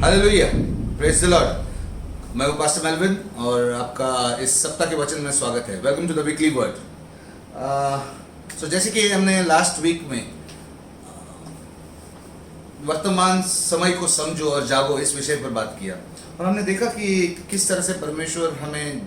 Hallelujah, praise the Lord. मैं हूँ pastor Melvin और आपका इस सप्ताह के वचन में स्वागत है। Welcome to the weekly word. So जैसे कि हमने लास्ट वीक में वर्तमान समय को समझो और जागो इस विषय पर बात किया और हमने देखा कि किस तरह से परमेश्वर हमें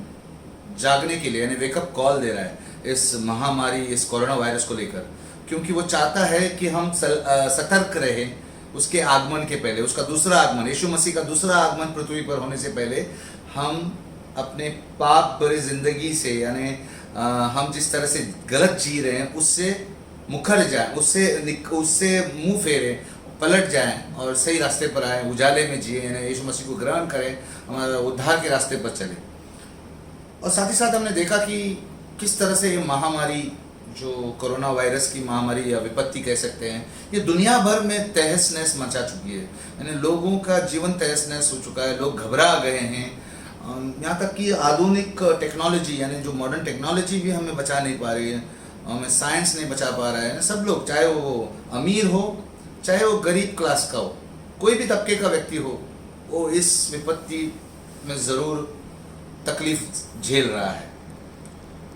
जागने के लिए यानी वेकअप कॉल दे रहा है इस महामारी, इस कोरोना वायरस को लेकर, क्योंकि वो चाहता है कि हम सतर्क रहें उसके आगमन के पहले, उसका दूसरा आगमन, यीशु मसीह का दूसरा आगमन पृथ्वी पर होने से पहले हम अपने पाप भरी जिंदगी से यानी हम जिस तरह से गलत जी रहे हैं उससे मुखर जाएं, उससे मुंह फेरें, पलट जाएं और सही रास्ते पर आए, उजाले में जिए, यानी यीशु मसीह को ग्रहण करें, हमारा उद्धार के रास्ते पर चले। और साथ ही साथ हमने देखा कि किस तरह से ये महामारी, जो कोरोना वायरस की महामारी या विपत्ति कह सकते हैं, ये दुनिया भर में तहस नहस मचा चुकी है। यानी लोगों का जीवन तहस नहस हो चुका है, लोग घबरा गए हैं। यहाँ तक कि आधुनिक टेक्नोलॉजी यानी जो मॉडर्न टेक्नोलॉजी भी हमें बचा नहीं पा रही है, हमें साइंस नहीं बचा पा रहा है। सब लोग, चाहे वो अमीर हो चाहे वो गरीब क्लास का हो, कोई भी तबके का व्यक्ति हो, वो इस विपत्ति में ज़रूर तकलीफ झेल रहा है।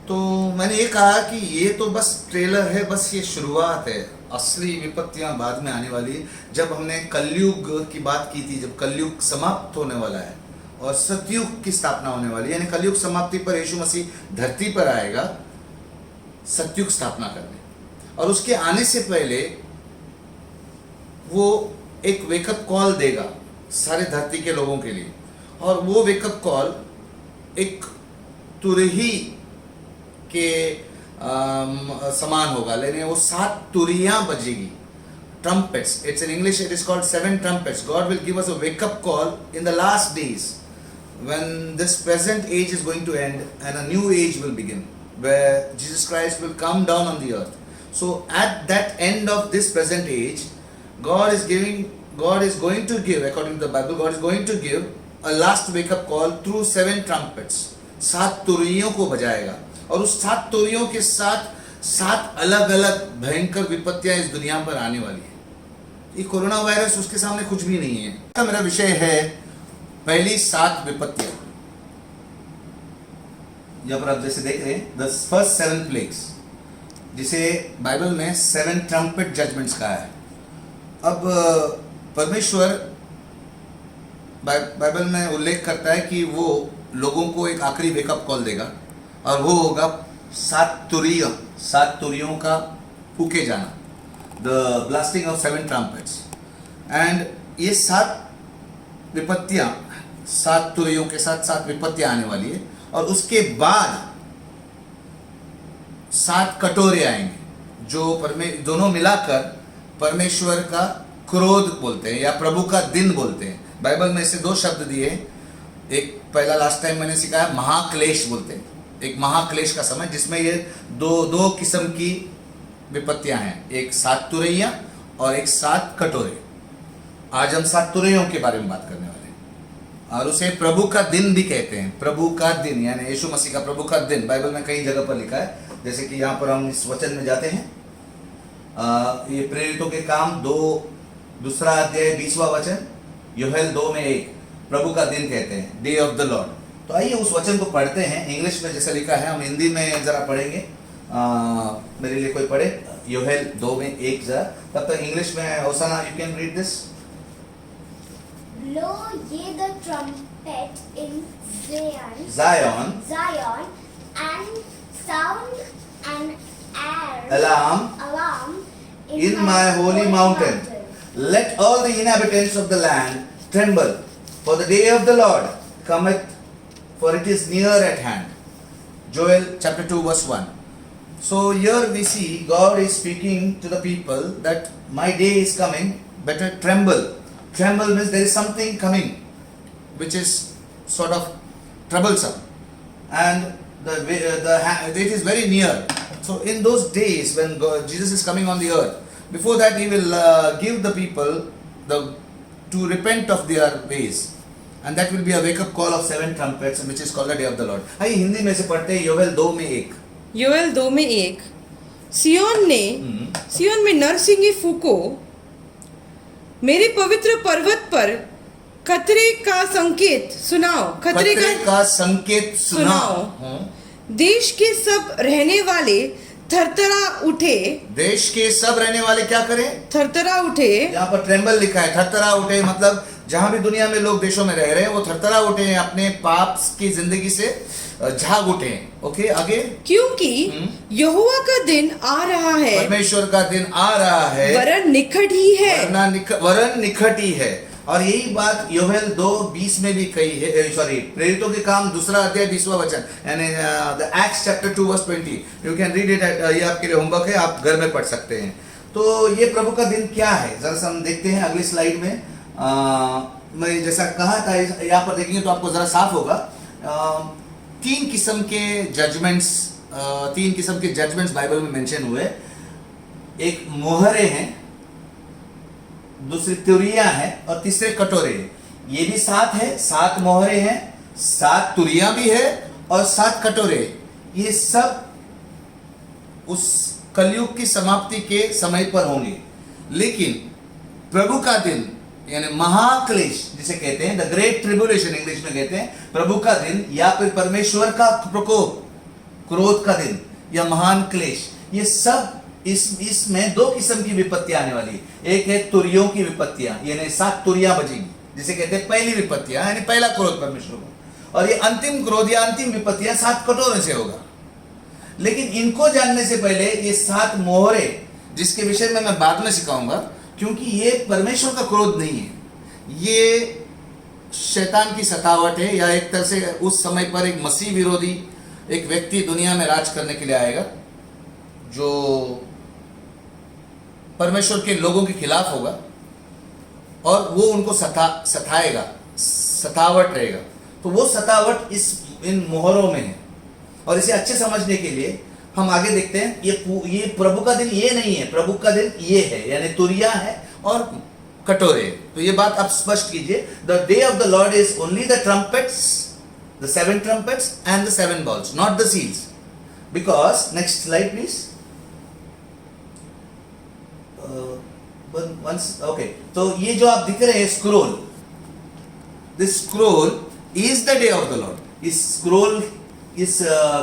तो मैंने ये कहा कि ये तो बस ट्रेलर है, बस ये शुरुआत है, असली विपत्तियां बाद में आने वाली। जब हमने कलयुग की बात की थी, जब कलयुग समाप्त होने वाला है और सतयुग की स्थापना होने वाली है, यानी कलयुग समाप्ति पर यीशु मसीह धरती पर आएगा सतयुग स्थापना करने, और उसके आने से पहले वो एक वेकअप कॉल देगा सारे धरती के लोगों के लिए। और वो वेकअप कॉल एक तुरही के समान होगा, लेकिन वो 7 तुरियां बजेगी, trumpets. It's in English, it is called 7 trumpets. God will give us a wake-up call in the last days when this present age is going to end and a new age will begin, where Jesus Christ will come down on the earth. So at that end of this present age, God is going to give, according to the Bible, God is going to give a last wake-up call through 7 trumpets. 7 तुरियों को बजाएगा और उस 7 तुरियों के साथ 7 अलग अलग भयंकर विपत्तियां इस दुनिया पर आने वाली है। ये कोरोना वायरस उसके सामने कुछ भी नहीं है। तो मेरा विषय है पहली 7 विपत्तियां। यहाँ पर आप जैसे देख रहे हैं, द फर्स्ट 7 प्लेग्स, जिसे बाइबल में 7 ट्रम्पेट जजमेंट्स कहा है। अब परमेश्वर बाइबल में उल्लेख करता है कि वो लोगों को एक आखिरी वेकअप कॉल देगा और वो होगा 7 तुरियों का फूके जाना, the blasting of 7 trumpets. And ये 7 विपत्तियां, 7 तुरियों के साथ 7 विपत्तियां आने वाली है। और उसके बाद 7 कटोरे आएंगे जो दोनों मिलाकर परमेश्वर का क्रोध बोलते हैं या प्रभु का दिन बोलते हैं। बाइबल में इसे 2 शब्द दिए। एक पहला लास्ट टाइम मैंने सिखाया, महाक्लेश बोलते हैं, एक महाक्लेश का समय जिसमें ये दो किस्म की विपत्तियां हैं, एक 7 तुरैया और एक 7 कटोरे। आज हम 7 तुरैयों के बारे में बात करने वाले हैं और उसे प्रभु का दिन भी कहते हैं। प्रभु का दिन यानी यीशु मसीह का प्रभु का दिन बाइबल में कई जगह पर लिखा है। जैसे कि यहाँ पर हम इस वचन में जाते हैं, ये प्रेरितों के काम 2 अध्याय 20वां वचन, योहेल 2 में 1, प्रभु का दिन कहते हैं, डे ऑफ द लॉर्ड। तो आइए उस वचन को पढ़ते हैं। इंग्लिश में जैसा लिखा है, हम हिंदी में जरा पढ़ेंगे। मेरे लिए कोई पढ़े योहेल 2 में 1 जरा, तब तक इंग्लिश में Hosanna you can read this. Blow ye the trumpet in Zion, and sound an alarm in my holy mountain. Let all the inhabitants of the land tremble, for the day of the Lord cometh, for it is near at hand. Joel chapter 2 verse 1. So here we see God is speaking to the people that my day is coming, better tremble. Tremble means there is something coming which is sort of troublesome, and it is very near. So in those days when Jesus is coming on the earth, before that he will give the people to repent of their ways, and that will be a wake up call of 7 trumpets, which is called the day of the Lord. आइए हिंदी में से पढ़ते हैं योवेल 2 में 1। योवेल 2 में 1, सियोन में नरसिंगी फूको, मेरे पवित्र पर्वत पर खतरे का संकेत सुनाओ, खतरे का संकेत सुनाओ। देश के सब रहने वाले थरथरा उठे, देश के सब रहने वाले क्या करें? थरथरा उठे। यहाँ पर ट्रेम्बल लिखा है, थरथरा उठे मतलब जहां भी दुनिया में लोग देशों में रह रहे हैं वो थरथरा उठे हैं, अपने पाप की जिंदगी से झाग उठे हैं। ओके, आगे। क्योंकि यहोवा का दिन आ रहा है, परमेश्वर का दिन आ रहा है, वरन निकट ही है, वरन निकट ही है। और यही बात योवेल 2:20 में भी कही है, सॉरी, प्रेरितों के काम 2 अध्याय 20वां वचन, यानी the Acts chapter 2 verse 20। You can read it, ये आपके लिए होमवर्क है, आप घर में पढ़ सकते हैं। तो ये प्रभु का दिन क्या है, जरा सा हम देखते हैं अगली स्लाइड में। मैं जैसा कहा था, यहाँ पर देखेंगे तो आपको जरा साफ होगा। 3 किस्म के जजमेंट्स, 3 किस्म के जजमेंट्स बाइबल में मेंशन हुए। एक मोहरे हैं, दूसरी तुरिया है और तीसरे कटोरे हैं। ये भी 7 है, 7 मोहरे हैं, 7 तुरिया भी है और 7 कटोरे। ये सब उस कलयुग की समाप्ति के समय पर होंगे। लेकिन प्रभु का दिन यानी महाक्लेश जिसे कहते हैं, द ग्रेट ट्रिब्यूलेशन इंग्लिश में कहते हैं, प्रभु का दिन या फिर परमेश्वर का प्रकोप, क्रोध का दिन या महान क्लेश, ये सब इसमें 2 किस्म की विपत्तियां आने वाली है। एक है तुरियों की विपत्तियां, यानी 7 तुरियां बजेंगी जिसे कहते हैं पहली विपत्तियां, यानी पहला क्रोध परमेश्वर को। और ये अंतिम क्रोध या अंतिम विपत्तियां 7 कटोरों से होगा। लेकिन इनको जानने से पहले ये 7 मोहरे, जिसके विषय में मैं बाद में सिखाऊंगा, क्योंकि ये परमेश्वर का क्रोध नहीं है, ये शैतान की सतावट है, या एक तरह से उस समय पर एक मसीह विरोधी एक व्यक्ति दुनिया में राज करने के लिए आएगा जो परमेश्वर के लोगों के खिलाफ होगा और वो उनको सताएगा, सतावट रहेगा। तो वो सतावट इन मोहरों में है। और इसे अच्छे समझने के लिए हम आगे देखते हैं। ये प्रभु का दिन ये नहीं है, प्रभु का दिन ये है, यानी तुरिया है और कटोरे। तो ये बात आप स्पष्ट कीजिए। The day of the Lord is only the trumpets, the 7 trumpets and the 7 bowls, not the seals. Because next slide please. Okay, तो ये जो आप दिख रहे हैं scroll, this scroll is the day of the Lord. इस scroll, इस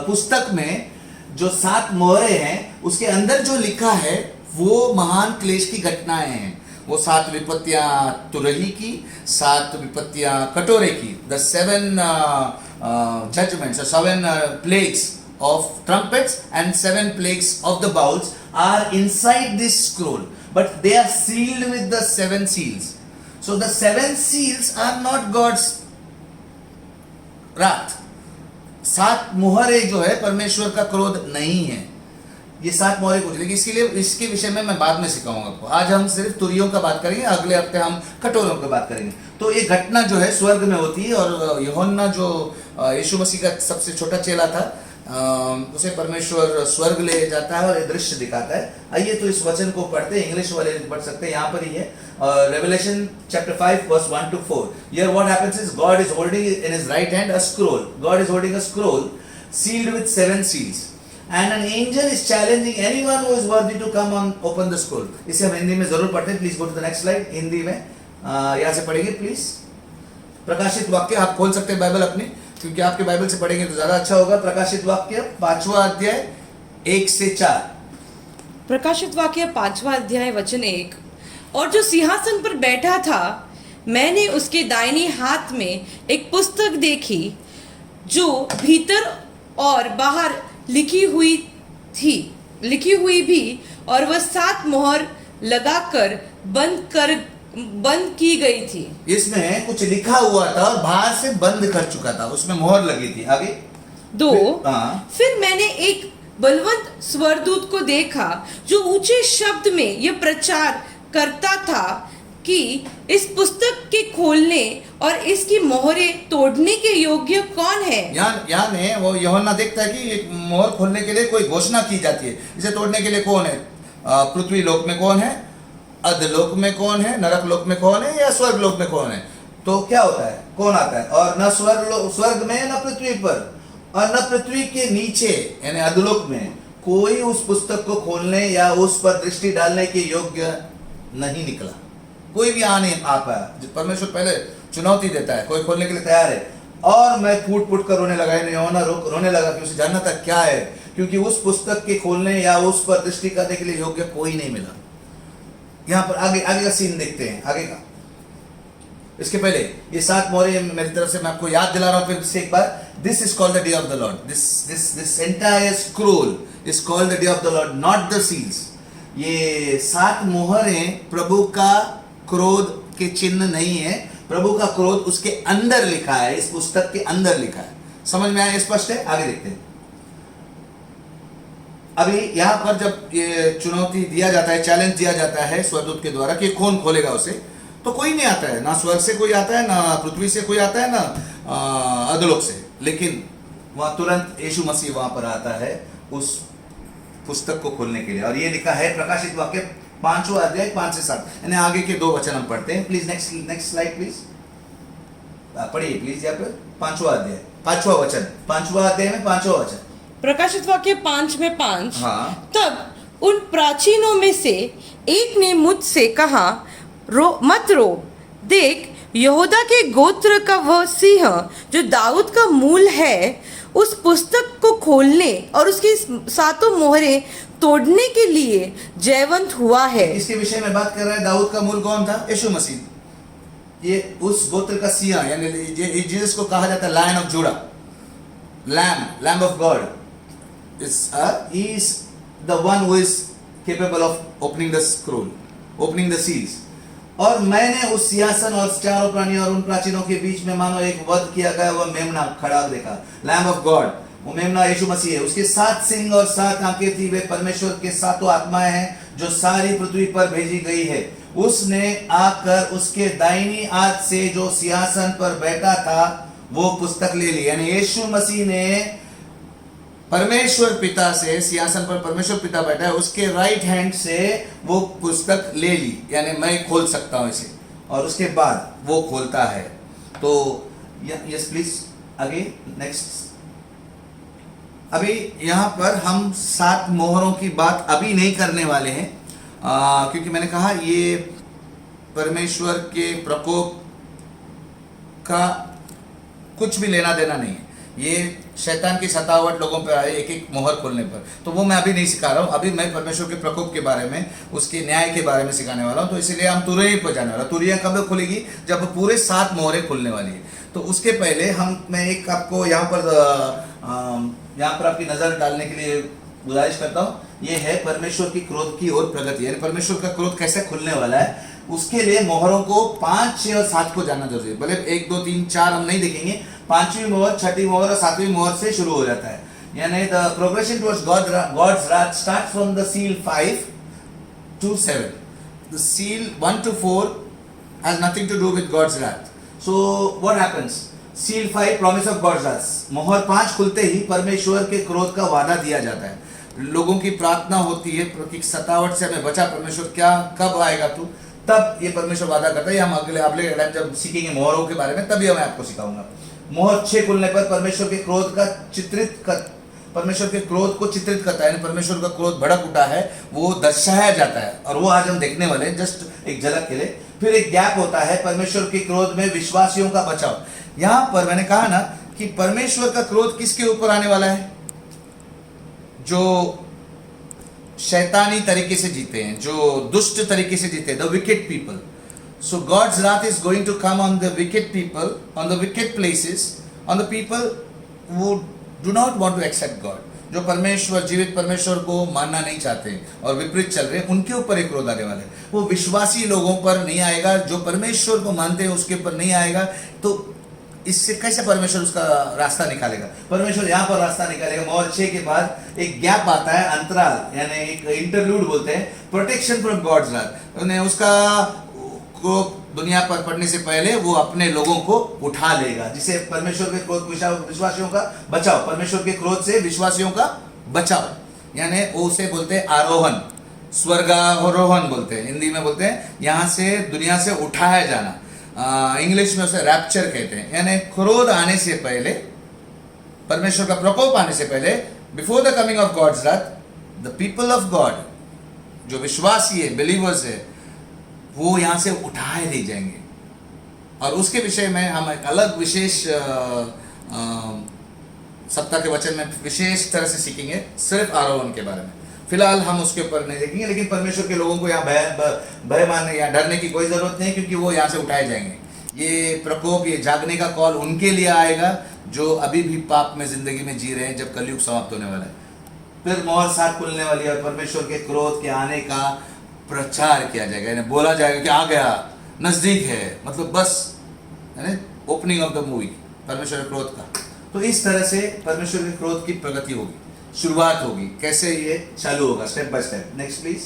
पुस्तक में जो 7 मोहरे हैं उसके अंदर जो लिखा है वो महान क्लेश की घटनाएं हैं। वो 7 विपत्तियां तुरही की, 7 विपत्तियां कटोरे की, the 7 judgments or 7 plagues of trumpets and 7 plagues of the bowls are inside this scroll, but they are sealed with the 7 seals. So the 7 seals are not God's wrath. 7 मोहरे जो है परमेश्वर का क्रोध नहीं है। ये 7 मोहरे कुछ, लेकिन इसके विषय में मैं बाद में सिखाऊंगा आपको। आज हम सिर्फ तुरियों का बात करेंगे, अगले हफ्ते हम कटोरों की बात करेंगे। तो ये घटना जो है स्वर्ग में होती है और यूहन्ना जो यीशु मसीह का सबसे छोटा चेला था, उसे परमेश्वर स्वर्ग ले जाता है और ये दृश्य दिखाता है। आइए तो इस वचन को पढ़ते हैं, इंग्लिश वाले पढ़ सकते हैं, यहाँ पर ही है। Revelation chapter 5 verse 1 to 4. Here what happens is God is holding in his right hand a scroll. God is holding a scroll sealed with 7 seals. And an angel is challenging anyone who is worthy to come and open the scroll. इसे हम हिंदी में जरूर पढ़ते हैं। Please go to the next slide. Hindi में यहाँ से पढ़ेंगे प्लीज। प्रकाशित वाक्य आप खोल सकते हैं बाइबल अपनी, क्योंकि आपके बाइबल से पढ़ेंगे तो ज्यादा अच्छा होगा। प्रकाशित वाक्य 5वां अध्याय 1 से 4। प्रकाशित वाक्य 5वां अध्याय वचन 1। और जो सिंहासन पर बैठा था, मैंने उसके दाहिने हाथ में एक पुस्तक देखी जो भीतर और बाहर लिखी हुई भी, और वह 7 मोहर लगाकर बंद की गई थी। इसमें कुछ लिखा हुआ था और बाहर से बंद कर चुका था, उसमें मोहर लगी थी। आगे 2। फिर मैंने एक बलवंत स्वरदूत को देखा जो ऊंचे शब्द में यह प्रचार करता था कि इस पुस्तक के खोलने और इसकी मोहरें तोड़ने के योग्य कौन है। यहाँ वो यूहन्ना देखता है कि एक मोहर खोलने के लिए कोई घोषणा की जाती है, इसे तोड़ने के लिए कौन है। पृथ्वी लोक में कौन है, अधलोक में कौन है, नरक लोक में कौन है, या स्वर्ग लोक में कौन है। तो क्या होता है, कौन आता है। और न स्वर्ग में, न पृथ्वी पर, और न पृथ्वी के नीचे यानी अधलोक में कोई उस पुस्तक को खोलने या उस पर दृष्टि डालने के योग्य नहीं निकला। कोई भी आ नहीं आ पाया। परमेश्वर पहले चुनौती देता है, कोई खोलने के लिए तैयार है, और मैं फूट फूट कर रोने लगा, यानी यूहन्ना रोने लगा कि उसे जानना था क्या है, क्योंकि उस पुस्तक के खोलने या उस पर दृष्टि करने के लिए योग्य कोई नहीं मिला। यहाँ पर आगे का सीन देखते हैं, आगे का। इसके पहले ये 7 मोहरे मेरी तरफ से मैं आपको याद दिला रहा हूं फिर से एक बार। This is called the day of the Lord, this entire scroll is called the day of the Lord, not the seals. ये 7 मोहरें प्रभु का क्रोध के चिन्ह नहीं है, प्रभु का क्रोध उसके अंदर लिखा है, इस पुस्तक के अंदर लिखा है। समझ में आया? स्पष्ट है? आगे देखते हैं। अभी यहां पर जब ये चुनौती दिया जाता है, चैलेंज दिया जाता है स्वर्गदूत के द्वारा कि कौन खोलेगा उसे, तो कोई नहीं आता है, ना स्वर्ग से कोई आता है, ना पृथ्वी से कोई आता है, ना अधोलोक से, लेकिन वहां तुरंत यीशु मसीह वहां पर आता है उस पुस्तक को खोलने के लिए। और ये लिखा है प्रकाशित वाक्य 5वां अध्याय 5 से 7, यानी आगे के 2 वचन हम पढ़ते हैं। प्लीज नेक्स्ट स्लाइड प्लीज, पढ़िए प्लीज यहाँ पर 5वां अध्याय 5वां वचन, 5वां अध्याय में 5वां वचन, प्रकाशित वाक्य 5 में 5। हाँ। तब उन प्राचीनों में से एक ने मुझसे कहा, मत रो, देख यहूदा के गोत्र का वह सिंह जो दाऊद का मूल है उस पुस्तक को खोलने और उसकी 7 मोहरें तोड़ने के लिए जयवंत हुआ है। इसके विषय में बात कर रहा है। दाऊद का मूल कौन था? यीशु मसीह। ये उस गोत्र का सिंह, यानी जीसस को कहा जाता है lion of Judah, lamb of God, is the one who is capable of opening the scroll, opening the seals। और मैंने उस सिंहासन और चारों प्राणियों और उन प्राचीनों के बीच में मानो एक वध किया गया वह मेमना खड़ा देखा, लैम्ब ऑफ गॉड। वो मेमना यीशु मसीह है। उसके 7 सिंग और 7 आंखें थी, वे परमेश्वर के 7 आत्माएं हैं जो सारी पृथ्वी पर भेजी गई है। उसने आकर उसके दाहिनी हाथ से जो सिंहासन पर बैठा था वो पुस्तक ले ली, यानी यीशु मसीह ने परमेश्वर पिता से, सिंहासन पर परमेश्वर पिता बैठा है, उसके राइट हैंड से वो पुस्तक ले ली, यानी मैं खोल सकता हूं इसे, और उसके बाद वो खोलता है। तो यस प्लीज आगे नेक्स्ट। अभी यहां पर हम 7 मोहरों की बात अभी नहीं करने वाले हैं, क्योंकि मैंने कहा ये परमेश्वर के प्रकोप का कुछ भी लेना देना नहीं है। ये शैतान की सतावट लोगों पर आए एक मोहर खोलने पर, तो वो मैं अभी नहीं सिखा रहा हूँ। अभी मैं परमेश्वर के प्रकोप के बारे में, उसके न्याय के बारे में सिखाने वाला हूँ। तो इसीलिए हम तुरही पर जाने वाला। तुरहियाँ कब खुलेगी? जब पूरे 7 मोहरें खुलने वाली है। तो उसके पहले मैं एक आपको यहाँ पर आपकी नज़र डालने के लिए गुजारिश करता हूँ। ये है परमेश्वर की क्रोध की ओर प्रगति, यानी परमेश्वर का क्रोध कैसे खुलने वाला है। उसके लिए मोहरों को 5, 6 और 7 को जानना जरूरी है। भले 1, 2, 3, 4 हम नहीं देखेंगे, 5वीं मोहर, 6वीं मोहर और 7वीं मोहर से शुरू हो जाता है। यानी the progression towards God's wrath starts from the seal 5 to 7. The seal 1 to 4 has nothing to do with God's wrath. So what happens? Seal 5 promise of God's wrath. मोहर 5 खुलते ही परमेश्वर के क्रोध का वादा दिया जाता है। लोगों की प्रार्थना होती है कि सतावट से हमें बचा परमेश्वर, क्या कब आएगा तू? तब ये परमेश्वर वादा करता है। हम अगले टाइम जब सीखेंगे मोहरों के बारे में, तभी मैं आपको सिखाऊंगा। मोहर 6 खुलने पर परमेश्वर के क्रोध को चित्रित करता है, यानी परमेश्वर का क्रोध भड़क उठा है, वो दर्शाया जाता है, और वो आज हम देखने वाले हैं जस्ट एक झलक के लिए। फिर एक गैप होता है परमेश्वर के क्रोध में विश्वासियों का बचाव। यहां पर मैंने कहा ना कि परमेश्वर का क्रोध किसके ऊपर आने वाला है? जो शैतानी तरीके से जीते हैं, जो दुष्ट तरीके से जीते हैं, the wicked people. So God's wrath is going to come on the wicked people, on the wicked places, on the people who do not want to accept God. जो परमेश्वर, जीवित परमेश्वर को मानना नहीं चाहते और विपरीत चल रहे हैं, उनके ऊपर एक क्रोध आने वाला है। वो विश्वासी लोगों पर नहीं आएगा, जो परमेश्वर को मानते हैं उसके ऊपर नहीं आएगा। तो इससे कैसे परमेश्वर उसका रास्ता निकालेगा? परमेश्वर यहाँ पर रास्ता निकालेगा। मोहर 6 के बाद एक गैप आता है, अंतराल, यानी एक इंटरलूड बोलते हैं, प्रोटेक्शन फ्रॉम गॉड्स राथ। उन्हें उसका को दुनिया पर पड़ने से पहले वो अपने लोगों को उठा लेगा, जिसे परमेश्वर के क्रोध, विश्वासियों का बचाव, परमेश्वर के क्रोध से विश्वासियों का बचाव, यानी वो उसे बोलते हैं आरोहण, स्वर्गारोहण बोलते हैं, हिंदी में बोलते हैं यहाँ से दुनिया से उठाया जाना। इंग्लिश में उसे रैप्चर कहते हैं। यानी क्रोध आने से पहले, परमेश्वर का प्रकोप आने से पहले, before the coming of God's wrath, the people of God, जो विश्वासी है, बिलीवर्स है, वो यहां से उठाए ले जाएंगे। और उसके विषय में हम एक अलग विशेष सप्ताह के वचन में विशेष तरह से सीखेंगे सिर्फ आरोहण के बारे में। फिलहाल हम उसके ऊपर नहीं देखेंगे, लेकिन परमेश्वर के लोगों को यहाँ भय मानने या डरने की कोई जरूरत नहीं, क्योंकि वो यहाँ से उठाए जाएंगे। ये प्रकोप, ये जागने का कॉल उनके लिए आएगा जो अभी भी पाप में जिंदगी में जी रहे हैं, जब कलयुग समाप्त होने वाला है। फिर मोहर 7 खुलने वाली है और परमेश्वर के क्रोध के आने का प्रचार किया जाएगा, यानी बोला जाएगा कि आ गया, नजदीक है, मतलब बस, यानी ओपनिंग ऑफ द मूवी परमेश्वर के क्रोध का। तो इस तरह से परमेश्वर के क्रोध की प्रगति होगी, शुरुआत होगी। कैसे ये चालू होगा, step by step. Next please.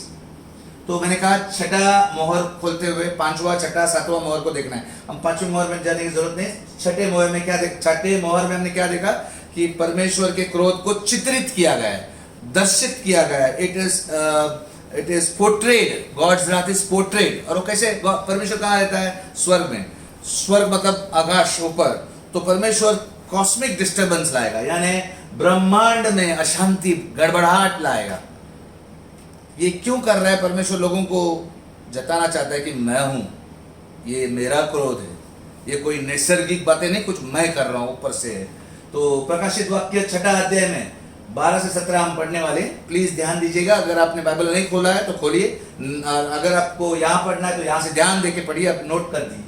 तो मैंने कहा छठा मोहर खोलते हुए 5वां, छठा, 7वां मोहर को देखना है। हम 5वें मोहर में जाने की जरूरत नहीं। छठे मोहर में हमने क्या देखा कि परमेश्वर के क्रोध को चित्रित किया गया है, दर्शित किया गया है। It is portrayed, God's wrath is portrayed. और वो कैसे, परमेश्वर कहाँ रहता है? स्वर्ग में। स्वर्ग मतलब आकाश, ऊपर। तो परमेश्वर कॉस्मिक डिस्टर्बेंस लाएगा, यानी ब्रह्मांड में अशांति, गड़बड़ाहट लाएगा। ये क्यों कर रहा है? परमेश्वर लोगों को जताना चाहता है कि मैं हूं, ये मेरा क्रोध है, ये कोई नैसर्गिक बातें नहीं, कुछ मैं कर रहा हूं, ऊपर से है। तो प्रकाशित वाक्य 6 अध्याय में 12 से 17 हम पढ़ने वाले। प्लीज ध्यान दीजिएगा, अगर आपने बाइबल नहीं खोला है तो खोलिए, अगर आपको यहाँ पढ़ना है तो यहाँ से ध्यान देके पढ़िए, आप नोट कर दीजिए।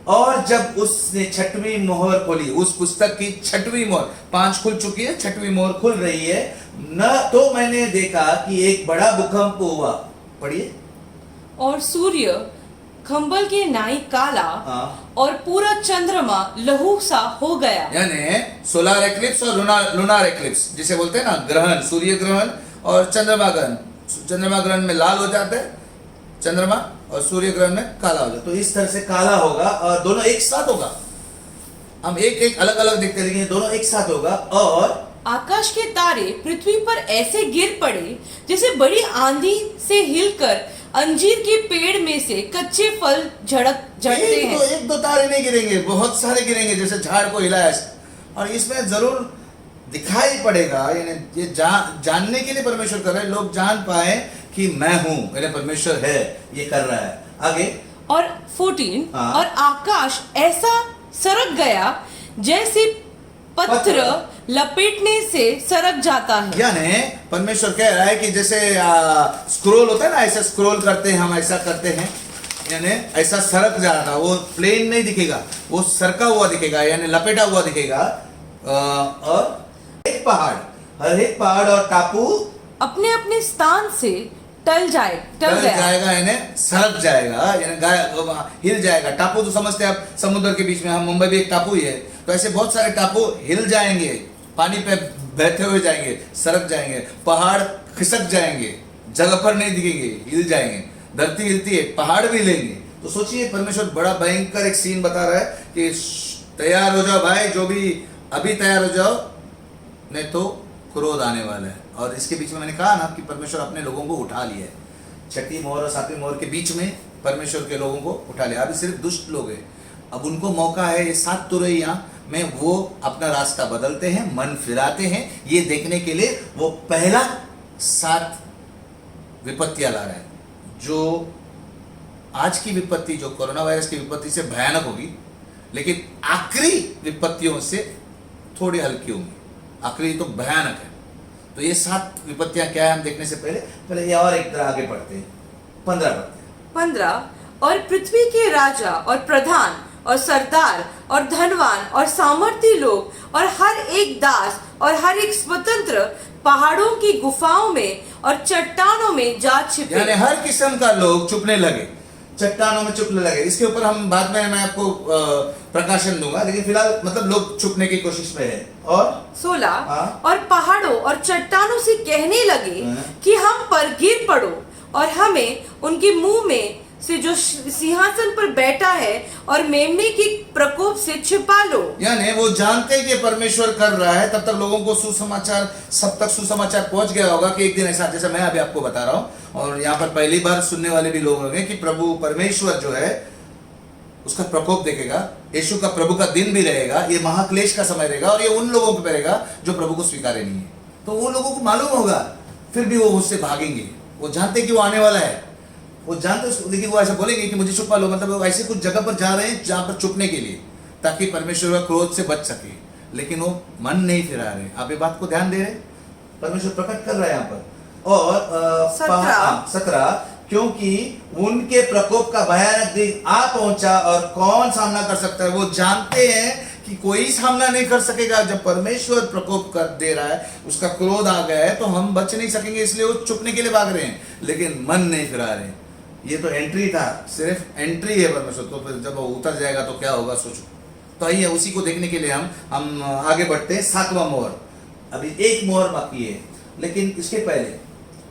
और जब उसने 6वीं मोहर खोली, उस पुस्तक की 6वीं मोहर, 5 खुल चुकी है, 6वीं मोहर खुल रही है न, तो मैंने देखा कि एक बड़ा भूकंप हुआ। पढ़िए। और सूर्य खंबल के नाई काला, और पूरा चंद्रमा लहू सा हो गया। यानी सोलर एक्लिप्स और लूनार एक्लिप्स जिसे बोलते हैं ना, ग्रहण, सूर्य ग्रहण और चंद्रमा ग्रहण। चंद्रमा ग्रहण में लाल हो जाता है चंद्रमा, और सूर्य ग्रहण में काला हो जाता है। तो इस तरह से काला होगा, और दोनों एक साथ होगा। हम एक अलग अलग देखते, लेकिन दोनों एक साथ होगा। और आकाश के तारे पृथ्वी पर ऐसे गिर पड़े जैसे बड़ी आंधी से हिलकर अंजीर के पेड़ में से कच्चे फल झड़ते हैं। एक दो तारे नहीं गिरेंगे, बहुत सारे गिरेंगे, जैसे झाड़ को हिलाया। और इसमें जरूर दिखाई पड़ेगा, यानी ये जानने के लिए परमेश्वर कर रहा है, लोग जान पाए कि मैं हूं, मेरे परमेश्वर है, ये कर रहा है। आगे। और 14, और आकाश ऐसा सरक गया जैसे पत्र लपेटने से सरक जाता है। यानी परमेश्वर कह रहा है कि जैसे स्क्रॉल होता है ना, ऐसा स्क्रॉल करते हैं हम, ऐसा करते हैं, यानी ऐसा सरक जाता, वो प्लेन नहीं दिखेगा, वो सरका हुआ दिखेगा, यानी लपेटा हुआ दिखेगा। और हर एक पहाड़ और टापू अपने अपने स्थान से टल जाएगा, यानी सरक जाएगा, यानी हिल जाएगा। टापू तो समझते हैं आप, समुद्र के बीच में, हम मुंबई भी एक टापू ही है, तो ऐसे बहुत सारे टापू हिल जाएंगे, पानी पे बहते हुए जाएंगे, सरक जाएंगे। पहाड़ खिसक जाएंगे, जगह पर नहीं दिखेंगे, हिल जाएंगे। धरती हिलती है, पहाड़ भी हिलेंगे। तो सोचिए, परमेश्वर बड़ा भयंकर एक सीन बता रहा है कि तैयार हो जाओ भाई, जो भी अभी तैयार हो जाओ, नहीं तो क्रोध आने वाला है। और इसके बीच में मैंने कहा ना कि परमेश्वर अपने लोगों को उठा लिया है। 6वीं मोहर और 7वीं मोहर के बीच में परमेश्वर के लोगों को उठा लिया। अभी सिर्फ दुष्ट लोग हैं, अब उनको मौका है, ये 7 तुरैया में वो अपना रास्ता बदलते हैं, मन फिराते हैं, ये देखने के लिए वो पहला 7 विपत्तियां ला रहा है। जो आज की विपत्ति, जो कोरोना वायरस की विपत्ति से भयानक होगी, लेकिन आखिरी विपत्तियों से थोड़ी हल्की होंगी। आखिरी तो भयानक है। तो ये 7 विपत्तियां क्या है, हम देखने से पहले ये और एक तरह आगे पढ़ते हैं। 15 पढ़ते हैं। 15, और पृथ्वी के राजा और प्रधान और सरदार और धनवान और सामर्थी लोग और हर एक दास और हर एक स्वतंत्र पहाड़ों की गुफाओं में और चट्टानों में जा छिपे। यानी हर किस्म का लोग छुपने लगे, चट्टानों में छुपने लगे। इसके ऊपर हम बाद में मैं आपको प्रकाशन दूंगा, लेकिन फिलहाल मतलब लोग छुपने की कोशिश में है। और 16, और पहाड़ों और चट्टानों से कहने लगे कि हम पर गिर पड़ो और हमें उनके मुंह में से जो सिंहासन पर बैठा है और मेमने के प्रकोप से छिपा लो। यानी वो जानते हैं कि परमेश्वर कर रहा है, तब तक लोगों को सुसमाचार, सब तक सुसमाचार पहुंच गया होगा कि एक दिन ऐसा, जैसे मैं अभी आपको बता रहा हूं, और यहाँ पर पहली बार सुनने वाले भी लोग होंगे कि प्रभु परमेश्वर जो है उसका प्रकोप देखेगा, यीशु का प्रभु का दिन भी रहेगा, ये महाक्लेश का समय रहेगा, और ये उन लोगों पे रहेगा जो प्रभु को स्वीकारे नहीं है। तो वो लोगों को मालूम होगा, फिर भी वो उससे भागेंगे, वो जानते कि वो आने वाला है। वो जानते उसको, लेकिन वो ऐसा बोलेंगे कि मुझे छुपा लो, मतलब वो ऐसे कुछ जगह पर जा रहे हैं जहां पर छुपने के लिए, ताकि परमेश्वर का क्रोध से बच सके, लेकिन वो मन नहीं फिरा रहे। आप ये बात को ध्यान दे रहे, परमेश्वर प्रकट कर रहा है यहाँ पर। और 17, क्योंकि उनके प्रकोप का भयानक दिन आ पहुंचा और कौन सामना कर सकता है। वो जानते हैं कि कोई सामना नहीं कर सकेगा। जब परमेश्वर प्रकोप कर दे रहा है, उसका क्रोध आ गया है, तो हम बच नहीं सकेंगे, इसलिए वो छुपने के लिए भाग रहे हैं, लेकिन मन नहीं फिरा रहे। ये तो एंट्री था, सिर्फ एंट्री है परमेश्वर, तो फिर जब वो उतर जाएगा तो क्या होगा सोचो। तो आइए उसी को देखने के लिए हम आगे बढ़ते हैं। 7वां मोहर, अभी एक मोहर बाकी है, लेकिन इसके पहले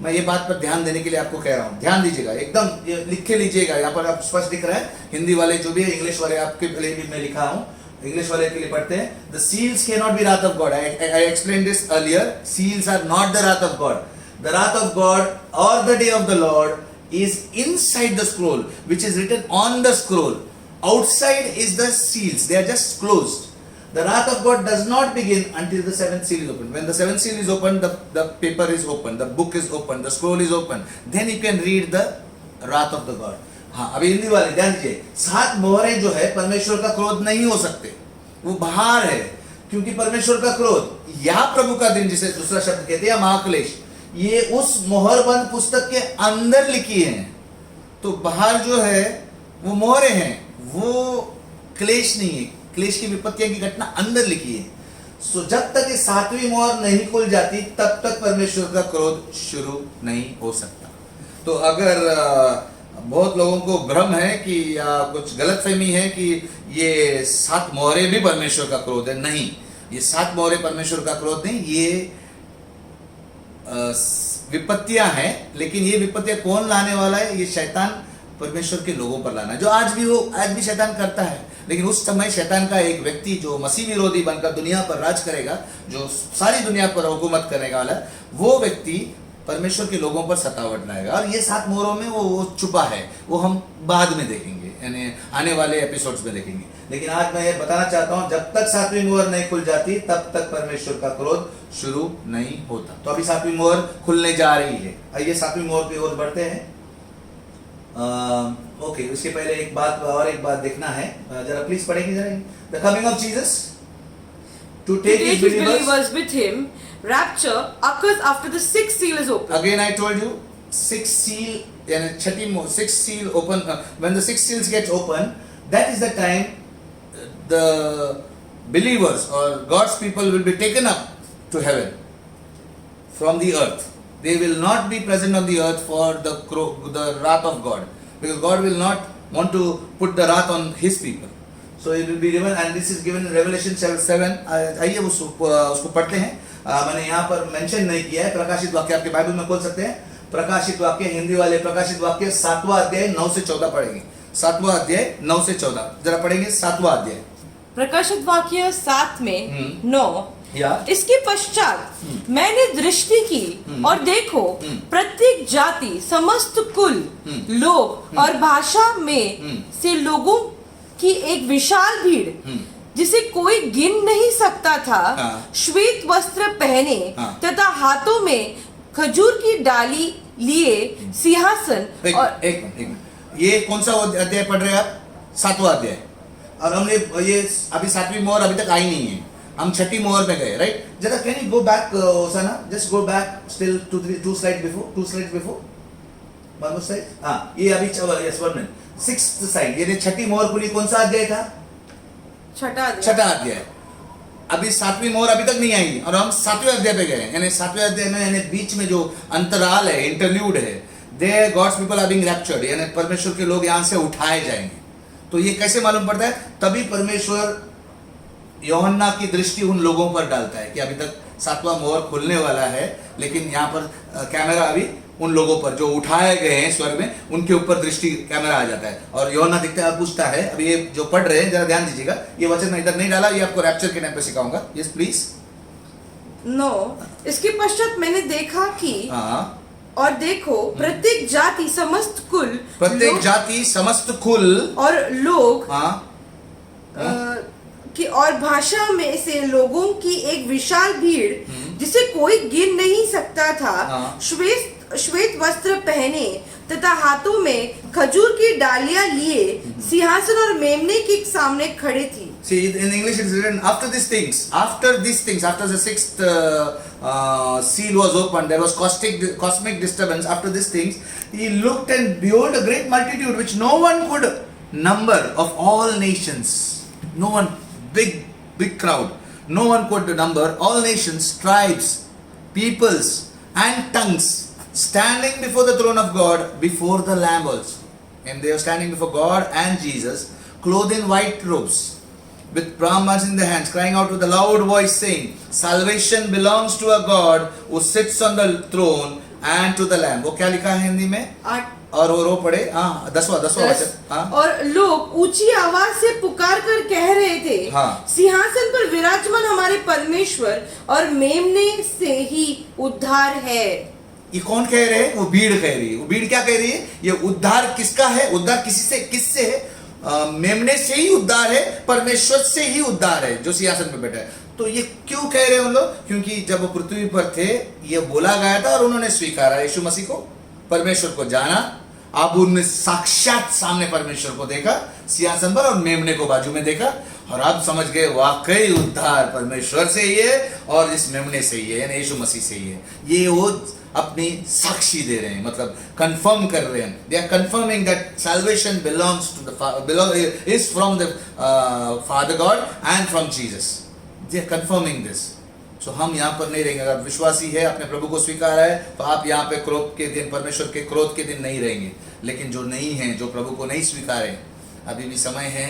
मैं ये बात पर ध्यान देने के लिए आपको कह रहा हूँ, ध्यान दीजिएगा, एकदम ये लिख के लीजिएगा। यहाँ पर आप स्पष्ट दिख रहा है, हिंदी वाले जो भी है, इंग्लिश वाले आपके लिए भी मैं लिखा हूँ, इंग्लिश वाले के लिए पढ़ते हैं। The seals can not be wrath of God. I explained this earlier. Seals are not the wrath of God. The wrath of God or the day of the Lord is inside the scroll, which is written on the scroll. Outside is the seals; they are just closed. The wrath of God does not begin until the 7th seal is opened. When the 7th seal is opened, the paper is open, the book is open, the scroll is open. Then you can read the wrath of the God. हाँ, अभी हिंदी वाले ध्यान दीजिए। 7 मोहरें जो है, परमेश्वर का क्रोध नहीं हो सकते, वो बाहर है, क्योंकि परमेश्वर का क्रोध या प्रभु का दिन, जिसे दूसरा शब्द कहते हैं महाक्लेश, ये उस मोहरबंद पुस्तक के अंदर लिखी है। तो बाहर जो है वो मोहरें हैं, वो क्लेश नहीं है, क्लेश की विपत्तियां की घटना अंदर लिखी है। सो जब तक ये 7वीं मोहर नहीं खुल जाती, तब तक परमेश्वर का क्रोध शुरू नहीं हो सकता। तो अगर बहुत लोगों को भ्रम है कि या कुछ गलतफहमी है कि ये 7 मोहरें भी परमेश्वर का क्रोध है, नहीं, ये 7 मोहरें परमेश्वर का क्रोध नहीं, ये विपत्तियां हैं। लेकिन ये विपत्तियां कौन लाने वाला है? ये शैतान परमेश्वर के लोगों पर लाना है, जो आज भी शैतान करता है। लेकिन उस समय शैतान का एक व्यक्ति जो मसीह विरोधी बनकर दुनिया पर राज करेगा, जो सारी दुनिया पर हुकूमत करने वाला है, वो व्यक्ति परमेश्वर के लोगों पर सतावट लाएगा। और ये 7 मोहरों में वो छुपा है, वो हम बाद में देखेंगे, यानी आने वाले एपिसोड्स में देखेंगे। लेकिन आज मैं ये बताना चाहता हूं, जब तक 7वीं मोहर नहीं खुल जाती, तब तक परमेश्वर का क्रोध शुरू नहीं होता। तो अभी 7वीं मोहर खुलने जा रही है। आइए 7वीं मोहर की ओर बढ़ते हैं। ओके, उसके पहले एक बात देखना है, जरा प्लीज पढ़ेंगे जरा। The coming of Jesus to take his believers with him. Rapture occurs after the 6th seal is opened. Again I told you, 6th seal, यानी 6th seal open, when the 6 seals get open, that is the time the believers or God's people will be taken up to heaven from the earth. They will not be present on the earth for the wrath of God, because God will not want to put the wrath on His people. So it will be given, and this is given in Revelation 7. आइए उसको पढ़ते हैं। मैंने यहाँ पर mention नहीं किया है। प्रकाशित वाक्य आपके बाइबल में खोल सकते हैं। प्रकाशित वाक्य, हिंदी वाले प्रकाशित वाक्य 7वां अध्याय 9 से 14 पढ़ेंगे। 7वां अध्याय 9 से 14 जरा पढ़ेंगे। 7वां अध्याय प्रकाशित वाक्य 7 में 9। या इसके पश्चात मैंने दृष्टि की और देखो, प्रत्येक जाति, समस्त कुल, लोग और भाषा में से लोगों की एक विशाल भीड़, जिसे कोई गिन नहीं सकता था, श्वेत वस्त्र पहने तथा हाथों में खजूर की डाली लिए सिंहासन। एक ये कौन सा अध्याय पढ़ रहे हैं आप? 7वां अध्याय। और हमने ये अभी 7वीं मोहर अभी तक आई नहीं है, हम 6ठी मोहर में गए, राइट? जरा can you go back Hosanna, just go back still 2 slide before, one more slide. ये अभी यस 1 मिनट 6th साइड, ये 6ठी मोहर खुली, कौन सा अध्याय था? 6ठा अध्याय। अभी 7वीं मोहर अभी तक नहीं आई और हम 7वें अध्याय पे गए। यानी 7वें अध्याय में, यानी बीच में जो अंतराल है, इंटरल्यूड है, there God's people are being raptured, यानी परमेश्वर के लोग यहाँ से उठाए जाएंगे। तो ये कैसे मालूम पड़ता है? तभी परमेश्वर यूहन्ना की दृष्टि उन लोगों पर डालता है कि अभी तक 7वां मोहर खुलने वाला है, लेकिन यहाँ पर कैमरा अभी उन लोगों पर जो उठाए गए हैं स्वर्ग में, उनके ऊपर दृष्टि कैमरा आ जाता है और यूहन्ना दिखता है, पूछता है। अभी ये जो पढ़ रहे हैं जरा ध्यान दीजिएगा, ये वचन मैं इधर नहीं डाला, ये आपको रैप्चर के टाइम पे सिखाऊंगा। Yes please. 9 इसके पश्चात मैंने देखा कि और देखो, प्रत्येक जाति, समस्त कुल, प्रत्येक जाति, समस्त कुल और लोग की और भाषा में से लोगों की एक विशाल भीड़, जिसे कोई गिन नहीं सकता था, श्वेत वस्त्र पहने तथा हाथों में खजूर की डालियां लिए सिंहासन और मेमने के सामने खड़े थी। See, in English it's written, after these things, after the sixth seal was opened, there was cosmic disturbance. After these things, he looked and behold a great multitude which no one could number, of all nations. No one, big crowd. No one could number, all nations, tribes, peoples and tongues, standing before the throne of God, before the Lamb also. And they are standing before God and Jesus, clothed in white robes, with palm branches in their hands, crying out with a loud voice, saying, Salvation belongs to a God who sits on the throne and to the Lamb. वो क्या लिखा है हिंदी में? 8 और वो रो पड़े, हाँ 10वां वचन, हाँ। और लोग ऊंची आवाज से पुकार कर कह रहे थे, हाँ। सिंहासन पर विराजमान हमारे परमेश्वर और मेमने से ही उद्धार है। ये कौन कह रहे हैं? वो भीड़ कह रही है। वो भीड़ क्या कह रही है? ये उद्धार किसका है? उद्धार किससे है? मेमने से ही उद्धार है, परमेश्वर से ही उद्धार है जो सिंहासन पे बैठा है। तो ये क्यों कह रहे हैं उन लोग? क्योंकि जब वो पृथ्वी पर थे ये बोला गया था और उन्होंने स्वीकारा यीशु मसीह को, परमेश्वर को जाना। अब उन्होंने साक्षात सामने परमेश्वर को देखा सिंहासन पर और मेमने को बाजू में देखा और अब समझ गए वाकई उद्धार परमेश्वर से ही है और इस मेमने से ही है, यानी यीशु मसीह से ही है। ये वो अपनी साक्षी दे रहे हैं, मतलब कंफर्म कर रहे हैं। They are confirming that salvation belongs to the is from the father God and from Jesus. They are confirming this. So हम यहाँ पर नहीं रहेंगे। अगर विश्वासी है, अपने प्रभु को स्वीकार है, तो आप यहाँ पे क्रोध के दिन, परमेश्वर के क्रोध के दिन नहीं रहेंगे। लेकिन जो नहीं है, जो प्रभु को नहीं स्वीकारे, अभी भी समय है।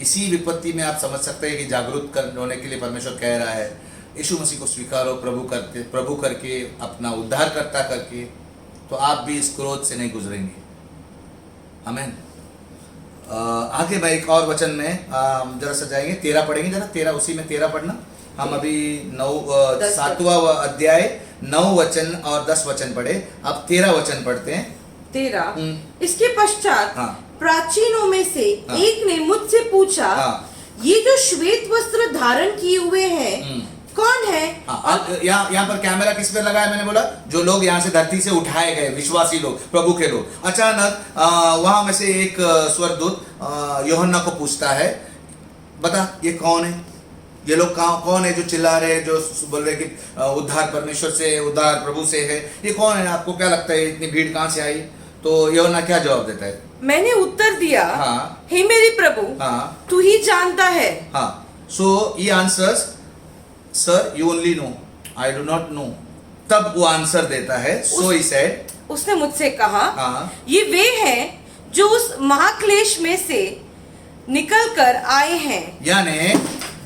इसी विपत्ति में आप समझ सकते हैं कि जागरूक होने के लिए परमेश्वर कह रहा है, यीशु मसीह को स्वीकारो प्रभु करके, अपना उद्धार करके, तो आप भी इस क्रोध से नहीं गुजरेंगे। आमीन। आगे मैं एक और वचन में जरा सा जाएंगे, 13 पढ़ेंगे, जरा 13, उसी में 13 पढ़ना। हम अभी 7वां अध्याय 9 वचन और 10 वचन पढ़े, अब 13 वचन पढ़ते हैं। 13। इसके पश्चात हाँ। प्राचीनों में से एक ने मुझसे पूछा, ये जो श्वेत वस्त्र धारण किए हुए हैं कौन है? यहाँ पर कैमरा किस पे लगाया? मैंने बोला जो लोग यहाँ से धरती से उठाए गए, विश्वासी लोग, प्रभु के लोग। अचानक वहां में से एक स्वर्गदूत यूहन्ना को पूछता है, बता ये कौन है? ये लोग कौन है जो चिल्ला रहे हैं, जो बोल रहे कि उद्धार परमेश्वर से, उद्धार प्रभु से है? ये कौन है? आपको क्या लगता है इतनी भीड़ कहाँ से आई? तो यूहन्ना क्या जवाब देता है? मैंने उत्तर दिया, हाँ, हे मेरे प्रभु, हाँ, तू ही जानता है। हाँ। So he answers, sir you only know, I do not know. तब वो आंसर देता है, सो ही सेड, उसने मुझसे कहा, हाँ, ये वे हैं जो उस महाक्लेश में से निकल कर आए हैं। यानी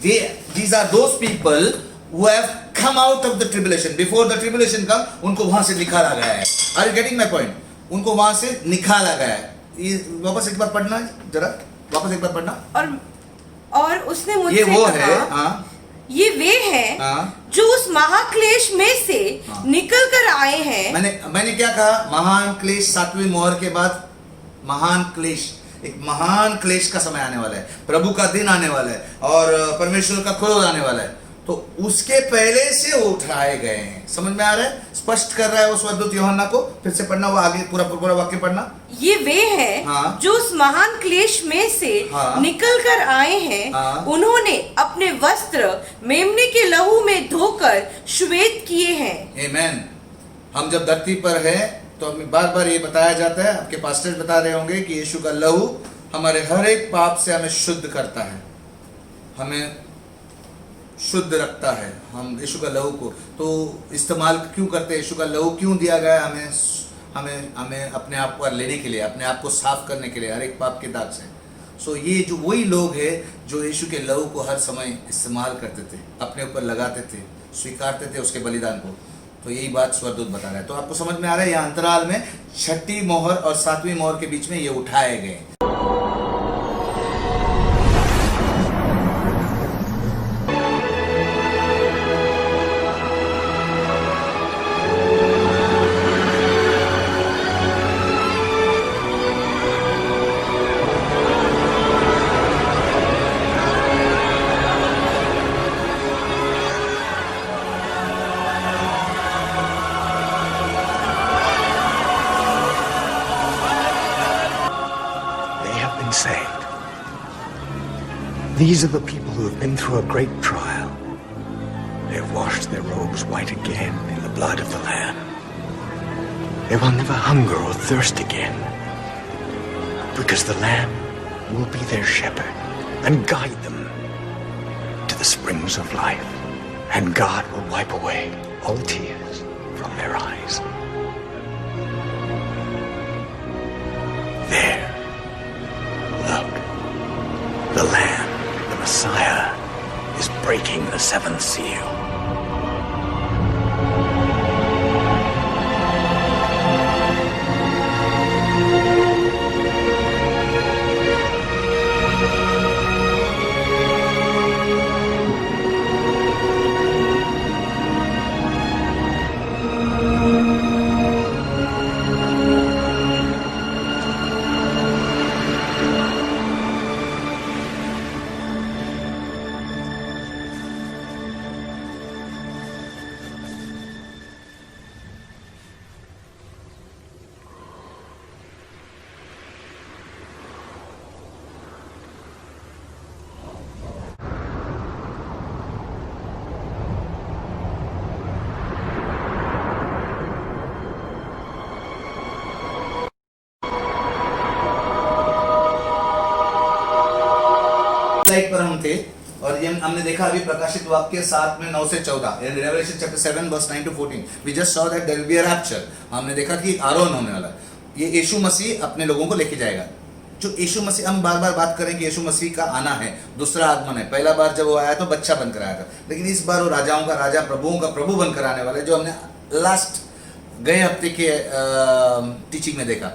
these are those people who have come out of the tribulation. Before the tribulation come, उनको वहां से निकाला गया है। Are you getting my point? उनको वहां से निकाला गया है। ये वापस एक बार पढ़ना जरा, वापस एक बार पढ़ना। और उसने मुझसे ये वो कहा, है, हाँ, ये वे हैं, हाँ, जो उस महाक्लेश में से हाँ, निकल कर आए हैं। मैंने क्या कहा? महान क्लेश, 7वीं मोहर के बाद महान क्लेश, एक महान क्लेश का समय आने वाला है, प्रभु का दिन आने वाला है और परमेश्वर का क्रोध आने वाला है। तो उसके पहले से उठाए गए हैं। समझ में आ रहा है? स्पष्ट कर रहा है वो स्वर्गदूत यूहन्ना को। फिर से पढ़ना, वो आगे पूरा वाक्य पढ़ना। ये वे हैं, हाँ, जो उस महान क्लेश में से हाँ, निकल कर आए हैं। हाँ, उन्होंने अपने वस्त्र मेमने के लहू में धोकर श्वेत किए हैं। आमीन। हम जब धरती पर है तो हमें बार बार ये बताया जाता है, आपके पास्टर्स बता रहे होंगे कि यीशु का लहू हमारे हर एक पाप से हमें शुद्ध करता है, हमें शुद्ध रखता है। हम यीशु का लहू को तो इस्तेमाल क्यों करते हैं? यीशु का लहू क्यों दिया गया? हमें अपने आप को लेने के लिए, अपने आप को साफ करने के लिए, हर एक पाप के दाग से। सो ये जो वही लोग हैं जो यीशु के लहू को हर समय इस्तेमाल करते थे, अपने ऊपर लगाते थे, स्वीकारते थे उसके बलिदान को। तो यही बात स्वर्गदूत बता रहा है। तो आपको समझ में आ रहा है, यह अंतराल में 6ठी मोहर और 7वीं मोहर के बीच में ये उठाए गए। These are the people who have been through a great trial. They have washed their robes white again in the blood of the Lamb. They will never hunger or thirst again, because the Lamb will be their shepherd and guide them to the springs of life, and God will wipe away all tears from their eyes. There, look, the Lamb, the Messiah, is breaking the seventh seal. Slide पर हम थे और ये हमने देखा अभी प्रकाशित वाक्य 7 में 9 से 14 Revelation chapter 7 verse 9 to 14 we just saw that there will be a rapture. हमने देखा कि आरोहण होने वाला ये यीशु मसीह अपने लोगों को लेके जाएगा। जो यीशु मसीह, हम बार बार बात करें कि यीशु मसीह का आना है, दूसरा आगमन है। पहला बार जब वो आया तो बच्चा बनकर आया था, लेकिन इस बार वो राजाओं का राजा, प्रभुओं का प्रभु बनकर आने वाला है, जो हमने लास्ट गए हफ्ते के टीचिंग में देखा।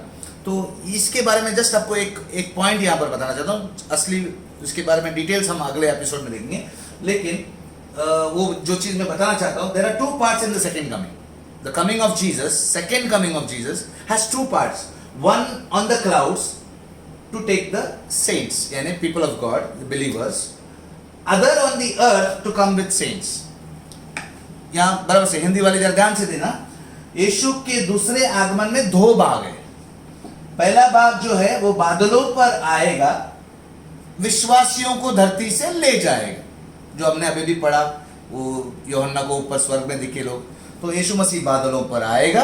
तो इसके बारे में जस्ट आपको एक पॉइंट यहाँ पर बताना चाहता हूँ। असली इसके बारे में डिटेल्स हम अगले एपिसोड में देखेंगे, लेकिन वो जो चीज मैं बताना चाहता हूँ, there are two parts in the second coming. The coming of Jesus, second coming of Jesus has two parts, one on the clouds to take the saints यानी people of God, the believers, other on the earth to come with saints. यहाँ बराबर से हिंदी वाले जरा ध्यान से देना, यीशु के दूसरे आगमन में दो भाग है। पहला भाग जो है वो बादलों पर आएगा, विश्वासियों को धरती से ले जाएगा, जो हमने अभी भी पढ़ा, वो यूहन्ना को ऊपर स्वर्ग में दिखे लोग। तो यीशु मसीह बादलों पर आएगा,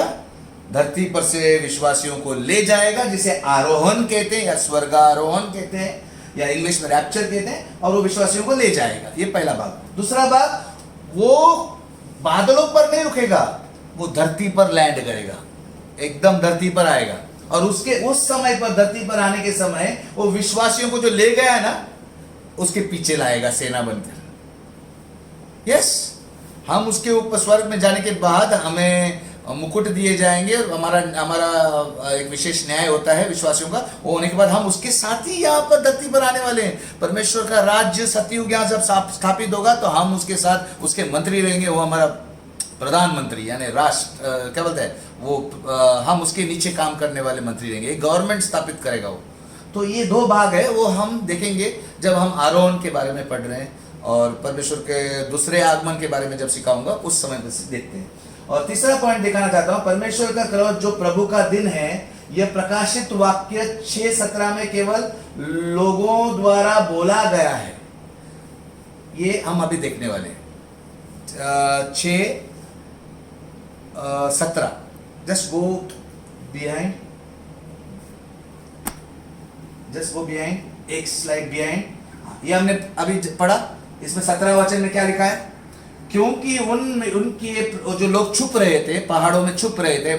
धरती पर से विश्वासियों को ले जाएगा, जिसे आरोहण कहते हैं या स्वर्गारोहण कहते हैं या इंग्लिश में रैप्चर कहते हैं, और वो विश्वासियों को ले जाएगा। ये पहला भाग। दूसरा भाग, वो बादलों पर नहीं रुकेगा, वो धरती पर लैंड करेगा, एकदम धरती पर आएगा, और उसके उस समय पर, धरती पर आने के समय, वो विश्वासियों को जो ले गया है ना, उसके पीछे लाएगा सेना बनकर। यस, हम उसके ऊपर स्वर्ग में जाने के बाद हमें मुकुट दिए जाएंगे, और हमारा एक विशेष न्याय होता है विश्वासियों का। वो होने के बाद हम उसके साथ ही यहाँ पर धरती पर आने वाले हैं। परमेश्वर का राज्य सतयुग यहाँ जब स्थापित होगा तो हम उसके साथ उसके मंत्री रहेंगे। वो हमारा प्रधानमंत्री यानी राष्ट्र क्या बोलते हैं वो, हम उसके नीचे काम करने वाले मंत्री रहेंगे। एक गवर्नमेंट स्थापित करेगा वो। तो ये दो भाग है, वो हम देखेंगे जब हम आरोहण के बारे में पढ़ रहे हैं, और परमेश्वर के दूसरे आगमन के बारे में जब सिखाऊंगा उस समय पर देखते हैं। और तीसरा पॉइंट दिखाना चाहता हूं, परमेश्वर का क्रोध जो प्रभु का दिन है, यह प्रकाशित वाक्य 6:17 में केवल लोगों द्वारा बोला गया है। ये हम अभी देखने वाले हैं। 6:17 just go behind, just go behind, एक स्लाइड बिहाइंड। ये हमने अभी पढ़ा, इसमें 17 वचन में क्या लिखा है? क्योंकि उनके जो लोग छुप रहे थे, पहाड़ों में छुप रहे थे,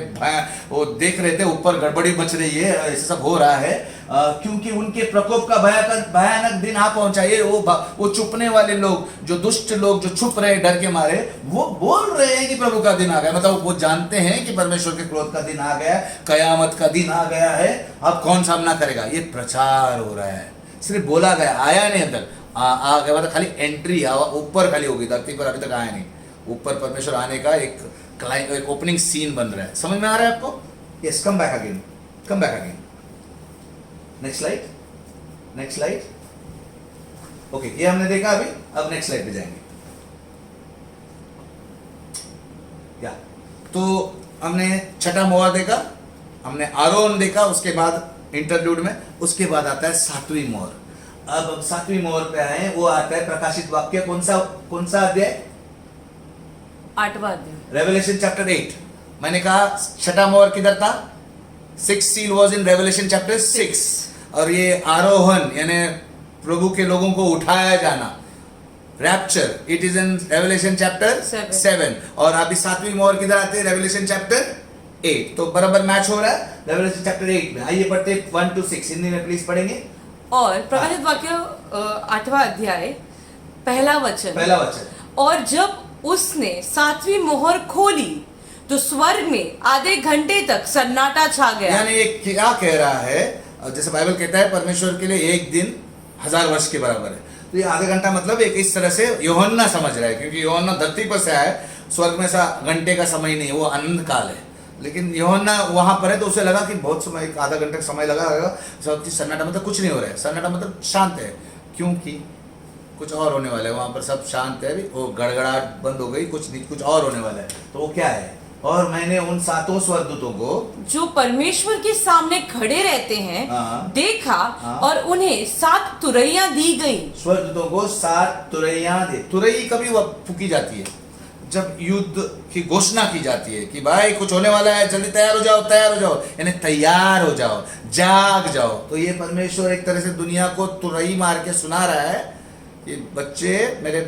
वो देख रहे थे ऊपर गड़बड़ी मच रही है, ऐसा सब हो रहा है, क्योंकि उनके प्रकोप का भयानक दिन आ पहुंचा। ये वो छुपने वाले लोग, जो दुष्ट लोग जो छुप रहे डर के मारे, वो बोल रहे हैं कि प्रभु का दिन आ गया। मतलब वो जानते हैं कि परमेश्वर के क्रोध का दिन आ गया, कयामत का दिन आ गया है, अब कौन सामना करेगा। ये प्रचार हो रहा है, सिर्फ बोला गया, आया नहीं अंदर। आ गया मतलब खाली एंट्री ऊपर खाली होगी, धरती पर अभी तक आया नहीं। ऊपर परमेश्वर आने का एक ओपनिंग सीन बन रहा है। समझ में आ रहा है आपको? Yes, come back again, come back again. Next slide, next slide. Okay, ये हमने देखा अभी, अब नेक्स्ट स्लाइड पे जाएंगे। या तो हमने छठा मोहर देखा, हमने आरोहण देखा, उसके बाद इंटरलूड में, उसके बाद आता है सातवीं मोहर। अब हम 7वीं मोहर पे आए, वो आता है प्रकाशित वाक्य, कौन सा अध्याय? 8वां अध्याय। Revelation chapter 8। मैंने कहा छठा मोहर किधर था? 6th seal was in Revelation chapter 6। और ये आरोहण यानी प्रभु के लोगों को उठाया जाना, rapture, it is in revelation chapter 7। और अभी 7वीं मोहर किधर आते हैं? Revelation chapter 8। तो बराबर मैच हो रहा है रेवलेशन चैप्टर 8 में। आइए पढ़ते 1 to 6 हिंदी में प्लीज पढ़ेंगे। और प्रकाशित वाक्य 8वां अध्याय पहला वचन। और जब उसने 7वीं मोहर खोली तो स्वर्ग में आधे घंटे तक सन्नाटा छा गया। यानी ये क्या कह रहा है? जैसे बाइबल कहता है परमेश्वर के लिए एक दिन 1000 वर्ष के बराबर है। तो ये आधे घंटा मतलब एक इस तरह से यूहन्ना समझ रहा है, क्योंकि यूहन्ना धरती पर से आया, स्वर्ग में सा घंटे का समय नहीं, वो अनंत काल है। लेकिन यूहन्ना वहां पर है तो उसे लगा कि बहुत समय, एक आधा घंटे का समय लगा रहेगा। सब चीज सन्नाटा मतलब कुछ नहीं हो रहा है, सन्नाटा मतलब शांत है, क्योंकि कुछ और होने वाला है। वहां पर सब शांत है, अभी वो गड़गड़ाहट बंद हो गई, कुछ नहीं, कुछ और होने वाला है। तो वो क्या है? और मैंने उन 7 स्वर्गदूतों को जो परमेश्वर के सामने खड़े रहते हैं देखा, और उन्हें 7 तुरैयां दी गई। स्वर्गदूतों को 7 तुरैयां दे। तुरई कभी वह फूकी जाती है जब युद्ध की घोषणा की जाती है कि भाई कुछ होने वाला है, जल्दी तैयार हो जाओ, यानी तैयार हो जाओ, जाग जाओ। तो ये परमेश्वर एक तरह से दुनिया को तुरई मार के सुना रहा है कि बच्चे, मेरे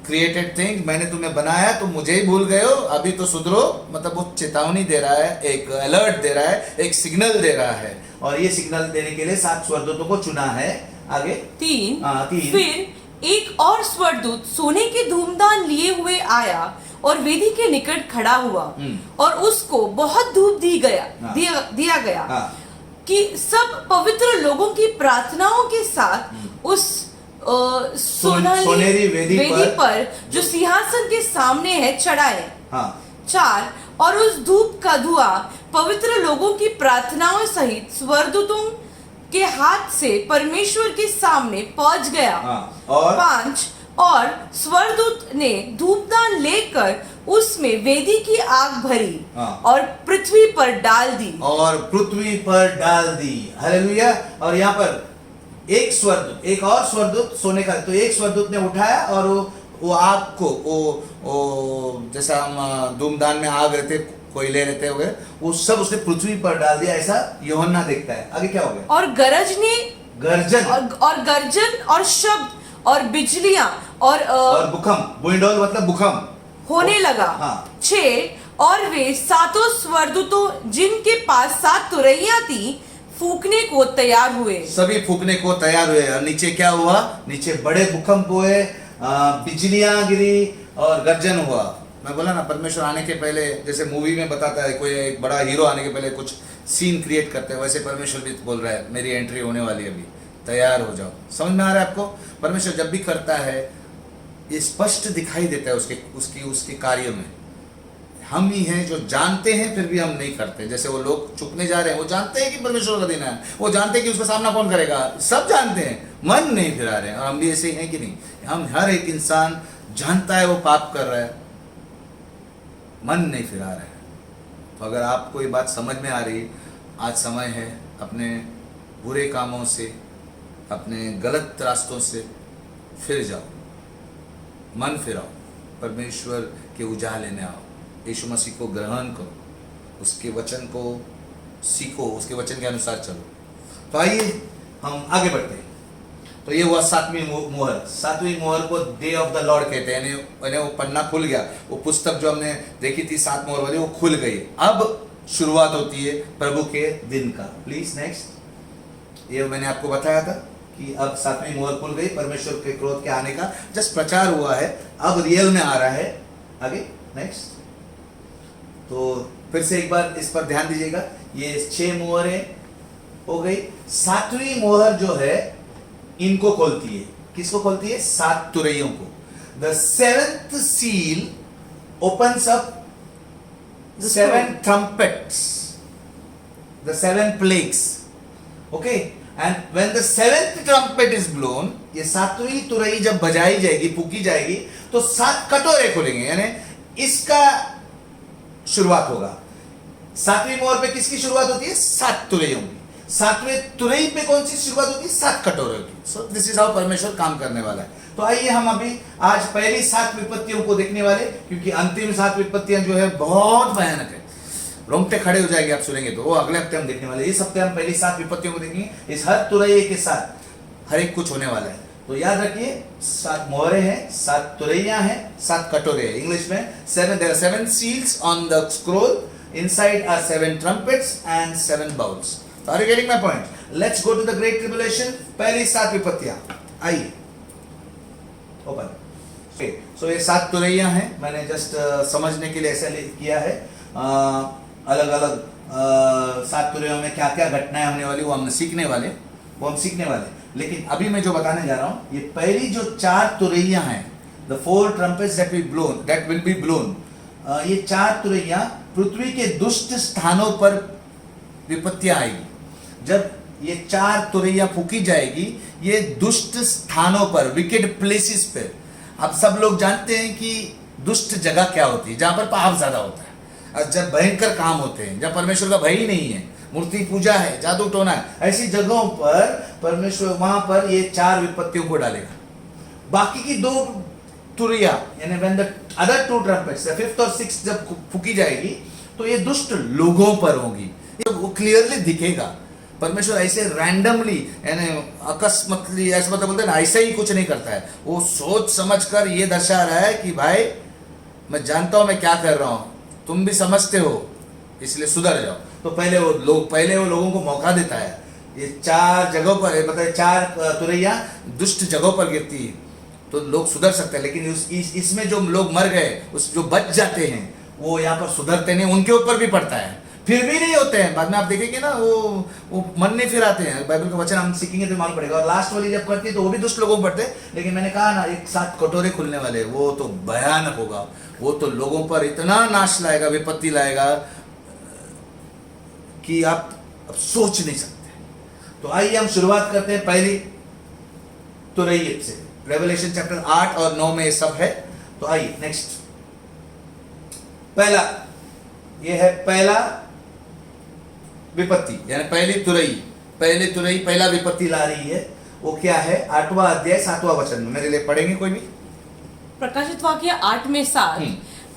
क्रिएटेड थिंग, मैंने तुम्हें बनाया, तुम मुझे ही भूल गए हो, अभी तो सुधरो। मतलब वो चेतावनी दे रहा है, एक अलर्ट दे रहा है, एक सिग्नल दे रहा है। और ये सिग्नल देने के लिए 7 स्वर्गदूतों को चुना है। आगे 3। फिर एक और स्वर्गदूत सोने के धूमदान लिए हुए आया और वेदी के निकट खड़ा हुआ, और उसको बहुत धूप दिया गया कि सब पवित्र लोगों की प्रार्थनाओं के साथ उस सोनेरी वेदी पर जो सिंहासन के सामने है चढ़ाए। 4। और उस धूप का धुआं पवित्र लोगों की प्रार्थनाओं सहित स्वर्गदूतों के हाथ से परमेश्वर के सामने पहुंच गया। और 5। और स्वर्गदूत ने धूपदान लेकर उसमें वेदी की आग भरी और पृथ्वी पर डाल दी। हालेलुया। और यहाँ पर एक और स्वर्गदूत सोने का, तो एक स्वर्गदूत ने उठाया और वो आग को, वो जैसा हम धूमदान में आग रहते, कोयले रहते हो गए, वो सब उसने पृथ्वी पर डाल दिया। ऐसा यूहन्ना देखता है। आगे क्या हो गया? और गर्जन और शब्द और बिजलियां और भूकंप, बुइंडोल मतलब भूकंप होने लगा। 6। और वे 7 स्वर्गदूतों जिनके पास 7 तुरैयां थी फूकने को तैयार हुए। सभी फूकने को तैयार हुए। और नीचे क्या हुआ? नीचे बड़े भूकंप हुए, बिजलियां गिरी और गर्जन हुआ। मैं बोला ना, परमेश्वर आने के पहले, जैसे मूवी में बताता है, कोई एक बड़ा हीरो आने के पहले कुछ सीन क्रिएट करते हैं, वैसे परमेश्वर भी बोल रहा है मेरी एंट्री होने वाली है, अभी तैयार हो जाओ। समझ में आ रहा है आपको? परमेश्वर जब भी करता है ये स्पष्ट दिखाई देता है उसके कार्य में। हम ही हैं जो जानते हैं फिर भी हम नहीं करते। जैसे वो लोग चुपने जा रहे हैं, वो जानते हैं कि परमेश्वर का दिन है, वो जानते हैं कि उसका सामना कौन करेगा, सब जानते हैं, मन नहीं फिरा रहे हैं। और हम भी ऐसे ही हैं कि नहीं? हम हर एक इंसान जानता है वो पाप कर रहा है, मन नहीं फिरा रहा है। तो अगर आपको ये बात समझ में आ रही, आज समय है अपने बुरे कामों से, अपने गलत रास्तों से फिर जाओ, मन फिराओ, परमेश्वर के उजाले में आओ, यीशु मसीह को ग्रहण करो, उसके वचन को सीखो, उसके वचन के अनुसार चलो। तो आइए हम आगे बढ़ते हैं। तो ये हुआ 7वीं मोहर। 7वीं मोहर को डे ऑफ द लॉर्ड कहते हैं, यानी वो पन्ना खुल गया, वो पुस्तक जो हमने देखी थी 7 मोहर वाली, वो खुल गई। अब शुरुआत होती है प्रभु के दिन का। Please next. ये मैंने आपको बताया था कि अब 7वीं मोहर खुल गई, परमेश्वर के क्रोध के आने का जस्ट प्रचार हुआ है, अब रियल में आ रहा है। आगे नेक्स्ट। तो फिर से एक बार इस पर ध्यान दीजिएगा। ये 6 मोहरें हो गई। 7वीं मोहर जो है इनको खोलती है। किसको खोलती है? 7 तुरैयों को। The 7th seal opens up the 7 trumpets, the 7 plagues. Okay, and when the 7th trumpet is blown, ये 7वीं तुरई जब बजाई जाएगी, फूकी जाएगी, तो 7 कटोरे खुलेंगे, यानी इसका शुरुआत होगा। 7वीं मोहर पे किसकी शुरुआत होती है? 7 तुरैयों की। सातवें तुरई पे कौन सी शुरुआत होती है? 7 कटोरों की। सो दिस इज हाउ परमेश्वर काम करने वाला है। तो आइए हम अभी आज पहली 7 विपत्तियों को देखने वाले, क्योंकि अंतिम 7 विपत्तियां जो है बहुत भयानक है, रोंगटे खड़े हो जाएंगे आप सुनेंगे तो। वो अगले हफ्ते हम देखने वाले। इस हफ्ते हम पहली 7 विपत्तियों को देखेंगे। इस हर तुरैये के साथ हर एक कुछ होने वाला है। तो याद रखिए 7 मोहरे हैं, 7 तुरैया हैं, 7 कटोरे हैं। इंग्लिश में 7 there are 7 seals on the scroll, inside are 7 trumpets and 7 bowls. Are you getting my point? Let's go to the great tribulation. पहली 7 विपत्तियां आइए ओपन। ओके, सो ये 7 तुरैया हैं। मैंने जस्ट समझने के लिए ऐसा किया है। अलग अलग 7 तुरैयों में क्या क्या घटनाएं होने वाली वो हम सीखने वाले। लेकिन अभी मैं जो बताने जा रहा हूं, ये पहली जो 4 तुरैया हैं, the 4 trumpets that will be blown, ये 4 तुरैया पृथ्वी के दुष्ट स्थानों पर विपत्तियां आएगी। जब ये 4 तुरैया फूकी जाएगी, ये दुष्ट स्थानों पर, विकेड प्लेसेस पे। अब सब लोग जानते हैं कि दुष्ट जगह क्या होती है, जहां पर पाप ज्यादा होता है, और जब भयंकर काम होते हैं, जब परमेश्वर का भय ही नहीं है, मूर्ति पूजा है, जादू टोना है, ऐसी जगहों पर परमेश्वर वहां पर ये 4 विपत्तियों को डालेगा। बाकी की 2 तुरैया यानी when the other 2 trumpets, 5th और 6th जब फूकी जाएगी, तो ये दुष्ट लोगों पर होगी। ये वो क्लियरली दिखेगा। परमेश्वर ऐसे रैंडमली यानी अकस्मातली ऐसा मतलब बोलते हैं ना, ऐसा ही कुछ नहीं करता है। वो सोच समझ कर ये दर्शा रहा है कि भाई मैं जानता हूं मैं क्या कर रहा हूं, तुम भी समझते हो, इसलिए सुधर जाओ। तो पहले वो लोगों को मौका देता है। ये 4 जगहों पर मतलब 4 तुरैया दुष्ट जगहों पर गिरती है तो लोग सुधर सकते हैं। लेकिन इसमें जो लोग मर गए, उस जो बच जाते हैं, वो यहाँ पर सुधरते नहीं, उनके ऊपर भी पड़ता है, फिर भी नहीं होते हैं। बाद में आप देखेंगे ना, वो मन नहीं फिर आते हैं। बाइबल का वचन हम सीखेंगे तो मालूम पड़ेगा। और लास्ट वाली जब करती है तो वो भी दुष्ट लोगों को पड़ते हैं। लेकिन मैंने कहा ना, एक 7 कटोरे खुलने वाले, वो तो भयानक होगा। वो तो लोगों पर इतना नाश लाएगा, विपत्ति लाएगा कि आप अब सोच नहीं सकते। तो आइए हम शुरुआत करते हैं पहली तुरैये से। रेवलेशन चैप्टर 8 और 9 में ये सब है। तो आइए नेक्स्ट, पहला, ये है पहला विपत्ति यानी पहली तुरई पहला विपत्ति ला रही है। वो क्या है? 8वां अध्याय 7वां वचन में मेरे लिए पढ़ेंगे कोई भी? प्रकाशित वाक्य 8 में 7।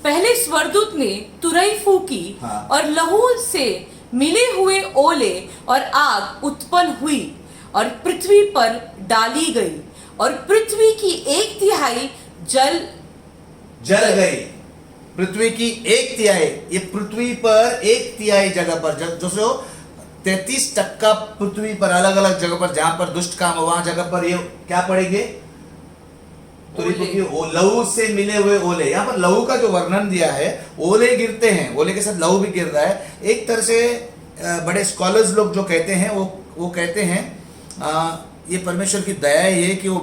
पहले स्वर्गदूत ने तुरई फूकी, और लहू से मिले हुए ओले और आग उत्पन्न हुई और पृथ्वी पर डाली गई, और पृथ्वी की 1/3 जल गई। पृथ्वी की 1/3, ये पृथ्वी पर 1/3 जगह पर, जो 33% पृथ्वी पर अलग अलग जगह पर जहां पर दुष्ट काम हो, वहां जगह पर ये क्या पड़ेंगे? लहू से मिले हुए ओले। यहाँ पर लहू का जो वर्णन दिया है, ओले गिरते हैं, ओले के साथ लहू भी गिर रहा है। एक तरह से बड़े स्कॉलर्स लोग जो कहते हैं, वो कहते हैं ये परमेश्वर की दया है कि वो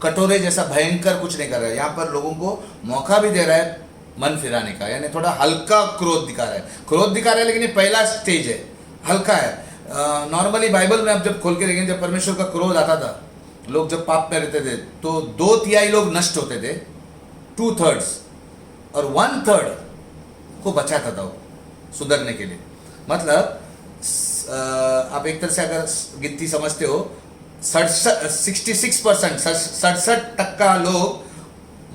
कटोरे जैसा भयंकर कुछ नहीं कर रहा है। यहाँ पर लोगों को मौका भी दे रहा है मन फिराने का, यानी थोड़ा हल्का क्रोध दिखा रहा है। लेकिन ये पहला स्टेज है, हल्का है। नॉर्मली बाइबल में आप जब खोल के देखेंगे, जब परमेश्वर का क्रोध आता था, लोग जब पाप में रहते थे, तो 2/3 लोग नष्ट होते थे, 2/3, और 1/3 को बचाता था वो सुधरने के लिए। मतलब आप एक तरह से अगर गिनती समझते हो, 66%, 67% लोग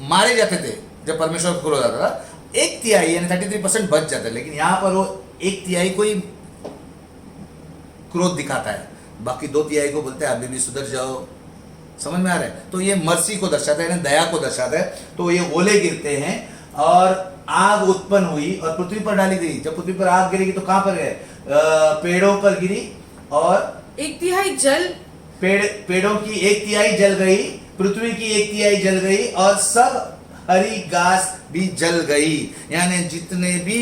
मारे जाते थे जब परमेश्वर का क्रोध आता था। 1/3 यानी 33% बच जाता है। लेकिन यहाँ पर वो 1/3 को ही क्रोध दिखाता है, बाकी 2/3 को बोलते हैं अभी भी सुधर जाओ। समझ में आ रहा है? तो ये मर्सी को दर्शाता है, दया को दर्शाता है। तो ये ओले गिरते हैं और आग उत्पन्न हुई और पृथ्वी पर डाली गई। जब पृथ्वी पर आग गिरेगी तो कहां पर है? पेड़ों पर गिरी, और 1/3 जल, पेड़ों की 1/3 जल गई, पृथ्वी की 1/3 जल गई, और सब हरी घास भी जल गई। यानी जितने भी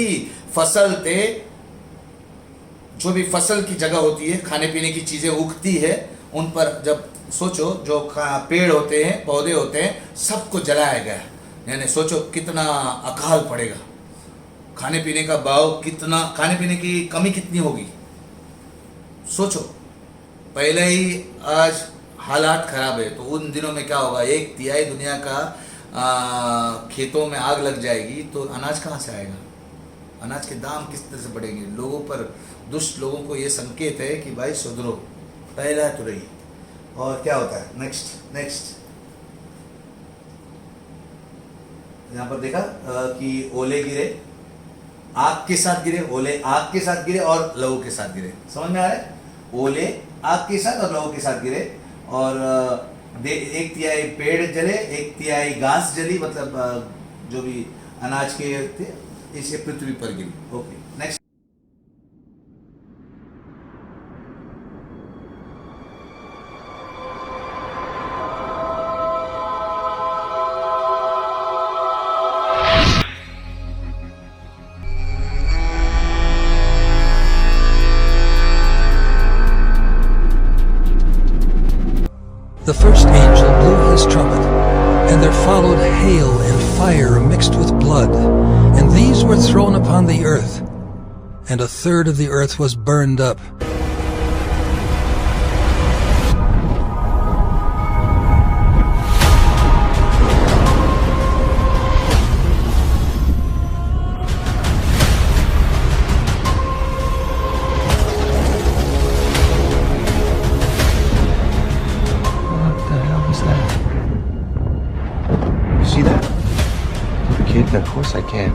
फसल थे, जो भी फसल की जगह होती है, खाने पीने की चीजें उगती है, उन पर जब सोचो, जो पेड़ होते हैं, पौधे होते हैं, सबको जलाया गया। यानी सोचो कितना अकाल पड़ेगा, खाने पीने का भाव कितना, खाने पीने की कमी कितनी होगी। सोचो, पहले ही आज हालात खराब है, तो उन दिनों में क्या होगा? 1/3 दुनिया का खेतों में आग लग जाएगी, तो अनाज कहाँ से आएगा? अनाज के दाम किस तरह से बढ़ेंगे? लोगों पर दुष्ट लोगों को ये संकेत है कि भाई सुधरो, पहला तुरई। और क्या होता है नेक्स्ट नेक्स्ट, यहाँ पर देखा कि ओले गिरे, आग के साथ गिरे, ओले आग के साथ गिरे और लहू के साथ गिरे। समझ में आ रहा है? ओले आग के साथ और लहू के साथ गिरे, और 1/3 पेड़ जले, 1/3 घास जली, मतलब जो भी अनाज के थे, इसे पृथ्वी पर गिरी। Okay next. The first angel blew his trumpet, and there followed hail and fire mixed with blood, and these were thrown upon the earth, and 1/3 of the earth was burned up. What the hell was that? You see that? Kid, of course I can.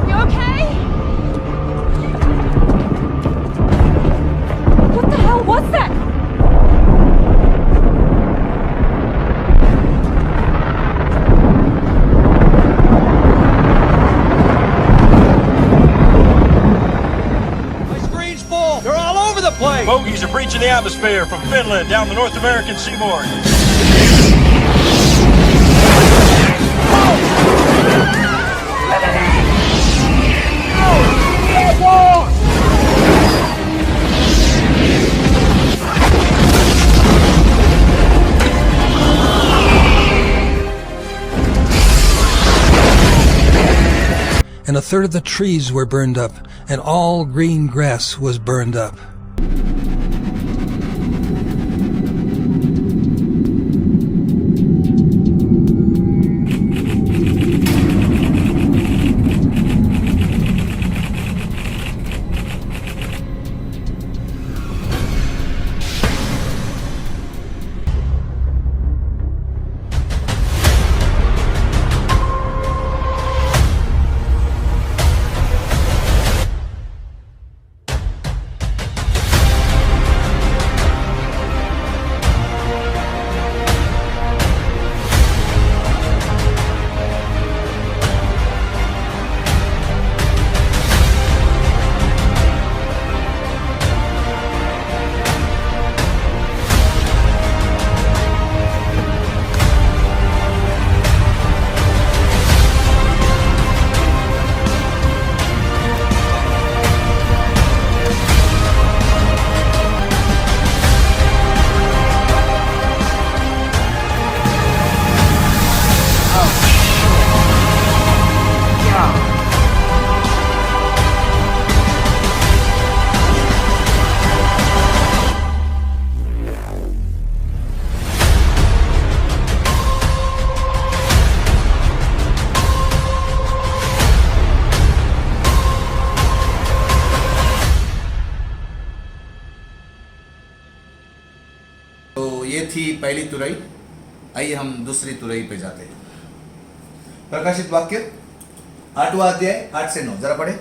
You okay? What the hell was that? My screen's full. They're all over the place. Bogies are breaching the atmosphere from Finland down the North American seaboard. And 1/3 of the trees were burned up, and all green grass was burned up. तो ये थी पहली तुरई। आइए हम दूसरी तुरई पे जाते हैं। प्रकाशित वाक्य 8वां अध्याय 8 से 9 जरा पढ़े।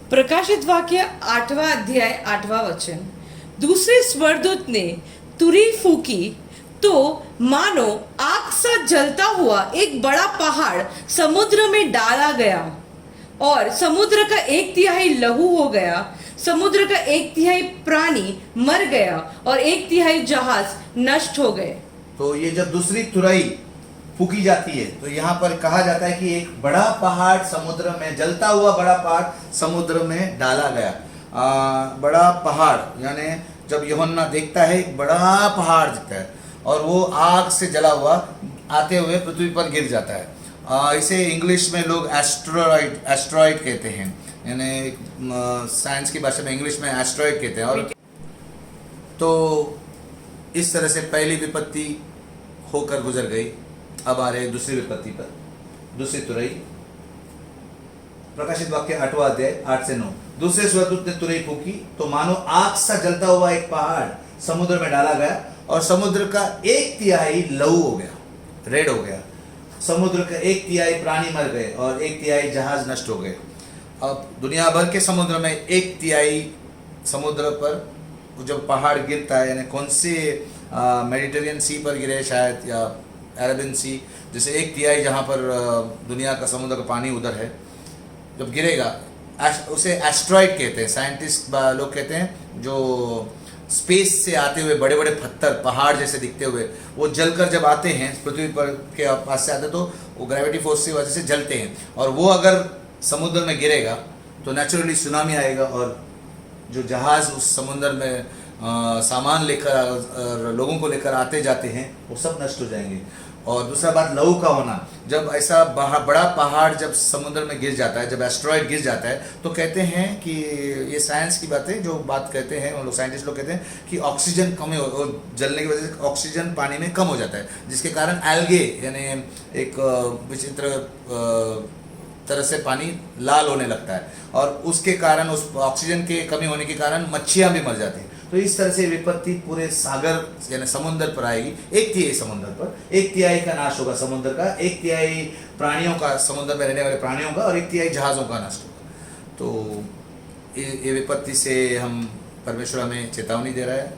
प्रकाशित वाक्य 8वां अध्याय 8वां वचन। दूसरे स्वर्गदूत ने तुरी फूकी तो मानो आग सा जलता हुआ एक बड़ा पहाड़ समुद्र में डाला गया, और समुद्र का 1/3 लहू हो गया, समुद्र का 1/3 प्राणी मर गया, और 1/3 जहाज नष्ट हो गए। तो ये जब दूसरी तुरई फूकी जाती है तो यहाँ पर कहा जाता है कि एक बड़ा पहाड़ समुद्र में, जलता हुआ बड़ा पहाड़ समुद्र में डाला गया। बड़ा पहाड़ यानी जब यूहन्ना देखता है एक बड़ा पहाड़ दिखता है और वो आग से जला हुआ आते हुए पृथ्वी पर गिर जाता है। इसे इंग्लिश में लोग एस्ट्रॉइड कहते हैं, यानी साइंस की भाषा में इंग्लिश में एस्ट्रॉइड कहते हैं। और तो इस तरह से पहली विपत्ति होकर गुजर गई। अब आ रहे दूसरी विपत्ति पर, दूसरी तुरई। प्रकाशित वाक्य 8वां अध्याय 8 से 9। दूसरे स्वर्गदूत ने तुरई फूकी तो मानो आग सा जलता हुआ एक पहाड़ समुद्र में डाला गया और समुद्र का 1/3 लहू हो गया, रेड हो गया। समुद्र का 1/3 प्राणी मर गए और 1/3 जहाज नष्ट हो गए। अब दुनिया भर के समुद्र में 1/3 समुद्र पर जब पहाड़ गिरता है, यानी कौन से मेडिटेरियन सी पर गिरे शायद, या अरबियन सी, जैसे 1/3 जहाँ पर दुनिया का समुद्र का पानी उधर है, जब गिरेगा उसे एस्ट्रॉइड कहते हैं। साइंटिस्ट लोग कहते हैं जो स्पेस से आते हुए बड़े बड़े पत्थर पहाड़ जैसे दिखते हुए वो जलकर जब आते हैं पृथ्वी पर के पास से आते तो वो ग्रेविटी फोर्स की वजह से जलते हैं, और वो अगर समुद्र में गिरेगा तो नेचुरली सुनामी आएगा और जो जहाज़ उस समुद्र में सामान लेकर और लोगों को लेकर आते जाते हैं वो सब नष्ट हो जाएंगे। और दूसरा बात लहू का होना, जब ऐसा बड़ा पहाड़ जब समुद्र में गिर जाता है, जब एस्ट्रॉइड गिर जाता है, तो कहते हैं कि ये साइंस की बातें जो बात कहते हैं उन लोग साइंटिस्ट लोग कहते हैं कि ऑक्सीजन कम हो, जलने की वजह से ऑक्सीजन पानी में कम हो जाता है, जिसके कारण एल्गे यानी एक विचित्र तरह से पानी लाल होने लगता है और उसके कारण उस ऑक्सीजन के कमी होने के कारण मच्छियाँ भी मर जाती हैं। तो इस तरह से विपत्ति पूरे सागर यानी समुद्र पर आएगी। 1/3 समुद्र पर, 1/3 का नाश होगा समुद्र का, 1/3 प्राणियों का, समुद्र में रहने वाले प्राणियों का, और 1/3 जहाज़ों का नष्ट होगा। तो ये विपत्ति से हम परमेश्वर हमें चेतावनी दे रहा है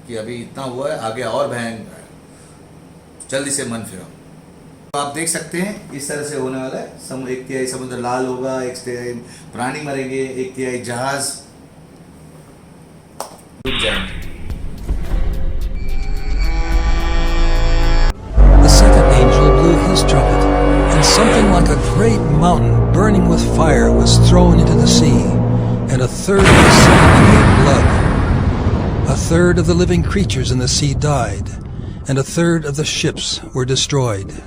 कि अभी इतना हुआ है, आगे और भयंकर है, जल्दी से मन फिराओ। तो आप देख सकते हैं इस तरह से होने वाला है। 1/3 समुद्र लाल होगा, 1/3 प्राणी मरेंगे, 1/3 जहाज डूब जाएंगे। The second angel blew his trumpet, and something like a great mountain burning with fire was thrown into the sea, and a third of the sea became blood. A third of the living creatures in the sea died, and a third of the ships were destroyed.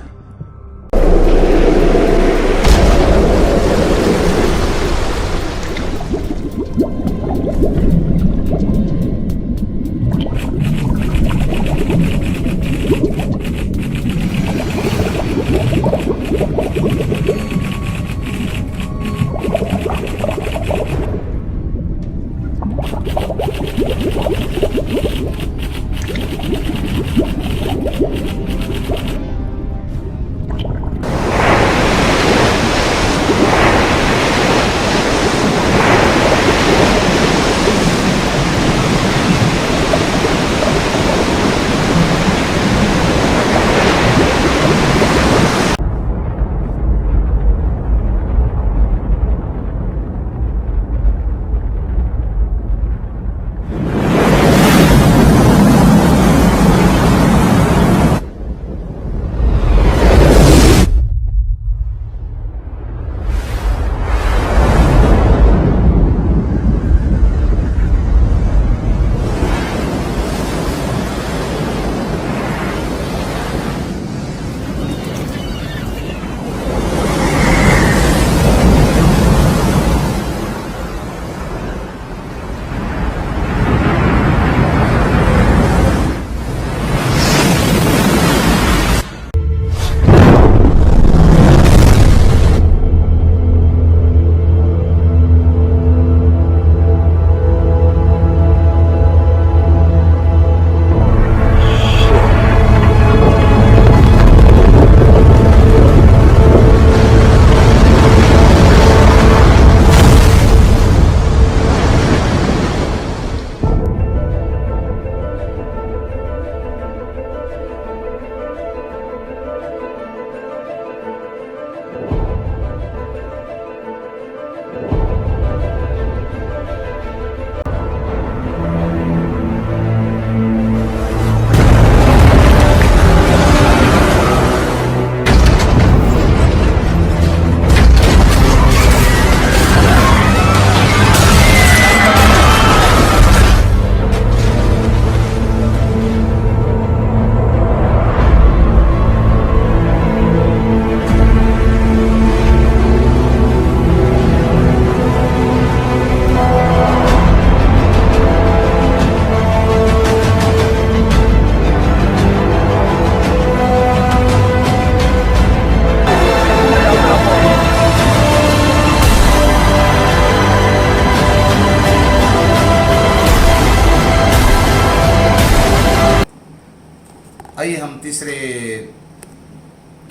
आइए हम तीसरे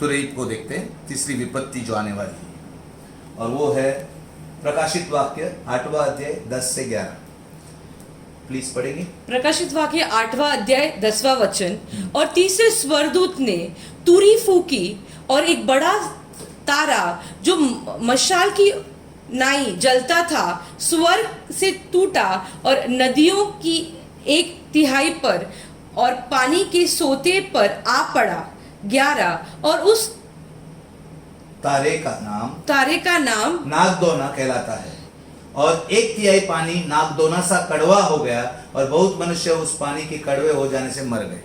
तुरई को देखते हैं, तीसरी विपत्ति जो आने वाली है, और वो है प्रकाशित वाक्य 8वां अध्याय 10 से 11। प्लीज पढ़ेंगे। प्रकाशित वाक्य 8वां अध्याय 10वां वचन। और तीसरे स्वरदूत ने तुरी फूकी और एक बड़ा तारा जो मशाल की नाई जलता था स्वर्ग से टूटा और नदियों की 1/3 पर और पानी के सोते पर आ पड़ा। 11 और उस तारे का नाम नागदोना कहलाता है, और 1/3 पानी नागदोना सा कड़वा हो गया, और बहुत मनुष्य उस पानी के कड़वे हो जाने से मर गए।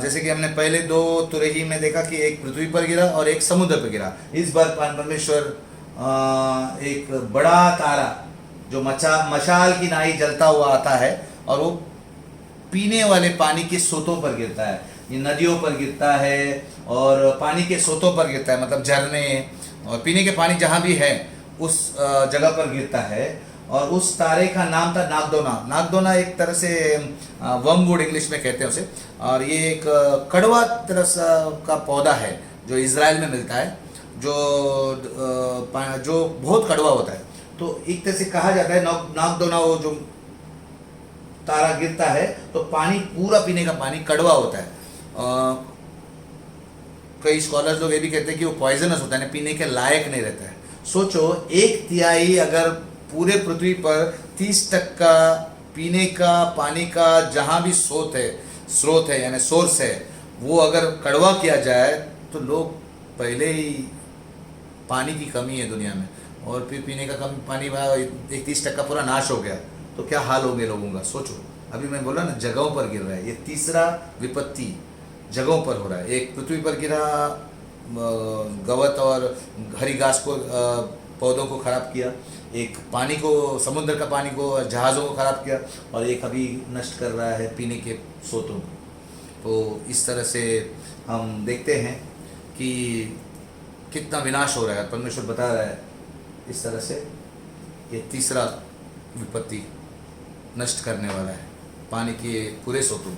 जैसे कि हमने पहले 2 तुरही में देखा कि एक पृथ्वी पर गिरा और एक समुद्र पर गिरा। इस बार परमेश्वर एक बड़ा तारा जो मशाल की नाई जलता हुआ आता है, और वो पीने वाले पानी के सोतों पर गिरता है। ये नदियों पर गिरता है और पानी के सोतों पर गिरता है, मतलब झरने और पीने के पानी जहाँ भी है उस जगह पर गिरता है। और उस तारे का नाम था नागदोना। नागदोना एक तरह से वर्मवुड इंग्लिश में कहते हैं उसे, और ये एक कड़वा तरह का पौधा है जो इज़राइल में मिलता है, जो बहुत कड़वा होता है। तो एक तरह से कहा जाता है नागदोना, वो जो तारा गिरता है तो पानी, पूरा पीने का पानी कड़वा होता है। कई स्कॉलर्स लोग ये भी कहते हैं कि वो पॉइजनस होता है, पीने के लायक नहीं रहता है। सोचो 1/3 अगर पूरे पृथ्वी पर 30% पीने का पानी का जहाँ भी स्रोत है यानी सोर्स है, वो अगर कड़वा किया जाए तो लोग पहले ही, पानी की कमी है दुनिया में, और फिर पीने का कम पानी 30% पूरा नाश हो गया, तो क्या हाल होंगे लोगों का। सोचो, अभी मैं बोला ना जगहों पर गिर रहा है, ये तीसरा विपत्ति जगहों पर हो रहा है। एक पृथ्वी पर गिरा, गवत और हरी घास को, पौधों को खराब किया, एक पानी को, समुद्र का पानी को, जहाज़ों को खराब किया, और एक अभी नष्ट कर रहा है पीने के स्रोतों को। तो इस तरह से हम देखते हैं कि कितना विनाश हो रहा है। परमेश्वर बता रहा है इस तरह से ये तीसरा विपत्ति नष्ट करने वाला है पानी के पूरे स्रोतों।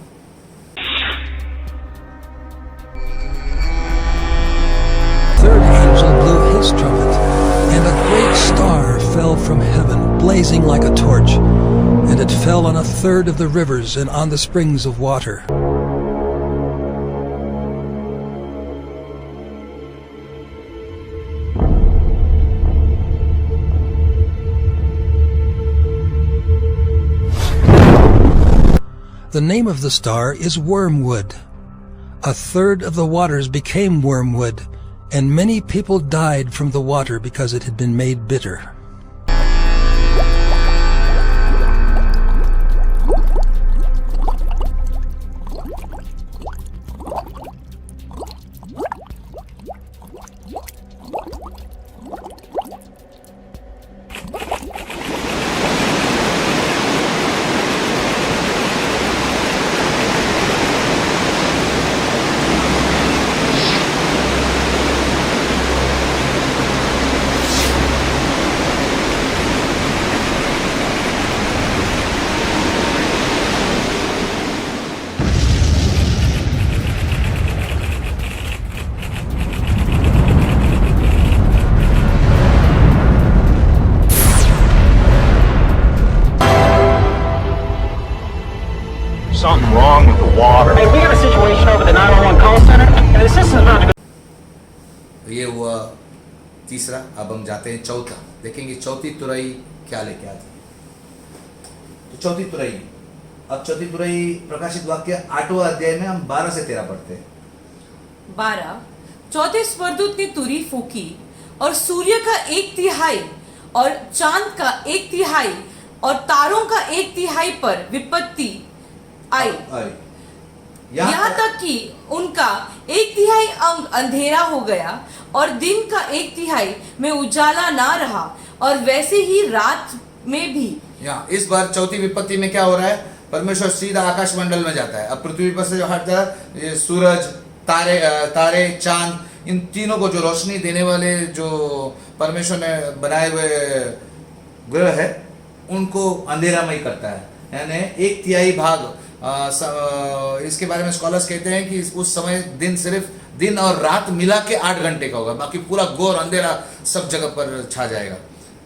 Third angel blew his trumpet, and a great star fell from heaven, blazing like a torch, and it fell on 1/3 of the rivers and on the springs of water. The name of the star is Wormwood. 1/3 of the waters became wormwood, and many people died from the water because it had been made bitter. Something wrong with the water. Hey, we got a situation over the 911 call center, and the system's not good. ये हुआ तीसरा। अब हम जाते हैं चौथा, देखेंगे चौथी तुरई क्या लेके आती है। तो चौथी तुरई, अब चौथी तुरई प्रकाशित वाक्य 8वां अध्याय में हम 12 से 13 पढ़ते हैं। 12 चौथे स्वरदूत ने तुरी फूकी और सूर्य का 1/3 और चांद का 1/3 और तारों का 1/3 पर विपत्ति आई। यहाँ तक कि उनका 1/3 अंग अंधेरा हो गया और दिन का 1/3 में उजाला ना रहा, और वैसे ही रात में भी। यहाँ इस बार चौथी विपत्ति में क्या हो रहा है, परमेश्वर सीधा आकाश मंडल में जाता है। अब पृथ्वी पर से जो हटता है, ये सूरज, तारे, चांद, इन तीनों को जो रोशनी देने वाले जो परमेश्वर ने बनाए हुए ग्रह है, उनको अंधेरामय करता है। यानी 1/3 भाग इसके बारे में स्कॉलर्स कहते हैं कि उस समय सिर्फ दिन और रात मिला के 8 घंटे का होगा, बाकी पूरा घोर अंधेरा सब जगह पर छा जाएगा,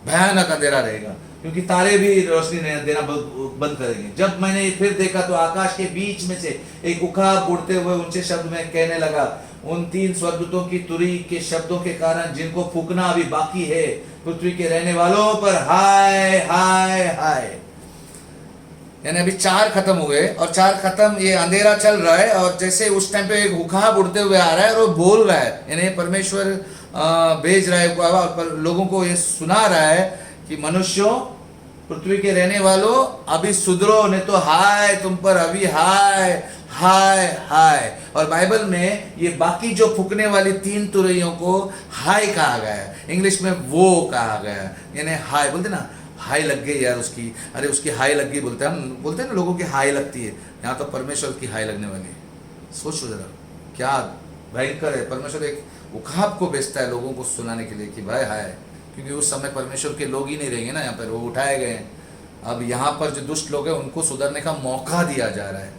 भयानक अंधेरा रहेगा, क्योंकि तारे भी रोशनी देना बंद करेंगे। जब मैंने फिर देखा तो आकाश के बीच में से एक उखाब उड़ते हुए ऊंचे शब्द में कहने लगा, उन 3 स्वर्गदूतों की तुरी के शब्दों के कारण जिनको फूकना अभी बाकी है, पृथ्वी के रहने वालों पर हाय हाय हाय। यानी अभी 4 खत्म हुए और 4 खत्म, ये अंधेरा चल रहा है और जैसे उस टाइम पे एक उखाब उड़ते हुए आ रहा है और वो बोल रहा है, यानी परमेश्वर भेज रहा है और लोगों को ये सुना रहा है कि मनुष्यों, पृथ्वी के रहने वालों, अभी सुधरो, नहीं तो हाय तुम पर अभी हाय हाय हाय। और बाइबल में ये बाकी जो फूकने वाली 3 तुरैयों को हाय कहा गया है, इंग्लिश में वो कहा गया है, यानी हाय बोलते ना, हाई लग गई यार उसकी, अरे उसकी हाई लग गई बोलते हैं, हम बोलते हैं ना लोगों की हाई लगती है, यहाँ तो परमेश्वर की हाई लगने वाली है। सोचो जरा क्या भयंकर है। परमेश्वर एक उखाब को बेचता है लोगों को सुनाने के लिए कि भाई हाय, क्योंकि उस समय परमेश्वर के लोग ही नहीं रहेंगे ना यहाँ पर, वो उठाए गए हैं। अब यहाँ पर जो दुष्ट लोग हैं उनको सुधरने का मौका दिया जा रहा है।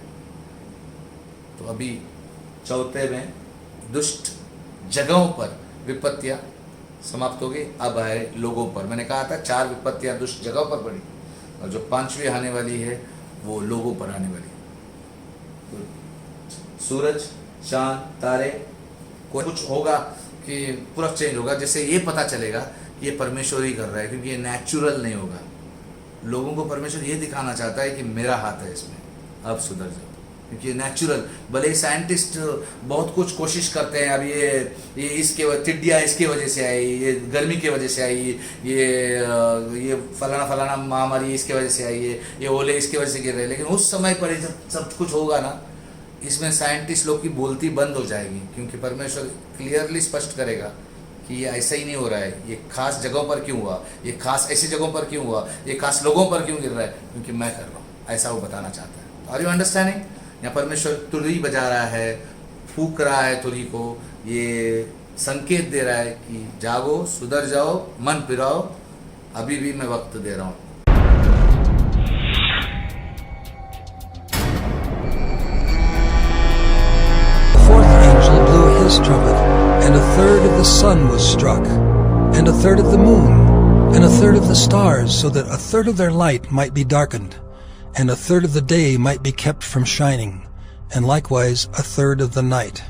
तो अभी 4 में दुष्ट जगहों पर विपत्तियां समाप्त हो गई, अब आए लोगों पर। मैंने कहा था 4 विपत्तियां दुष्ट जगहों पर पड़ी और जो 5वीं आने वाली है वो लोगों पर आने वाली है। तो सूरज, चांद, तारे, कुछ होगा कि पूरा चेंज होगा, जैसे ये पता चलेगा कि ये परमेश्वर ही कर रहा है, क्योंकि ये नेचुरल नहीं होगा। लोगों को परमेश्वर ये दिखाना चाहता है कि मेरा हाथ है इसमें, अब सुधर जाओ, क्योंकि ये भले साइंटिस्ट बहुत कुछ कोशिश करते हैं, अब ये इसके टिड्डियाँ इसके वजह से आई, ये गर्मी की वजह से आई, ये फलाना महामारी इसके वजह से आई है, ये ओले इसके वजह से गिर रहे, लेकिन उस समय पर जब सब कुछ होगा ना, इसमें साइंटिस्ट लोग की बोलती बंद हो जाएगी, क्योंकि परमेश्वर क्लियरली स्पष्ट करेगा कि ये ऐसा ही नहीं हो रहा है, ये खास जगहों पर क्यों हुआ, ये खास ऐसी जगहों पर क्यों हुआ, ये खास लोगों पर क्यों गिर रहा है, क्योंकि मैं कर रहा हूँ, ऐसा वो बताना चाहता है। Are you understanding? यहाँ परमेश्वर तुरही बजा रहा है, फूक रहा है तुरही को, ये संकेत दे रहा है कि जागो, सुधर जाओ, मन फिराओ, अभी भी मैं वक्त दे रहा हूँ। His trumpet, and 1/3 of the sun was struck, and 1/3 of the moon, and 1/3 of the stars, so that 1/3 of their light might be darkened, and 1/3 of the day might be kept from shining, and likewise 1/3 of the night.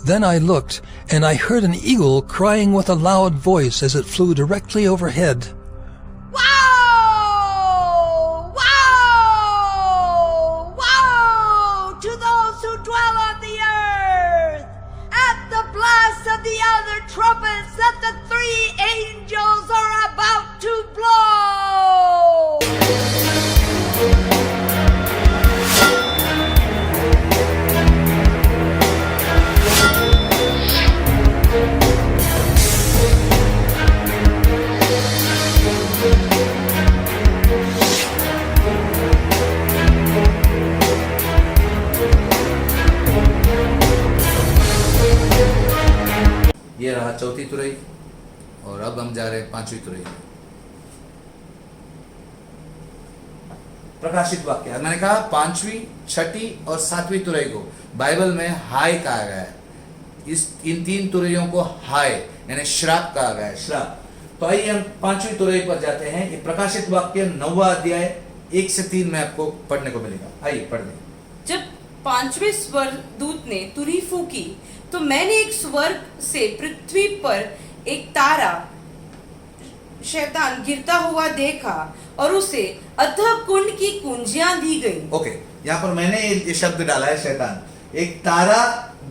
Then I looked, and I heard an eagle crying with a loud voice as it flew directly overhead. Woe! Woe! Woe to those who dwell on the earth! At the blast of the other trumpets that the 3 angels are about to blow! चौथी तुरई और अब हम जा रहे हैं 5वीं तुरई में। प्रकाशित वाक्य, मैंने कहा 5वीं, 6ठी और 7वीं तुरई को बाइबल में हाय कहा गया है। इन 3 तुरैयों को हाय यानी श्राप कहा गया है, श्राप। तो आइए हम 5वीं तुरई पर जाते हैं। ये प्रकाशित वाक्य 9वां अध्याय 1 से 3 में आपको पढ़ने को मिलेगा। आइए पढ़ दें। जब 5वें स्वर्गदूत ने तुरही फूकी तो मैंने एक स्वर्ग से पृथ्वी पर एक तारा शैतान गिरता हुआ देखा और उसे अथः कुंड की कुंजियां दी गई। ओके, यहाँ पर मैंने ये शब्द डाला है शैतान। एक तारा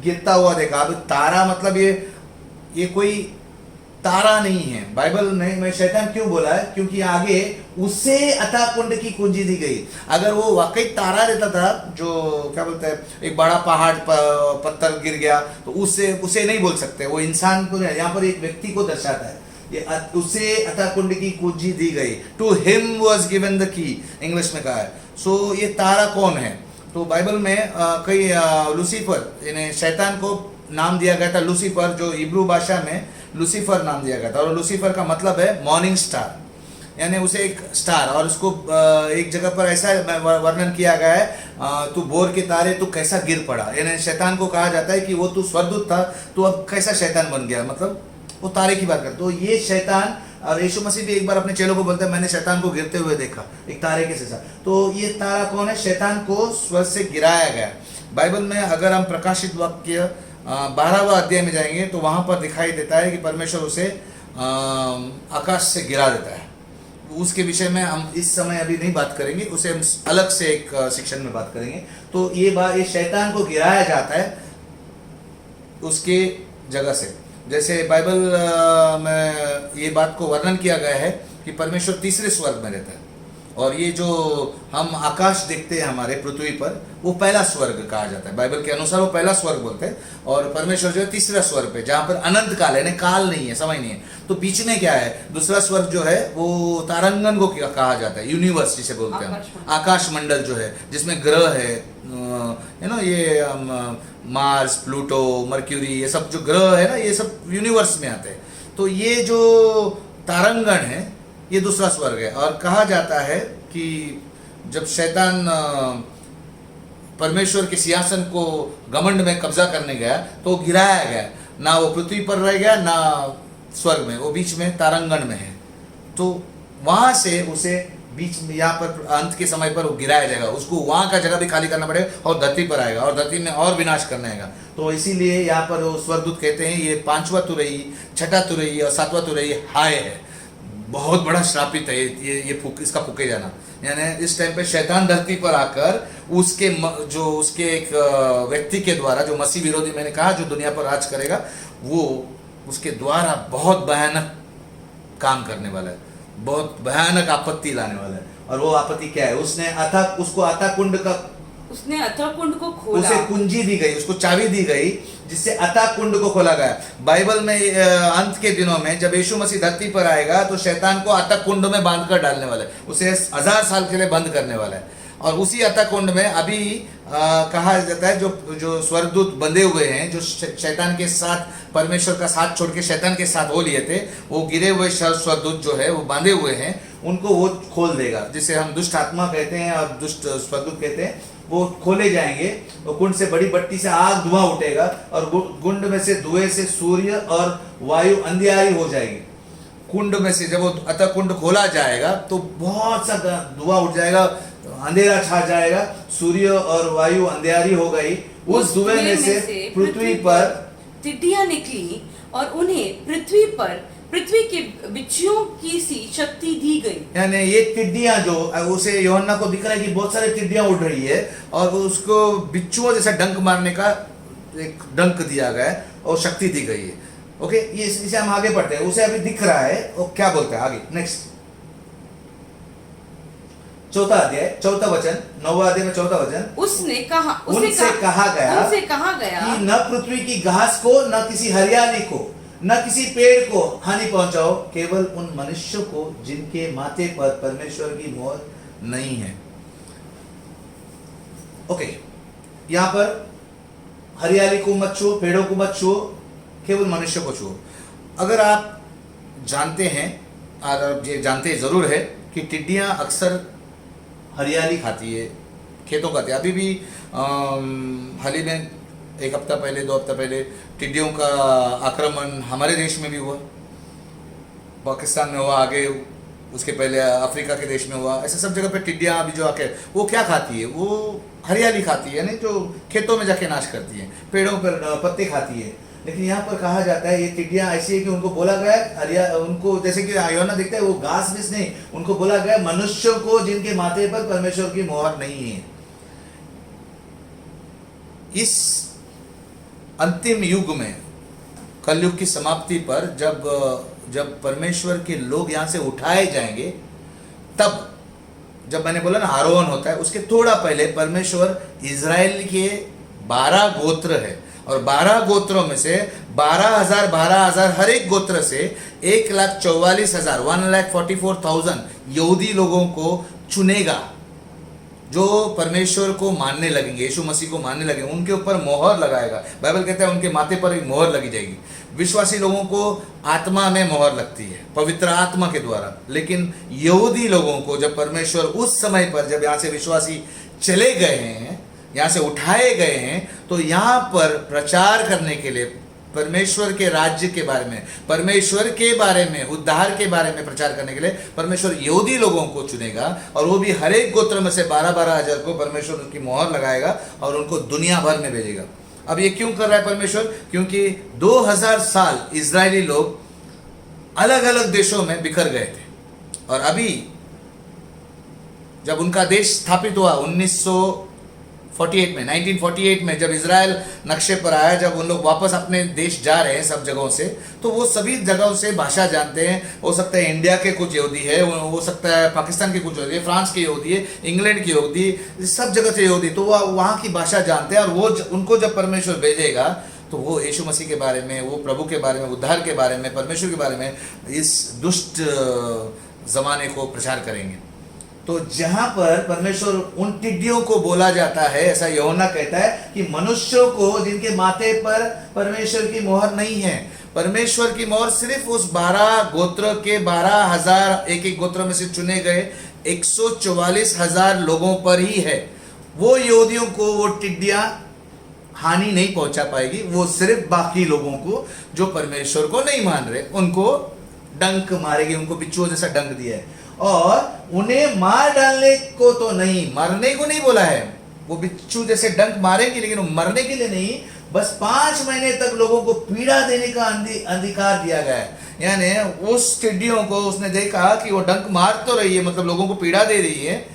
गिरता हुआ देखा। अब तारा मतलब ये कोई तारा नहीं है। बाइबल में मैं शैतान क्यों बोला है? क्योंकि आगे उसे अथाह कुंड की कुंजी दी गई। अगर वो वाकई तारा रहता था, जो क्या बोलते हैं, एक बड़ा पहाड़ पत्थर गिर गया, तो उसे नहीं बोल सकते, वो इंसान को। यहाँ पर एक व्यक्ति को दर्शाता है। ये उसे अथाह कुंड की कुंजी दी गई। To him was given the key, English में कहा है। सो ये तारा कौन है? तो बाइबल में कई लूसीफर यानी शैतान को नाम दिया गया था लूसीफर, जो इब्रू भाषा में लूसीफर नाम दिया गया था। और लूसीफर का मतलब है मॉर्निंग स्टार, यानी उसे एक स्टार। और उसको एक जगह पर ऐसा वर्णन किया गया है, तू भोर के तारे तू कैसा गिर पड़ा। यानी शैतान को कहा जाता है कि वो तू स्वर्गदूत था, तो अब कैसा शैतान बन गया, मतलब वो तारे की बात करता। तो ये शैतान, और यीशु मसीह भी एक बार अपने चेलों को बोलते हैं, मैंने शैतान को गिरते हुए देखा एक तारे के जैसा। तो ये तारा कौन है? शैतान को स्वर्ग से गिराया गया। बाइबल में अगर हम प्रकाशित वाक्य 12वां अध्याय में जाएंगे तो वहां पर दिखाई देता है कि परमेश्वर उसे आकाश से गिरा देता है। उसके विषय में हम इस समय अभी नहीं बात करेंगे, उसे हम अलग से एक सेक्शन में बात करेंगे। तो ये शैतान को गिराया जाता है उसके जगह से। जैसे बाइबल में ये बात को वर्णन किया गया है कि परमेश्वर तीसरे स्वर्ग में रहता है, और ये जो हम आकाश देखते हैं हमारे पृथ्वी पर, वो पहला स्वर्ग कहा जाता है। बाइबल के अनुसार वो पहला स्वर्ग बोलते हैं, और परमेश्वर जो है तीसरा स्वर्ग पे, जहाँ पर अनंत काल है, काल नहीं है, समय नहीं है। तो बीच में क्या है? दूसरा स्वर्ग जो है वो तारांगन को कहा जाता है, यूनिवर्स जिसे बोलते हैं, आकाश मंडल जो है, जिसमें ग्रह है, ये मार्स, प्लूटो, मर्क्यूरी, ये सब जो ग्रह है ना, ये सब यूनिवर्स में आते हैं। तो ये जो तारांगण है ये दूसरा स्वर्ग है। और कहा जाता है कि जब शैतान परमेश्वर के सिंहासन को घमंड में कब्जा करने गया तो गिराया गया, ना वो पृथ्वी पर रह गया ना स्वर्ग में, वो बीच में तारांगण में है। तो वहां से उसे बीच में यहाँ पर अंत के समय पर वो गिराया जाएगा, उसको वहां का जगह भी खाली करना पड़ेगा और धरती पर आएगा और धरती में और विनाश करना आएगा। तो इसीलिए यहाँ पर वो स्वर्गदूत कहते हैं ये 5वां तुरई, 6ठा तुरई और 7वां तुरई हाय है, बहुत बड़ा श्रापित है ये इसका फूके जाना। यानी इस टाइम पे शैतान धरती पर आकर उसके एक व्यक्ति के द्वारा, जो मसीह विरोधी मैंने कहा, जो दुनिया पर राज करेगा, वो उसके द्वारा बहुत भयानक काम करने वाला है, बहुत भयानक आपत्ति लाने वाला है। और वो आपत्ति क्या है? उसने उसको अथाह कुंड को खोला, उसे कुंजी दी गई, उसको चाबी दी गई, जिससे अथाह कुंड को खोला गया। बाइबल में अंत के दिनों में जब यीशु मसीह धरती पर आएगा तो शैतान को अथाह कुंड में बांध कर डालने वाला है, उसे 1000 साल के लिए बंद करने वाला है। और उसी अथाह कुंड में अभी कहा जाता है जो स्वर्गदूत बंधे हुए हैं, जो शैतान के साथ, परमेश्वर का साथ छोड़ के शैतान के साथ हो लिए थे, वो गिरे हुए स्वर्गदूत जो है वो बांधे हुए हैं, उनको वो खोल देगा, जिसे हम दुष्ट आत्मा कहते हैं और दुष्ट स्वर्गदूत कहते हैं। वो खोले जाएंगे, वो कुंड से बड़ी भट्टी से आग धुआं उठेगा और कुंड में से धुएं से सूर्य और वायु अंधियारी हो जाएगी। कुंड में से जब वो अतः कुंड खोला जाएगा तो बहुत सा धुआं उठ जाएगा, अंधेरा छा जाएगा, सूर्य और वायु अंधियारी हो गई। उस धुएं में से पृथ्वी पर टिड्डियां निकली और उन्हें पृथ्वी के बिच्छुओं की सी शक्ति दी गई। यानी ये टिड्डियां जो उसे यूहन्ना को दिख रहा है कि बहुत सारे टिड्डियां उड़ रही है और उसको बिच्छुओं जैसा डंक मारने का एक डंक दिया गया है और शक्ति दी गई है। ओके, ये इसे हम आगे पढ़ते हैं, उसे अभी दिख रहा है और क्या बोलता है आगे। नेक्स्ट 4वां अध्याय 4वां वचन, 9वां अध्याय में 4वां वचन। उनसे कहा गया कि न पृथ्वी की घास को, न किसी हरियाली को, न किसी पेड़ को हानि पहुंचाओ, केवल उन मनुष्यों को जिनके माथे पर परमेश्वर की मोहर नहीं है। ओके, यहां पर हरियाली को मत छुओ, पेड़ों को मत छुओ, केवल मनुष्य को छुओ। अगर आप जानते हैं, और ये जानते ज़रूर है कि टिड्डियाँ अक्सर हरियाली खाती है, खेतों खाती है। अभी भी हाल ही में 1 हफ्ता पहले 2 हफ्ता पहले टिड्डियों का आक्रमण हमारे देश में भी हुआ, पाकिस्तान में हुआ, आगे उसके पहले अफ्रीका के देश में हुआ। ऐसे सब जगह पे टिड्डियाँ अभी जो आके वो क्या खाती है, वो हरियाली खाती है, यानी जो खेतों में जाके नाश करती है, पेड़ों पर पत्ते खाती है। लेकिन यहाँ पर कहा जाता है ये टिड्डियाँ ऐसी है कि उनको बोला गया है उनको, जैसे कि यूहन्ना दिखता है वो घास बीस नहीं, उनको बोला गया मनुष्यों को जिनके माथे पर परमेश्वर की मोहर नहीं है। इस अंतिम युग में, कलयुग की समाप्ति पर, जब परमेश्वर के लोग यहाँ से उठाए जाएंगे, तब जब मैंने बोला ना आरोहण होता है, उसके थोड़ा पहले परमेश्वर इजराइल के 12 गोत्र है, और 12 गोत्रों में से 12,000 हर एक गोत्र से 1,44,000 1,44,000 यहूदी लोगों को चुनेगा, जो परमेश्वर को मानने लगेंगे, यीशु मसीह को मानने लगेंगे। उनके ऊपर मोहर लगाएगा। बाइबल कहता है उनके माथे पर एक मोहर लगी जाएगी। विश्वासी लोगों को आत्मा में मोहर लगती है, पवित्र आत्मा के द्वारा। लेकिन यहूदी लोगों को जब परमेश्वर उस समय पर, जब यहाँ से विश्वासी चले गए हैं, यहाँ से उठाए गए हैं, तो यहाँ पर प्रचार करने के लिए, परमेश्वर के राज्य के बारे में, परमेश्वर के बारे में, उद्धार के बारे में प्रचार करने के लिए परमेश्वर यहूदी लोगों को चुनेगा, और वो भी हर एक गोत्र में से 12-12 हजार को परमेश्वर उनकी मोहर लगाएगा और उनको दुनिया भर में भेजेगा। अब ये क्यों कर रहा है परमेश्वर? क्योंकि 2000 साल इजरायली लोग अलग अलग देशों में बिखर गए थे, और अभी जब उनका देश स्थापित हुआ 1948 में जब इजराइल नक्शे पर आया, जब उन लोग वापस अपने देश जा रहे हैं सब जगहों से, तो वो सभी जगहों से भाषा जानते हैं। हो सकता है इंडिया के कुछ यहूदी है, हो सकता है पाकिस्तान के कुछ यहूदी है, फ्रांस के यहूदी है, इंग्लैंड के यहूदी, सब जगह से यहूदी, तो वो वहाँ की भाषा जानते हैं। और वो उनको जब परमेश्वर भेजेगा तो वो यीशु मसीह के बारे में, वो प्रभु के बारे में, उद्धार के बारे में, परमेश्वर के बारे में, इस दुष्ट जमाने को प्रचार करेंगे। तो जहां पर परमेश्वर उन टिड्डियों को बोला जाता है, ऐसा यूहन्ना कहता है कि मनुष्यों को जिनके माथे पर परमेश्वर की मोहर नहीं है, परमेश्वर की मोहर सिर्फ उस 12 गोत्र के 12,000 एक गोत्र में से चुने गए 144,000 लोगों पर ही है। वो यहूदियों को वो टिड्डियां हानि नहीं पहुंचा पाएगी, वो सिर्फ बाकी लोगों को जो परमेश्वर को नहीं मान रहे उनको डंक मारेगी, उनको बिच्छुओं जैसा डंक दिया है। और उन्हें मार डालने को तो नहीं, मरने को नहीं बोला है, वो बिच्छू जैसे डंक मारेंगे, लेकिन वो मरने के लिए नहीं, बस 5 महीने तक लोगों को पीड़ा देने का अधिकार दिया गया है। यानी उस टिड्डियों को उसने देखा कि वो डंक मार तो रही है, मतलब लोगों को पीड़ा दे रही है,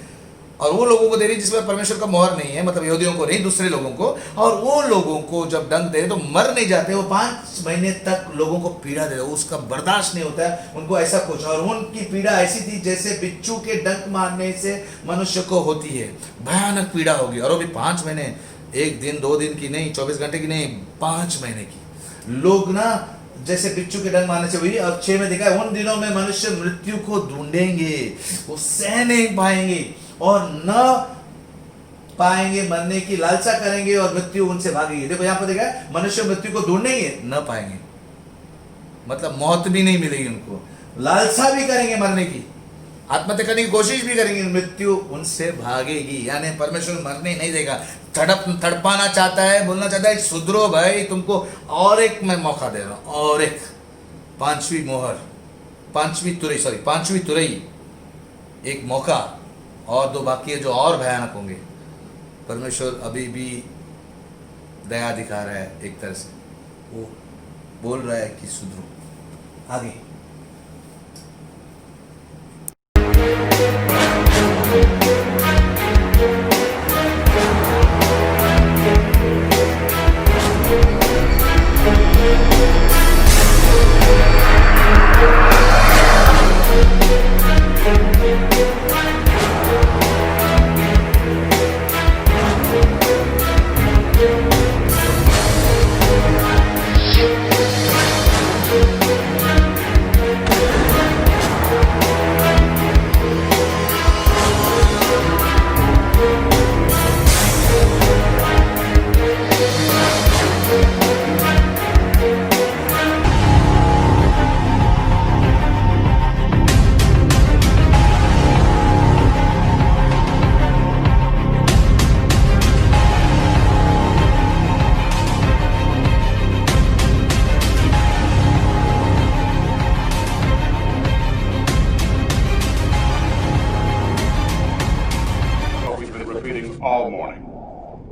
और वो लोगों को दे रही है जिसमें परमेश्वर का मोहर नहीं है, मतलब यहूदियों को नहीं, दूसरे लोगों को। और वो लोगों को जब डंक दे रहे तो मर नहीं जाते, वो 5 महीने तक लोगों को पीड़ा दे रहे, उसका बर्दाश्त नहीं होता है उनको, ऐसा कुछ। और उनकी पीड़ा ऐसी थी जैसे बिच्छू के डंक मारने से मनुष्य को होती है, भयानक पीड़ा होगी। और वो भी 5 महीने, 1 दिन 2 दिन की नहीं, 24 घंटे की नहीं, 5 महीने की। लोग ना जैसे बिच्छू के डंक मारने से हुई, और 6 में देखा है, उन दिनों में मनुष्य मृत्यु को ढूंढेंगे, वो सह नहीं पाएंगे और न पाएंगे, मरने की लालसा करेंगे और मृत्यु उनसे भागेगी। देखो यहाँ पर देखा है, मनुष्य मृत्यु को ढूंढेंगे, न पाएंगे, मतलब मौत भी नहीं मिलेगी उनको, लालसा भी करेंगे मरने की, आत्महत्या करने की कोशिश भी करेंगे, मृत्यु उनसे भागेगी। यानी परमेश्वर मरने नहीं देगा। तड़पाना चाहता है, बोलना चाहता है सुधरो भाई, तुमको और एक मैं मौका दे रहा हूं, और एक 5वीं मोहर, 5वीं तुरई, एक मौका, और 2 बाकी है जो और भयानक होंगे। परमेश्वर अभी भी दया दिखा रहा है, एक तरह से वो बोल रहा है कि सुधरो। आगे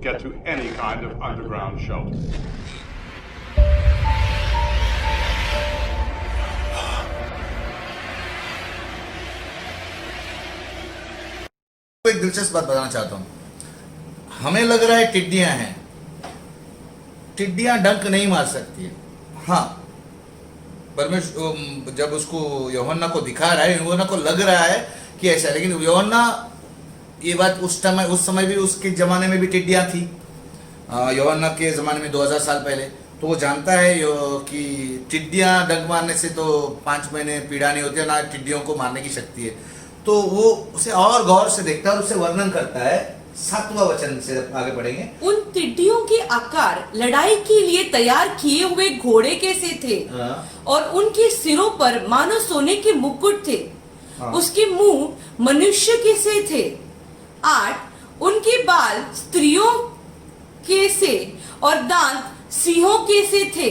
get to any kind of underground shelter. एक दिलचस्प बात बताना चाहता हूं। हमें लग रहा है टिड्डियां हैं, टिड्डियां डंक नहीं मार सकती है। हाँ, परमेश्वर जब उसको यूहन्ना को दिखा रहा है, यूहन्ना को लग रहा है कि ऐसा, लेकिन यूहन्ना ये बात उस समय भी उसके ज़माने में भी टिड्डियाँ थी। यूहन्ना के ज़माने में 2000 साल पहले, तो वो जानता है कि टिड्डियाँ डंक मारने से तो 5 महीने पीड़ा नहीं होती है, ना टिड्डियों को मारने की शक्ति है। तो वो उसे और गौर से देखता है और उसे वर्णन करता है। 7वां वचन से आगे पढ़ेंगे। उन टिड्डियों के आकार लड़ाई के लिए तैयार किए हुए घोड़े के से थे और उनके सिरों पर मानो सोने के मुकुट थे। उसके मुंह मनुष्य के से थे। 8 उनके बाल स्त्रियों के से और दांत सिंहों के से थे।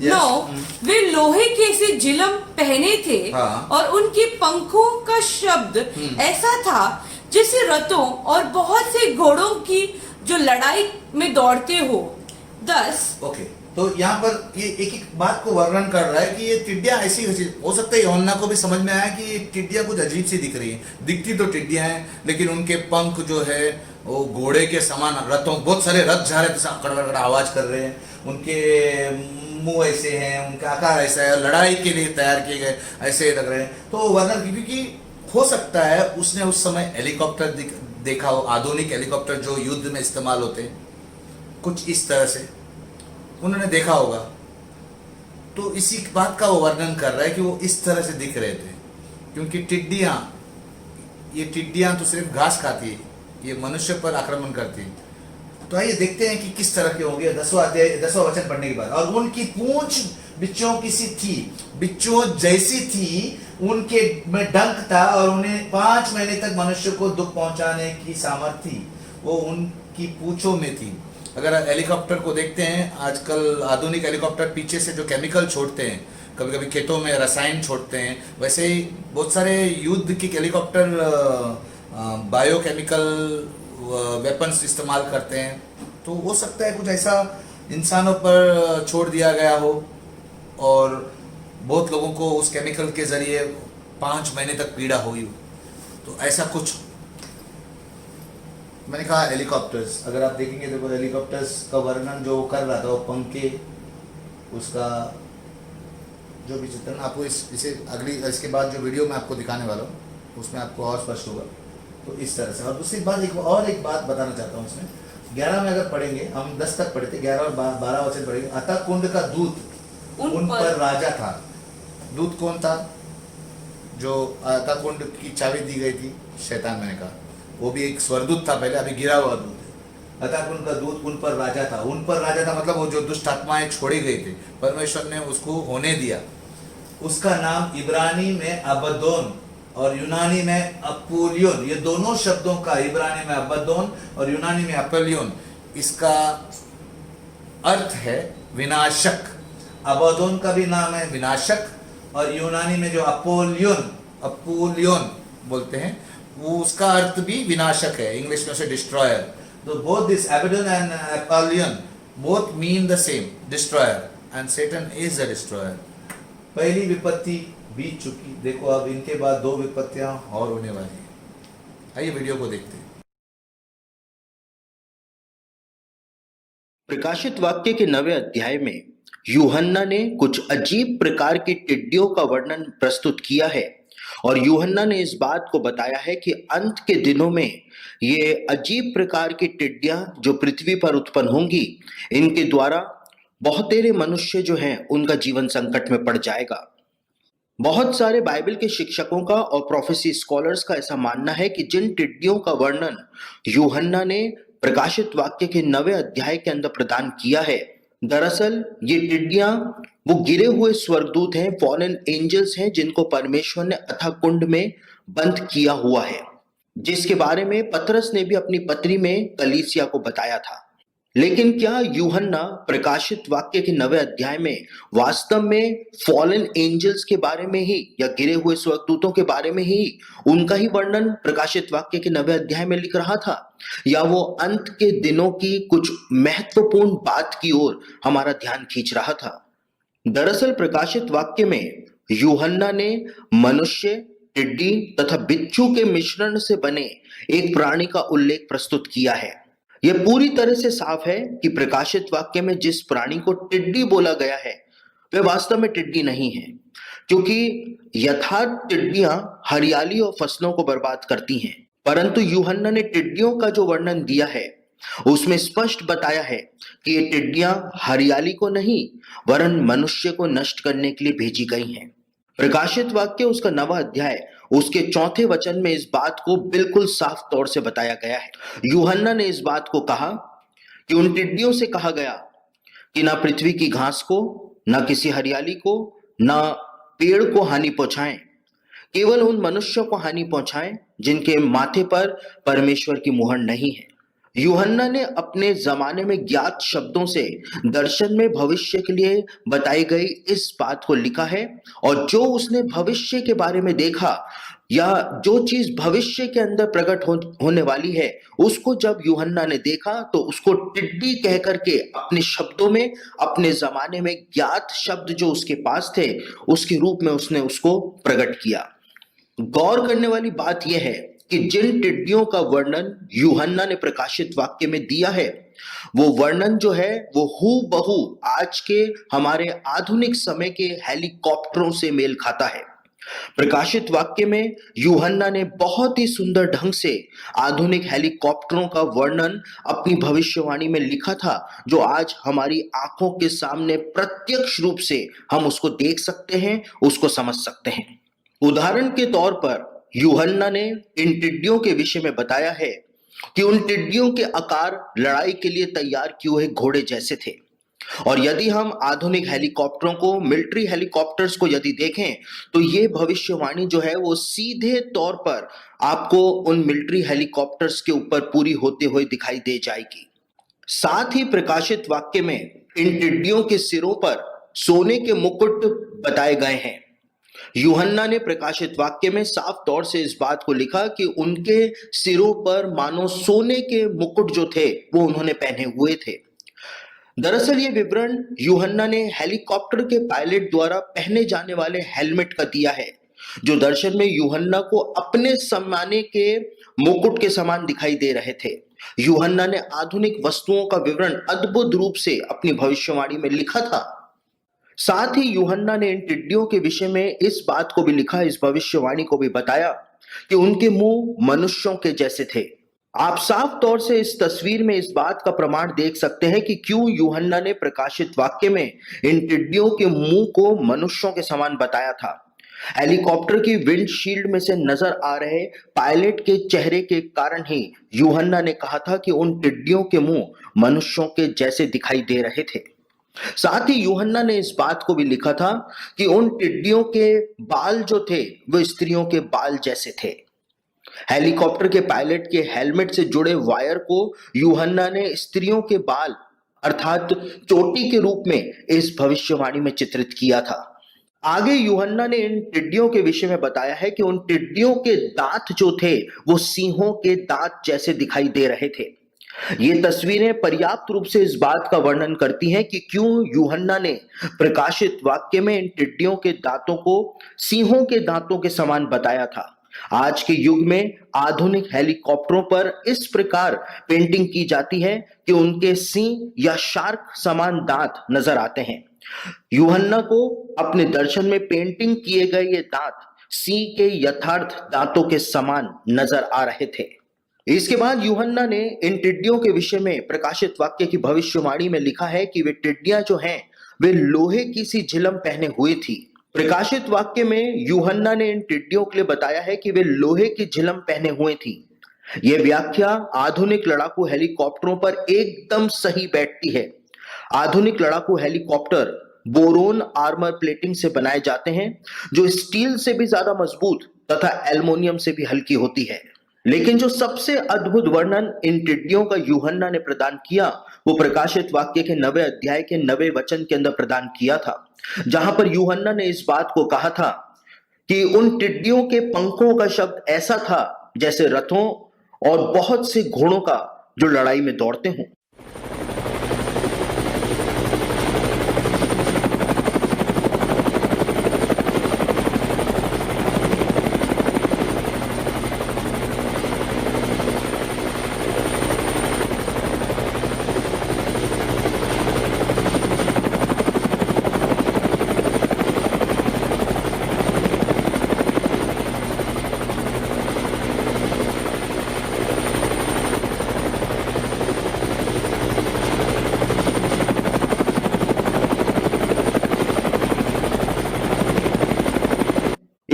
9 वे लोहे के से जिलम पहने थे और उनके पंखों का शब्द ऐसा था जैसे रथों और बहुत से घोड़ों की जो लड़ाई में दौड़ते हो। 10 ओके, तो यहाँ पर ये एक एक बात को वर्णन कर रहा है कि ये टिड्डियाँ ऐसी हो सकता है यूहन्ना को भी समझ में आया कि ये टिड्डियाँ कुछ अजीब सी दिख रही हैं। दिखती तो टिड्डियाँ हैं, लेकिन उनके पंख जो है वो घोड़े के समान, रथों बहुत सारे रथ जा रहे थे, कड़कड़ आवाज कर रहे हैं, उनके मुंह ऐसे हैं, उनका आकार ऐसा है, लड़ाई के लिए तैयार किए गए ऐसे लग रहे हैं। तो वर्णन क्योंकि हो सकता है उसने उस समय हेलीकॉप्टर देखा हो, आधुनिक हेलीकॉप्टर जो युद्ध में इस्तेमाल होते हैं, कुछ इस तरह से उन्होंने देखा होगा। तो इसी बात का वो वर्णन कर रहा है कि वो इस तरह से दिख रहे थे, क्योंकि ये टिड्डियाँ तो सिर्फ घास खाती है, ये मनुष्य पर आक्रमण करती है। तो आइए देखते हैं कि किस तरह के होंगे 10वां वचन पढ़ने के बाद। और उनकी पूंछ बिच्छुओं की सी थी, बिच्छुओं जैसी थी, उनके में डंक था और उन्हें 5 महीने तक मनुष्य को दुख पहुंचाने की सामर्थ्य थी, वो उनकी पूंछों में थी। अगर हेलीकॉप्टर को देखते हैं, आजकल आधुनिक हेलीकॉप्टर पीछे से जो केमिकल छोड़ते हैं, कभी कभी खेतों में रसायन छोड़ते हैं, वैसे ही बहुत सारे युद्ध की हेलीकॉप्टर बायोकेमिकल वेपन्स इस्तेमाल करते हैं। तो हो सकता है कुछ ऐसा इंसानों पर छोड़ दिया गया हो और बहुत लोगों को उस केमिकल के जरिए 5 महीने तक पीड़ा हुई हो। तो ऐसा कुछ मैंने कहा हेलीकॉप्टर्स, अगर आप देखेंगे तो हेलीकॉप्टर्स का वर्णन जो कर रहा था वो पंखे, उसका जो भी चित्रण आपको इसके बाद जो वीडियो मैं आपको दिखाने वाला हूँ उसमें आपको और स्पष्ट होगा। तो इस तरह से। और दूसरी बात एक बात बताना चाहता हूँ इसमें, 11 में अगर पढ़ेंगे, हम 10 तक पढ़े थे, 11 और 12 वचन पढ़ेंगे। अतः कुंड का दूत उन पर राजा था। दूत कौन था? जो अतः कुंड की चाबी दी गई थी, शैतान, मैंने कहा वो भी एक स्वर्गदूत था पहले, अभी गिरा हुआ दूत है। अतः कुंड का दूत उन पर राजा था। उन पर राजा था मतलब वो जो दुष्ट आत्माएं छोड़ी गई थी, परमेश्वर ने उसको होने दिया। उसका नाम इब्रानी में अबद्दोन और यूनानी में अपोलियोन, ये दोनों शब्दों का, इब्रानी में अबद्दोन और यूनानी में अपोलियोन, इसका अर्थ है विनाशक। अबद्दोन का भी नाम है विनाशक, और यूनानी में जो अपोलियोन बोलते हैं, वो उसका अर्थ भी विनाशक है, इंग्लिश में उसे डिस्ट्रॉयर। तो both this Abaddon and Apollyon both mean the same, destroyer, and Satan is the destroyer. पहली विपत्ति बीत चुकी, देखो अब इनके बाद 2 विपत्तियां और होने वाली हैं। आइए वीडियो को देखते हैं। प्रकाशित वाक्य के 9वें अध्याय में यूहन्ना ने कुछ अजीब प्रकार की टिड्डियों का वर्णन प्रस्तुत किया है, और यूहन्ना ने इस बात को बताया है कि अंत के दिनों में ये अजीब प्रकार की टिड्डियां जो पृथ्वी पर उत्पन्न होंगी, इनके द्वारा बहुतेरे मनुष्य जो हैं उनका जीवन संकट में पड़ जाएगा। बहुत सारे बाइबल के शिक्षकों का और प्रोफेसी स्कॉलर्स का ऐसा मानना है कि जिन टिड्डियों का वर्णन यूहन्ना ने प्रकाशित वाक्य के 9वें अध्याय के अंदर प्रदान किया है, दरअसल ये टिड्डियां वो गिरे हुए स्वर्गदूत हैं, फॉलन एंजल्स हैं, जिनको परमेश्वर ने अथाह कुंड में बंद किया हुआ है, जिसके बारे में पतरस ने भी अपनी पत्री में कलीसिया को बताया था। लेकिन क्या यूहन्ना प्रकाशित वाक्य के 9वें अध्याय में वास्तव में फॉलन एंजल्स के बारे में ही या गिरे हुए स्वर्गदूतों के बारे में ही उनका ही वर्णन प्रकाशित वाक्य के 9वें अध्याय में लिख रहा था, या वो अंत के दिनों की कुछ महत्वपूर्ण बात की ओर हमारा ध्यान खींच रहा था? दरअसल प्रकाशित वाक्य में यूहन्ना ने मनुष्य, टिड्डी तथा बिच्छू के मिश्रण से बने एक प्राणी का उल्लेख प्रस्तुत किया है। यह पूरी तरह से साफ है कि प्रकाशित वाक्य में जिस प्राणी को टिड्डी बोला गया है वह वास्तव में टिड्डी नहीं है, क्योंकि यथार्थ टिड्डियां हरियाली और फसलों को बर्बाद करती हैं। परंतु यूहन्ना ने टिड्डियों का जो वर्णन दिया है उसमें स्पष्ट बताया है कि ये टिड्डियां हरियाली को नहीं वरन मनुष्य को नष्ट करने के लिए भेजी गई हैं। प्रकाशित वाक्य उसका 9वां अध्याय उसके 4थे वचन में इस बात को बिल्कुल साफ तौर से बताया गया है। यूहन्ना ने इस बात को कहा कि उन टिड्डियों से कहा गया कि ना पृथ्वी की घास को, ना किसी हरियाली को, ना पेड़ को हानि पहुंचाएं, केवल उन मनुष्यों को हानि पहुंचाएं जिनके माथे पर परमेश्वर की मुहर नहीं है। यूहन्ना ने अपने जमाने में ज्ञात शब्दों से दर्शन में भविष्य के लिए बताई गई इस बात को लिखा है, और जो उसने भविष्य के बारे में देखा या जो चीज भविष्य के अंदर प्रकट होने वाली है उसको जब यूहन्ना ने देखा तो उसको टिड्डी कह करके अपने शब्दों में, अपने जमाने में ज्ञात शब्द जो उसके पास थे उसके रूप में उसने उसको प्रकट किया। गौर करने वाली बात यह है कि जिन टिड्डियों का वर्णन यूहन्ना ने प्रकाशित वाक्य में दिया है वो वर्णन जो है वो हूबहू आज के हमारे आधुनिक समय के हेलीकॉप्टरों से मेल खाता है। प्रकाशित वाक्य में यूहन्ना ने बहुत ही सुंदर ढंग से आधुनिक हेलीकॉप्टरों का वर्णन अपनी भविष्यवाणी में लिखा था, जो आज हमारी आंखों के सामने प्रत्यक्ष रूप से हम उसको देख सकते हैं, उसको समझ सकते हैं। उदाहरण के तौर पर यूहन्ना ने इन टिड्डियों के विषय में बताया है कि उन टिड्डियों के आकार लड़ाई के लिए तैयार किए हुए घोड़े जैसे थे, और यदि हम आधुनिक हेलीकॉप्टरों को, मिलिट्री हेलीकॉप्टर्स को यदि देखें तो ये भविष्यवाणी जो है वो सीधे तौर पर आपको उन मिलिट्री हेलीकॉप्टर्स के ऊपर पूरी होते हुए दिखाई दे जाएगी। साथ ही प्रकाशित वाक्य में इन टिड्डियों के सिरों पर सोने के मुकुट बताए गए हैं। यूहन्ना ने प्रकाशित वाक्य में साफ तौर से इस बात को लिखा कि उनके सिरों पर मानो सोने के मुकुट जो थे वो उन्होंने पहने हुए थे। दरअसल ये विवरण यूहन्ना ने हेलीकॉप्टर के पायलट द्वारा पहने जाने वाले हेलमेट का दिया है, जो दर्शन में यूहन्ना को अपने सम्माने के मुकुट के समान दिखाई दे रहे थे। यूहन्ना ने आधुनिक वस्तुओं का विवरण अद्भुत रूप से अपनी भविष्यवाणी में लिखा था। साथ ही यूहन्ना ने इन टिड्डियों के विषय में इस बात को भी लिखा, इस भविष्यवाणी को भी बताया कि उनके मुंह मनुष्यों के जैसे थे। आप साफ तौर से इस तस्वीर में इस बात का प्रमाण देख सकते हैं कि क्यों यूहन्ना ने प्रकाशित वाक्य में इन टिड्डियों के मुंह को मनुष्यों के समान बताया था। हेलीकॉप्टर की विंडशील्ड में से नजर आ रहे पायलट के चेहरे के कारण ही यूहन्ना ने कहा था कि उन टिड्डियों के मुंह मनुष्यों के जैसे दिखाई दे रहे थे। साथ ही यूहन्ना ने इस बात को भी लिखा था कि उन टिड्डियों के बाल जो थे वो स्त्रियों के बाल जैसे थे। हेलीकॉप्टर के पायलट के हेलमेट से जुड़े वायर को यूहन्ना ने स्त्रियों के बाल अर्थात चोटी के रूप में इस भविष्यवाणी में चित्रित किया था। आगे यूहन्ना ने इन टिड्डियों के विषय में बताया है कि उन टिड्डियों के दांत जो थे वो सिंहों के दांत जैसे दिखाई दे रहे थे। ये तस्वीरें पर्याप्त रूप से इस बात का वर्णन करती हैं कि क्यों यूहन्ना ने प्रकाशित वाक्य में इन टिड्डियों के दांतों को सिंहों के दांतों के समान बताया था। आज के युग में आधुनिक हेलीकॉप्टरों पर इस प्रकार पेंटिंग की जाती है कि उनके सिंह या शार्क समान दांत नजर आते हैं। यूहन्ना को अपने दर्शन में पेंटिंग किए गए ये दांत सिंह के यथार्थ दांतों के समान नजर आ रहे थे। इसके बाद यूहन्ना ने इन टिड्डियों के विषय में प्रकाशित वाक्य की भविष्यवाणी में लिखा है कि वे टिड्डियां जो हैं वे लोहे की सी झिलम पहने हुए थी। प्रकाशित वाक्य में यूहन्ना ने इन टिड्डियों के लिए बताया है कि वे लोहे की झिलम पहने हुए थी। यह व्याख्या आधुनिक लड़ाकू हेलीकॉप्टरों पर एकदम सही बैठती है। आधुनिक लड़ाकू हेलीकॉप्टर बोरोन आर्मर प्लेटिंग से बनाए जाते हैं, जो स्टील से भी ज्यादा मजबूत तथा एल्युमिनियम से भी हल्की होती है। लेकिन जो सबसे अद्भुत वर्णन इन टिड्डियों का यूहन्ना ने प्रदान किया वो प्रकाशित वाक्य के 9वें अध्याय के 9वें वचन के अंदर प्रदान किया था, जहां पर यूहन्ना ने इस बात को कहा था कि उन टिड्डियों के पंखों का शब्द ऐसा था जैसे रथों और बहुत से घोड़ों का जो लड़ाई में दौड़ते हों।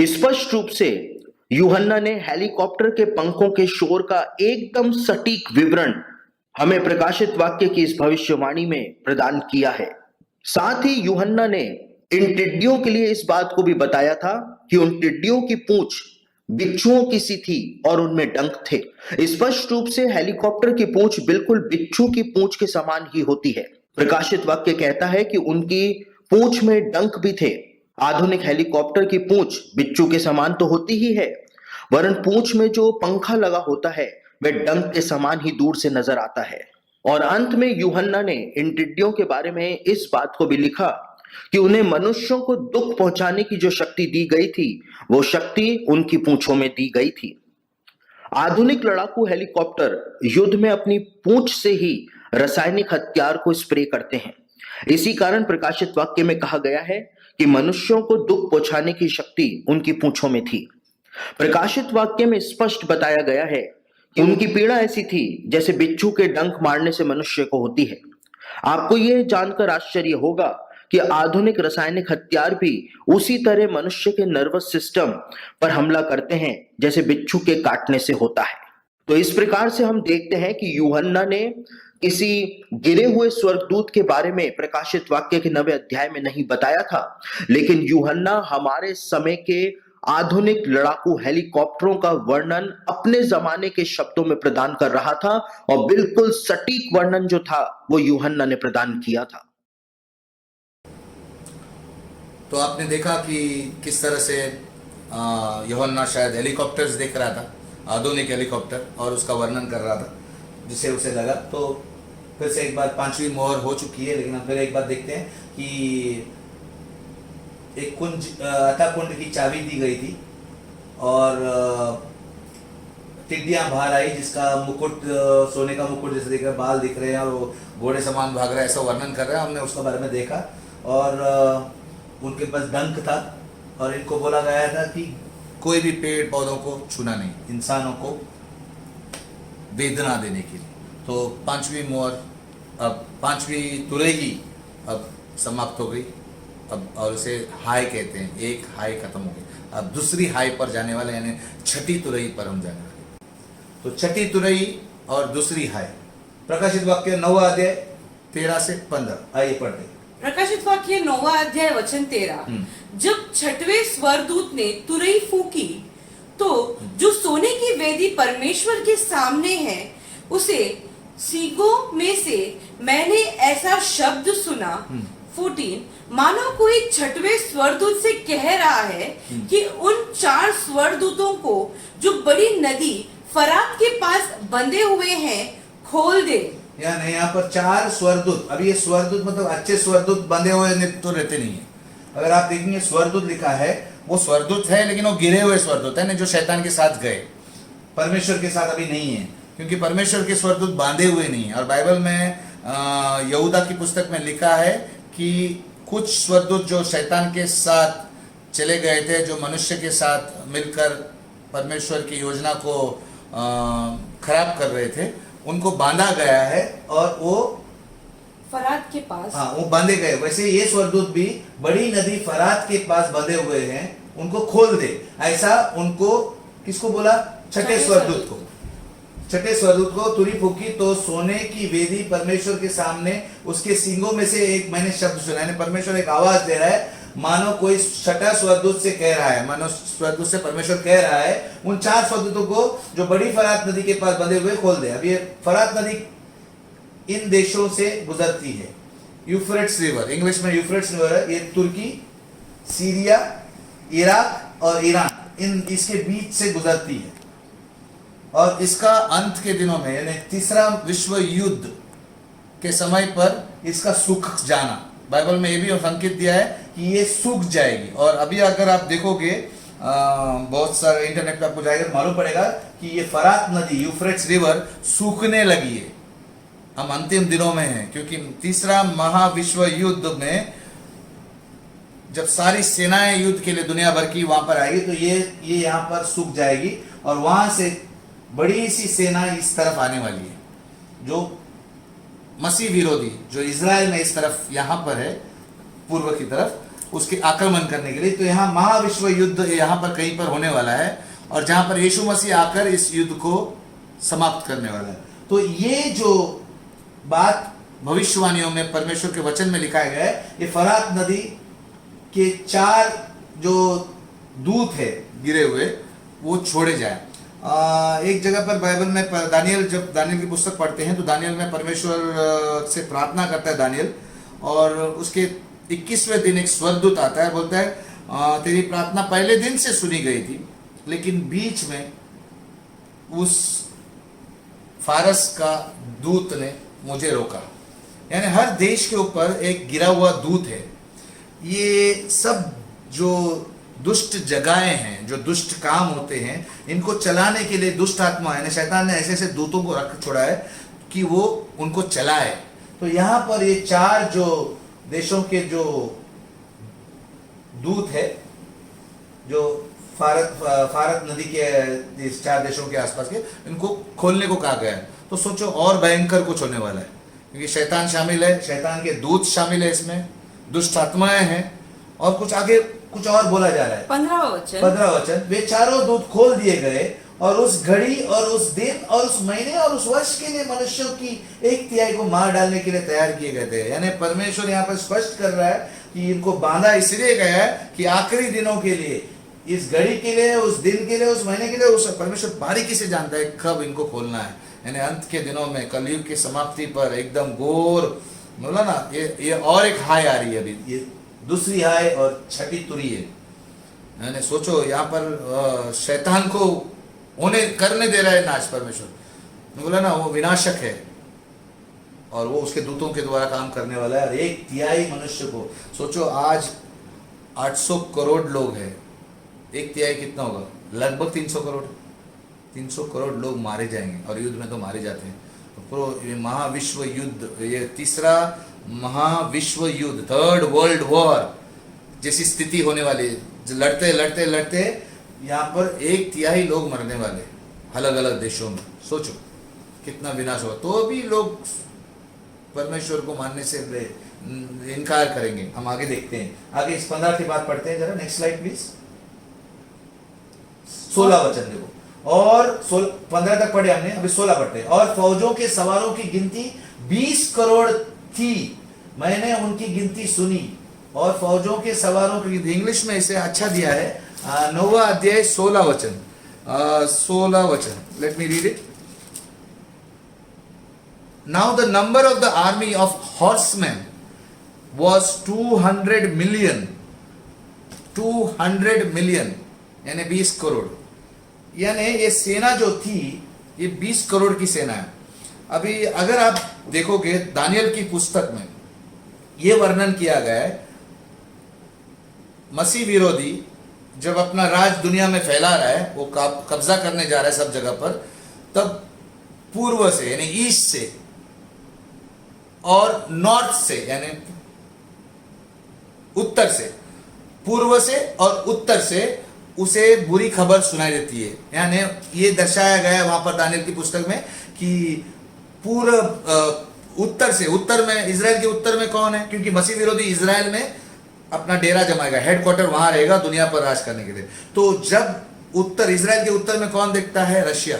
स्पष्ट रूप से यूहन्ना ने हेलीकॉप्टर के पंखों के शोर का एकदम सटीक विवरण हमें प्रकाशित वाक्य की इस भविष्यवाणी में प्रदान किया है। साथ ही यूहन्ना ने इन टिड्डियों के लिए इस बात को भी बताया था कि उन टिड्डियों की पूंछ बिच्छुओं की सी थी और उनमें डंक थे। स्पष्ट रूप से हेलीकॉप्टर की पूंछ बिल्कुल बिच्छू की पूंछ के समान ही होती है। प्रकाशित वाक्य कहता है कि उनकी पूंछ में डंक भी थे। आधुनिक हेलीकॉप्टर की पूंछ बिच्छू के समान तो होती ही है, वरन पूंछ में जो पंखा लगा होता है वह डंक के समान ही दूर से नजर आता है। और अंत में यूहन्ना ने इन टिड्डियों के बारे में इस बात को भी लिखा कि उन्हें मनुष्यों को दुख पहुंचाने की जो शक्ति दी गई थी वो शक्ति उनकी पूंछों में दी गई थी। आधुनिक लड़ाकू हेलीकॉप्टर युद्ध में अपनी पूंछ से ही रासायनिक हथियार को स्प्रे करते हैं। इसी कारण प्रकाशित वाक्य में कहा गया है कि मनुष्यों को दुख पहुंचाने की शक्ति उनकी पूंछों में थी। प्रकाशित वाक्य में स्पष्ट बताया गया है कि उनकी पीड़ा ऐसी थी जैसे बिच्छू के डंक मारने से मनुष्य को होती है। आपको यह जानकर आश्चर्य होगा कि आधुनिक रासायनिक हथियार भी उसी तरह मनुष्य के नर्वस सिस्टम पर हमला करते हैं जैसे बिच्छू के काटने से होता है। तो इस प्रकार से हम देखते हैं कि यूहन्ना ने किसी गिरे हुए स्वर्गदूत के बारे में प्रकाशित वाक्य के 9वें अध्याय में नहीं बताया था, लेकिन यूहन्ना हमारे समय के आधुनिक लड़ाकू हेलीकॉप्टरों का वर्णन अपने जमाने के शब्दों में प्रदान कर रहा था और बिल्कुल सटीक वर्णन जो था वो यूहन्ना ने प्रदान किया था। तो आपने देखा कि किस तरह से यूहन्ना शायद हेलीकॉप्टर्स देख रहा था, आधुनिक हेलीकॉप्टर, और उसका वर्णन कर रहा था जिसे उसे लगा। तो फिर से एक बार 5वीं मोहर हो चुकी है, लेकिन हम फिर एक बार देखते हैं कि एक कुंज अथा कुंड की चाबी दी गई थी और टिड्डियां बाहर आई जिसका मुकुट सोने का मुकुट जैसे दिख रहा है, बाल दिख रहे हैं और वो घोड़े समान भाग रहा है, ऐसा वर्णन कर रहा है। हमने उसके बारे में देखा और उनके पास डंक था और इनको बोला गया था कि कोई भी पेड़ पौधों को छूना नहीं, इंसानों को वेदना देने के लिए। तो 5वीं मोहर, अब 5वीं तुरही अब समाप्त हो गई अब, और उसे हाय कहते हैं। एक हाय खत्म हो गई, अब दूसरी हाय पर जाने वाले, यानी 6ठी तुरही पर हम जाने वाले। तो 6ठी तुरही और दूसरी हाय, प्रकाशित वाक्य 9वां अध्याय 13 से 15। आइए पढ़ते। प्रकाशित वाक्य 9वां अध्याय वचन 13। जब 6वें स्वरदूत ने तुरही फूकी तो जो सोने की वेदी परमेश्वर के सामने है उसे सींगों में से मैंने ऐसा शब्द सुना 14, मानो कोई 6वें स्वरदूत से कह रहा है कि उन 4 स्वरदूतों को जो बड़ी नदी फरात के पास बंधे हुए हैं खोल दे। यहाँ पर 4 स्वरदूत, अब ये स्वरदूत मतलब अच्छे स्वरदूत बंधे हुए तो रहते नहीं है। अगर आप देखेंगे स्वरदूत लिखा है, वो स्वरदूत है लेकिन वो गिरे हुए स्वरदूत है ना, जो शैतान के साथ गए, परमेश्वर के साथ अभी नहीं है, क्योंकि परमेश्वर के स्वरदूत बांधे हुए नहीं है। और बाइबल में यहूदा की पुस्तक में लिखा है कि कुछ स्वरदूत जो शैतान के साथ चले गए थे, जो मनुष्य के साथ मिलकर परमेश्वर की योजना को खराब कर रहे थे, उनको बांधा गया है और वो फरात के पास, हाँ, वो बांधे गए। वैसे ये स्वरदूत भी बड़ी नदी फरात के पास बंधे हुए हैं, उनको खोल दे, ऐसा उनको किसको बोला? 6ठे स्वरदूत को। 6ठे स्वरदूत को तुरही फूकी तो सोने की वेदी परमेश्वर के सामने उसके सींगों में से एक मैंने शब्द सुना, यानी परमेश्वर एक आवाज दे रहा है, मानो कोई 6ठा स्वरदूत से कह रहा है, मानो स्वरदूत से परमेश्वर कह रहा है उन 4 स्वरदूतों को जो बड़ी फरात नदी के पास बंधे हुए खोल दे। अब ये फरात नदी इन देशों से गुजरती है। यूफ्रेट्स रिवर, इंग्लिश में यूफ्रेट्स रिवर है, ये तुर्की, सीरिया, इराक और ईरान, इन इसके बीच से गुजरती है। और इसका अंत के दिनों में यानी तीसरा विश्व युद्ध के समय पर इसका सूख जाना, बाइबल में ये भी संकेत दिया है कि ये सूख जाएगी। और अभी अगर आप देखोगे बहुत सारे इंटरनेट पे आपको जाएगा, मालूम पड़ेगा कि ये फरात नदी, यूफ्रेट्स रिवर सूखने लगी है। हम अंतिम दिनों में हैं, क्योंकि तीसरा महाविश्व युद्ध में जब सारी सेनाएं युद्ध के लिए दुनिया भर की वहां पर आएगी तो ये यहाँ पर सूख जाएगी और वहां से बड़ी सी सेना इस तरफ आने वाली है, जो मसीह विरोधी, जो इजराइल में इस तरफ यहाँ पर है पूर्व की तरफ, उसके आक्रमण करने के लिए। तो यहाँ महाविश्व युद्ध यहाँ पर कहीं पर होने वाला है और जहां पर यीशु मसीह आकर इस युद्ध को समाप्त करने वाला है। तो ये जो बात भविष्यवाणियों में परमेश्वर के वचन में लिखा गया है, ये फरात नदी के 4 जो दूत है गिरे हुए, वो छोड़े जाए। एक जगह पर बाइबल में दानियल, जब दानियल की पुस्तक पढ़ते हैं तो दानियल में परमेश्वर से प्रार्थना करता है दानियल, और उसके 21वें दिन एक स्वर्गदूत आता है, बोलता है तेरी प्रार्थना पहले दिन से सुनी गई थी, लेकिन बीच में उस फारस का दूत ने मुझे रोका। यानी हर देश के ऊपर एक गिरा हुआ दूत है। ये सब जो दुष्ट जगहें हैं, जो दुष्ट काम होते हैं, इनको चलाने के लिए दुष्ट आत्मा यानी शैतान ने ऐसे ऐसे दूतों को रख छोड़ा है कि वो उनको चलाए। तो यहाँ पर ये 4 जो देशों के जो दूत है, जो फारत नदी के 4 देशों के आसपास के, इनको खोलने को कहा गया है। तो सोचो और भयंकर कुछ होने वाला है, क्योंकि शैतान शामिल है, शैतान के दूत शामिल है इसमें, दुष्ट आत्माएं हैं, और कुछ आगे कुछ और बोला जा रहा है। 15 वचन, वे 4 दूत खोल दिए गए और उस घड़ी और उस दिन और उस महीने और उस वर्ष के लिए मनुष्यों की 1/3 को मार डालने के लिए तैयार किए गए थे। यानी परमेश्वर यहाँ पर स्पष्ट कर रहा है कि इनको बांधा इसलिए गया है कि आखिरी दिनों के लिए, इस घड़ी के लिए, उस दिन के लिए, उस महीने के लिए, उस परमेश्वर बारीकी से जानता है कब इनको खोलना है। यानी अंत के दिनों में, कलयुग की समाप्ति पर एकदम घोर, बोला ना, ये और एक हाय आ रही है अभी, ये दूसरी हाय और छठी तुरी है। यानी सोचो यहाँ पर शैतान को होने करने दे रहा है नाश परमेश्वर, बोला ना, वो विनाशक है और वो उसके दूतों के द्वारा काम करने वाला है। और 1/3 मनुष्य को सोचो, आज 800 करोड़ लोग हैं, 1/3 कितना होगा? लगभग 300 करोड़। 300 करोड़ लोग मारे जाएंगे, और युद्ध में तो मारे जाते हैं। तो ये महाविश्व युद्ध, ये तीसरा महाविश्व युद्ध, 3rd वर्ल्ड वॉर जैसी स्थिति होने वाली है। लड़ते लड़ते लड़ते यहाँ पर 1/3 लोग मरने वाले अलग अलग देशों में। सोचो कितना विनाश होगा। तो भी लोग परमेश्वर को मानने से इनकार करेंगे। हम आगे देखते हैं, आगे इस 15 की बात पढ़ते हैं जरा। Next slide please. 16 वचन देखो, और 15 तक पढ़े हमने, अभी 16 पढ़ते हैं। और फौजों के सवारों की गिनती 20 करोड़ थी, मैंने उनकी गिनती सुनी। और फौजों के सवारों की गिनती, इंग्लिश में इसे अच्छा दिया है, 9वां अध्याय 16 वचन। 16 वचन, let me read it. Now the number of the army of horseman was 200 million, 200 million यानी 20 करोड़। यानी ये सेना जो थी, ये 20 करोड़ की सेना है। अभी अगर आप देखोगे दानियल की पुस्तक में ये वर्णन किया गया है, मसीह विरोधी जब अपना राज दुनिया में फैला रहा है, वो कब्जा करने जा रहा है सब जगह पर, तब पूर्व से यानी ईस्ट से और नॉर्थ से यानी उत्तर से, पूर्व से और उत्तर से उसे बुरी खबर सुनाई देती है। यानी ये दर्शाया गया है वहां पर दानियल की पुस्तक में कि पूर्व उत्तर से, उत्तर में, इजराइल के उत्तर में कौन है? क्योंकि मसीह विरोधी इजराइल में अपना डेरा जमाएगा, हेडक्वार्टर वहां रहेगा दुनिया पर राज करने के लिए। तो जब उत्तर, इजराइल के उत्तर में कौन दिखता है? रशिया,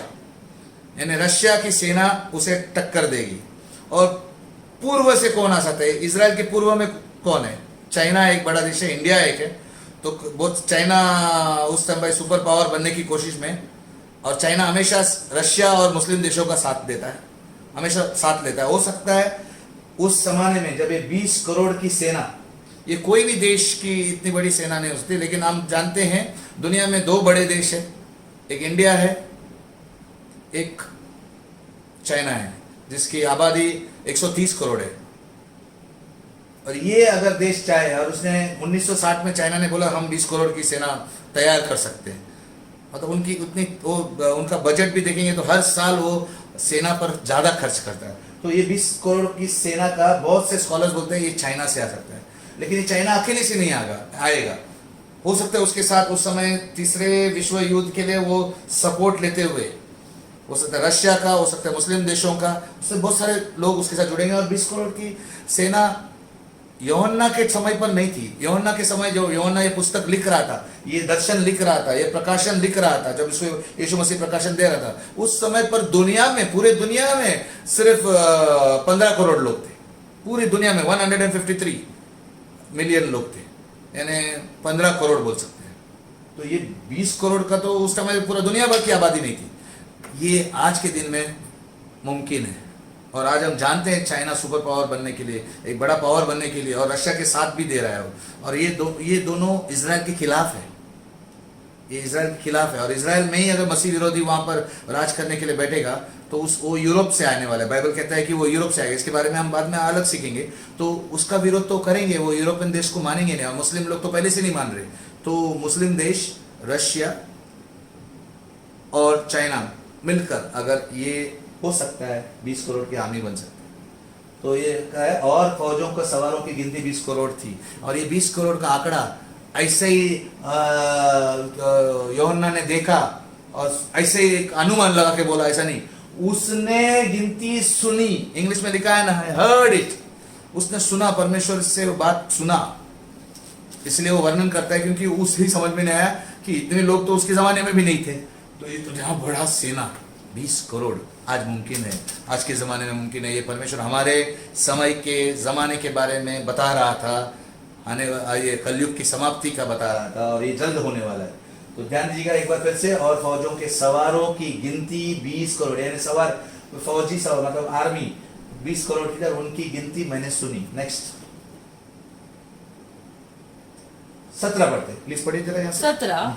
यानी रशिया की सेना उसे टक्कर देगी। और पूर्व से कौन आ सकता है? इजराइल के पूर्व में कौन है? चाइना एक बड़ा देश है, इंडिया एक है। तो बहुत चाइना उस समय सुपर पावर बनने की कोशिश में, और चाइना हमेशा रशिया और मुस्लिम देशों का साथ देता है। हमेशा साथ लेता है। हो सकता है उस जमाने में जब ये 20 करोड़ की सेना, ये कोई भी देश की इतनी बड़ी सेना नहीं हो सकती, लेकिन हम जानते हैं दुनिया में 2 बड़े देश है, एक इंडिया है, एक चाइना है, जिसकी आबादी 130 करोड़ है। और ये अगर देश चाहे, और उसने 1960 में चाइना ने बोला हम 20 करोड़ की सेना तैयार कर सकते हैं, मतलब उनकी उतनी वो उनका बजट भी देखेंगे तो हर साल वो सेना पर ज़्यादा खर्च करता है। तो ये 20 करोड़ की सेना का बहुत से स्कॉलर्स बोलते हैं ये चाइना से आ सकता है, लेकिन ये चाइना अकेले से नहीं आएगा। हो सकता है उसके साथ उस समय तीसरे विश्व युद्ध के लिए वो सपोर्ट लेते हुए, हो सकता है रशिया का, हो सकता है मुस्लिम देशों का, उससे बहुत सारे लोग उसके साथ जुड़ेंगे। और 20 करोड़ की सेना यूहन्ना के समय पर नहीं थी। यूहन्ना के समय जो यूहन्ना ये पुस्तक लिख रहा था, ये दर्शन लिख रहा था, ये प्रकाशन लिख रहा था, जब यीशु मसीह प्रकाशन दे रहा था, उस समय पर दुनिया में, पूरे दुनिया में सिर्फ 15 करोड़ लोग थे। पूरी दुनिया में 153 मिलियन लोग थे, यानी 15 करोड़ बोल सकते हैं। तो ये 20 करोड़ का तो उस समय पूरा दुनिया भर की आबादी नहीं थी। ये आज के दिन में मुमकिन है। और आज हम जानते हैं चाइना सुपर पावर बनने के लिए, एक बड़ा पावर बनने के लिए, और रशिया के साथ भी दे रहा है। और ये दोनों इजराइल के खिलाफ है, ये इजराइल के खिलाफ है। और इजराइल में ही अगर मसीह विरोधी वहाँ पर राज करने के लिए बैठेगा तो वो यूरोप से आने वाला है। बाइबल कहता है कि वो यूरोप से आएगा, इसके बारे में हम बाद में अलग सीखेंगे। तो उसका विरोध तो करेंगे, वो यूरोपियन देश को मानेंगे नहीं, और मुस्लिम लोग तो पहले से नहीं मान रहे। तो मुस्लिम देश, रशिया और चाइना मिलकर अगर ये हो सकता है 20 करोड़ की आर्मी बन सकती है। तो ये क्या है, और फौजों का सवारों की गिनती 20 करोड़ थी। और ये 20 करोड़ का आंकड़ा ऐसे ही यूहन्ना ने देखा और ऐसे ही एक अनुमान लगा के बोला, ऐसा नहीं, उसने गिनती सुनी। इंग्लिश में लिखा है ना, हर्ड इट, उसने सुना, परमेश्वर से बात सुना, इसलिए वो वर्णन करता है, क्योंकि उसे ही समझ में नहीं आया कि इतने लोग तो उसके जमाने में भी नहीं थे। तो ये तो जहाँ बड़ा सेना 20 करोड़ आज मुमकिन है, आज के ज़माने में मुमकिन है। ये परमेश्वर हमारे समय के ज़माने के बारे में बता रहा था, ये कलयुग की समाप्ति का बता रहा था, और ये जल्द होने वाला है। तो ध्यान दीजिएगा एक बार फिर से, और फौजों के सवारों की गिनती 20 करोड़, यानी सवार फौजी सवार मतलब आर्मी 20 करोड़ की, उनकी गिनती मैंने सुनी। नेक्स्ट 17 पढ़ते, प्लीज पढ़िए जरा यहाँ से। 17,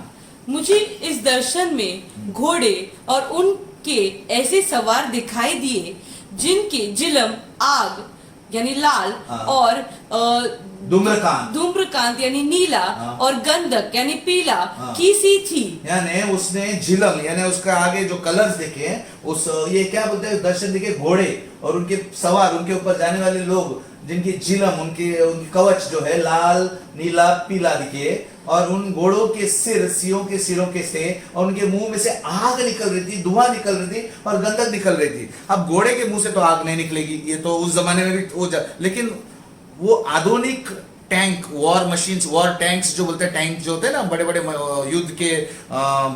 मुझे इस दर्शन में घोड़े और उनके ऐसे सवार दिखाई दिए जिनके जिलम आग यानी लाल और धूम्रकांत यानी नीला और गंधक यानी पीला की सी थी। यानी उसने झिलम यानी उसका आगे जो कलर्स देखे, उस ये क्या बोलते हैं, दर्शन दिखे घोड़े और उनके सवार, उनके ऊपर जाने वाले लोग जिनकी झिलम, उनकी कवच जो है लाल नीला पीला दिखे, और उन घोड़ों के सिरों के सिरों के से, और उनके मुंह में से आग निकल रही थी, धुआं निकल रही थी और गंधक निकल रही थी। अब घोड़े के मुंह से तो आग नहीं निकलेगी, ये तो उस जमाने में भी लेकिन वो आधुनिक tank, war machines, war tanks जो बोलते हैं, टैंक जो होते हैं ना, बड़े बड़े युद्ध के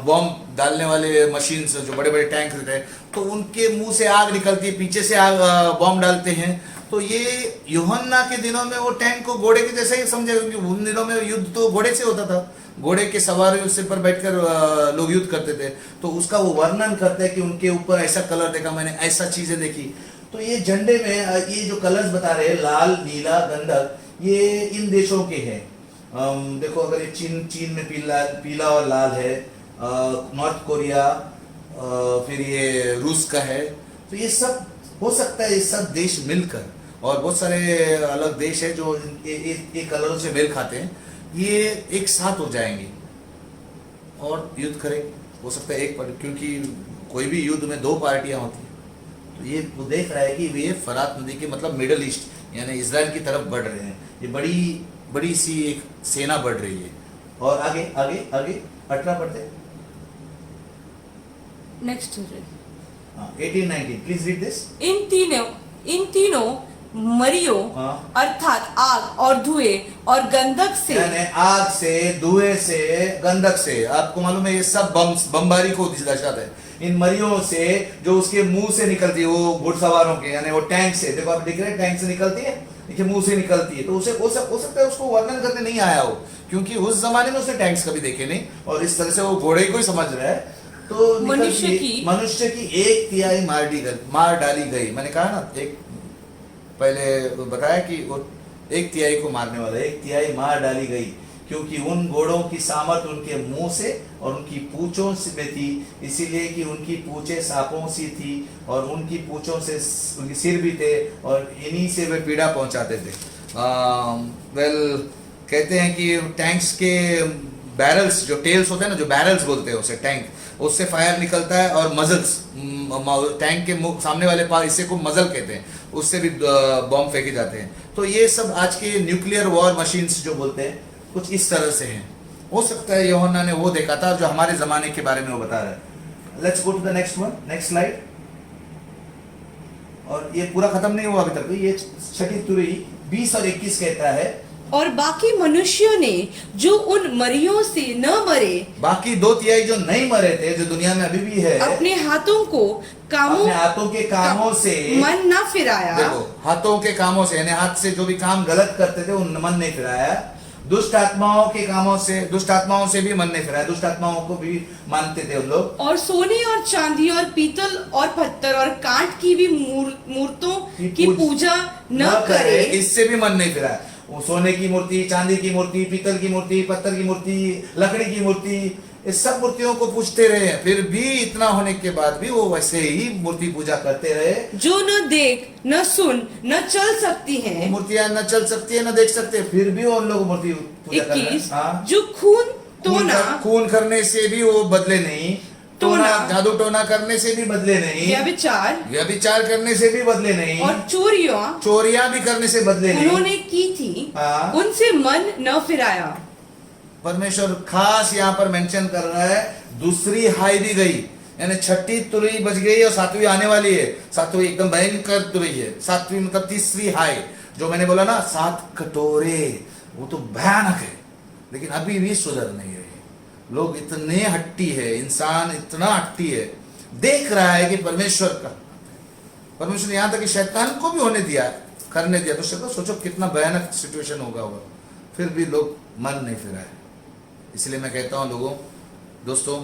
बॉम्ब डालने वाले मशीन्स, जो बड़े बड़े टैंक रहते हैं, तो उनके मुंह से आग निकलती है, पीछे से आग बॉम्ब डालते हैं। तो ये यूहन्ना के दिनों में वो टैंक को घोड़े के जैसे ही समझे, क्योंकि उन दिनों में युद्ध तो घोड़े से होता था, घोड़े के सवार सिर पर बैठकर लोग युद्ध करते थे। तो उसका वो वर्णन करते हैं कि उनके ऊपर ऐसा कलर देखा मैंने, ऐसा चीजें देखी। तो ये झंडे में ये जो कलर्स बता रहे हैं, लाल नीला गंधक, ये इन देशों के हैं। देखो अगर ये चीन में पीला और लाल है, नॉर्थ कोरिया, फिर ये रूस का है। तो ये सब हो सकता है, ये सब देश मिलकर, और बहुत सारे अलग देश है जो एक कलरों से मेल खाते हैं, ये एक साथ हो जाएंगे और युद्ध करें। हो सकता है क्योंकि कोई भी युद्ध में 2 पार्टियां होती हैं। तो ये वो देख रहा है कि वे फरात नदी के मतलब मिडल ईस्ट यानी इजराइल की तरफ बढ़ रहे हैं। ये बड़ी सी एक सेना बढ़ रही है। और आगे आगे आगे 18 पढ़ते हैं। Next 18-19 please read this. इन तीनों मरियों अर्थात आग और धुएं और गंधक से, यानी आग से, धुएं से, गंधक से, आपको मालूम है ये सब बमबारी को दर्शाता है। इन मरियों से जो उसके मुंह से निकलती है, वो घुड़सवारों के यानी वो टैंक से, देखो आप दिख रहे हैं टैंक से निकलती है, देखिए मुंह से निकलती है। तो उसे हो सकता है उसको वर्णन करने नहीं आया हो, क्योंकि उस जमाने में उसने टैंक्स कभी देखे नहीं, और इस तरह से वो घोड़े को ही समझ रहा है। तो मनुष्य की एक तिहाई मार डाली गई। मैंने कहा ना, एक पहले बताया कि वो एक तिहाई को मारने वाला, एक तिहाई मार डाली गई, क्योंकि उन घोड़ों की सामर्थ उनके मुंह से और उनकी पूंछों में थी, इसीलिए कि उनकी पूंछें सांपों सी थी और उनकी पूंछों से उनके सिर भी थे और इन्हीं से वे पीड़ा पहुंचाते थे। कहते हैं कि टैंक्स के बैरल्स, जो टेल्स होते हैं ना, जो बैरल्स बोलते हैं उसे, टैंक, उससे फायर निकलता है और मजल्स, टैंक के सामने वाले पार्ट, इसे को मजल कहते हैं, उससे भी बॉम्ब फेंके जाते हैं। तो ये सब आज के न्यूक्लियर वॉर मशीन्स जो बोलते हैं कुछ इस तरह से हैं। हो सकता है यूहन्ना ने वो देखा था जो हमारे जमाने के बारे में वो बता रहा है। Let's go to the next one, next slide. और ये पूरा खत्म नहीं हुआ अभी तक, ये छठी तुरही 20 और 21 कहता है, और बाकी मनुष्यों ने जो उन मरियों से न मरे, बाकी 2/3 जो नहीं मरे थे, जो दुनिया में अभी भी है, अपने हाथों के कामों से मन न फिराया। देखो, हाथों के कामों से, यानी हाथ से जो भी काम गलत करते थे उन मन नहीं फिराया। दुष्ट आत्माओं के कामों से, दुष्ट आत्माओं से भी मन नहीं फिराया, दुष्ट आत्माओं को भी मानते थे उन लोग। और सोने और चांदी और पीतल और पत्थर और कांट की भी मूर्तों की पूजा न करे, इससे भी मन नहीं फिराया। वो सोने की मूर्ति, चांदी की मूर्ति, पीतल की मूर्ति, पत्थर की मूर्ति, लकड़ी की मूर्ति, इस सब मूर्तियों को पूजते रहे, फिर भी इतना होने के बाद भी वो वैसे ही मूर्ति पूजा करते रहे। जो न देख, न सुन, न चल सकती हैं, मूर्तियां न चल सकती है, न देख सकते, फिर भी वो लोग मूर्ति पूजा कर रहे हैं। जो खून करने से भी वो बदले नहीं, टोना, जादू टोना करने से भी बदले नहीं, व्यभिचार करने से भी बदले नहीं, और चोरियां भी करने से बदले नहीं, उन्होंने की थी, उनसे मन न फिराया। परमेश्वर खास यहाँ पर मेंशन कर रहा है, दूसरी हाई भी गई, यानी छठी तुरही बच गई और 7वीं आने वाली है। 7वीं एकदम भयंकर तुरही है, 7वीं मतलब तीसरी हाई, जो मैंने बोला ना 7 कटोरे, वो तो भयानक है, लेकिन अभी भी सुधर नहीं रहे। लोग इतने हट्टी है, इंसान इतना हट्टी है, देख रहा है कि परमेश्वर यहाँ तक कि शैतान को भी करने दिया, तो सोचो कितना भयानक सिचुएशन होगा, फिर भी लोग मन नहीं फिराए। इसलिए मैं कहता हूँ लोगों, दोस्तों,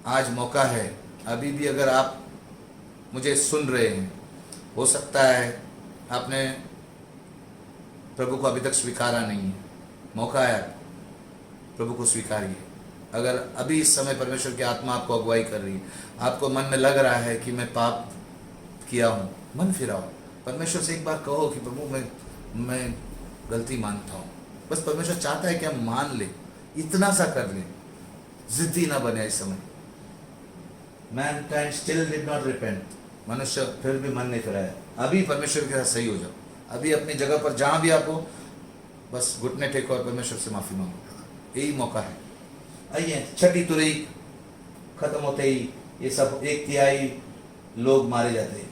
आज मौका है, अभी भी अगर आप मुझे सुन रहे हैं, हो सकता है आपने प्रभु को अभी तक स्वीकारा नहीं है, मौका है, प्रभु को स्वीकारिए। अगर अभी इस समय परमेश्वर की आत्मा आपको अगुवाई कर रही है, आपको मन में लग रहा है कि मैं पाप किया हूँ, मन फिराओ, परमेश्वर से एक बार कहो कि प्रभु मैं गलती मानता हूँ। बस परमेश्वर चाहता है कि हम मान ले, इतना सा कर ले, जिद्दी ना बने। इस समय Mankind still did not repent, मनुष्य फिर भी मन नहीं फिराया। अभी परमेश्वर के साथ सही हो जाओ, अभी अपनी जगह पर जहां भी आप हो, बस घुटने टेको और परमेश्वर से माफी मांगो, यही मौका है। आइए, छठी तुरही खत्म होते ही ये सब 1/3 लोग मारे जाते हैं।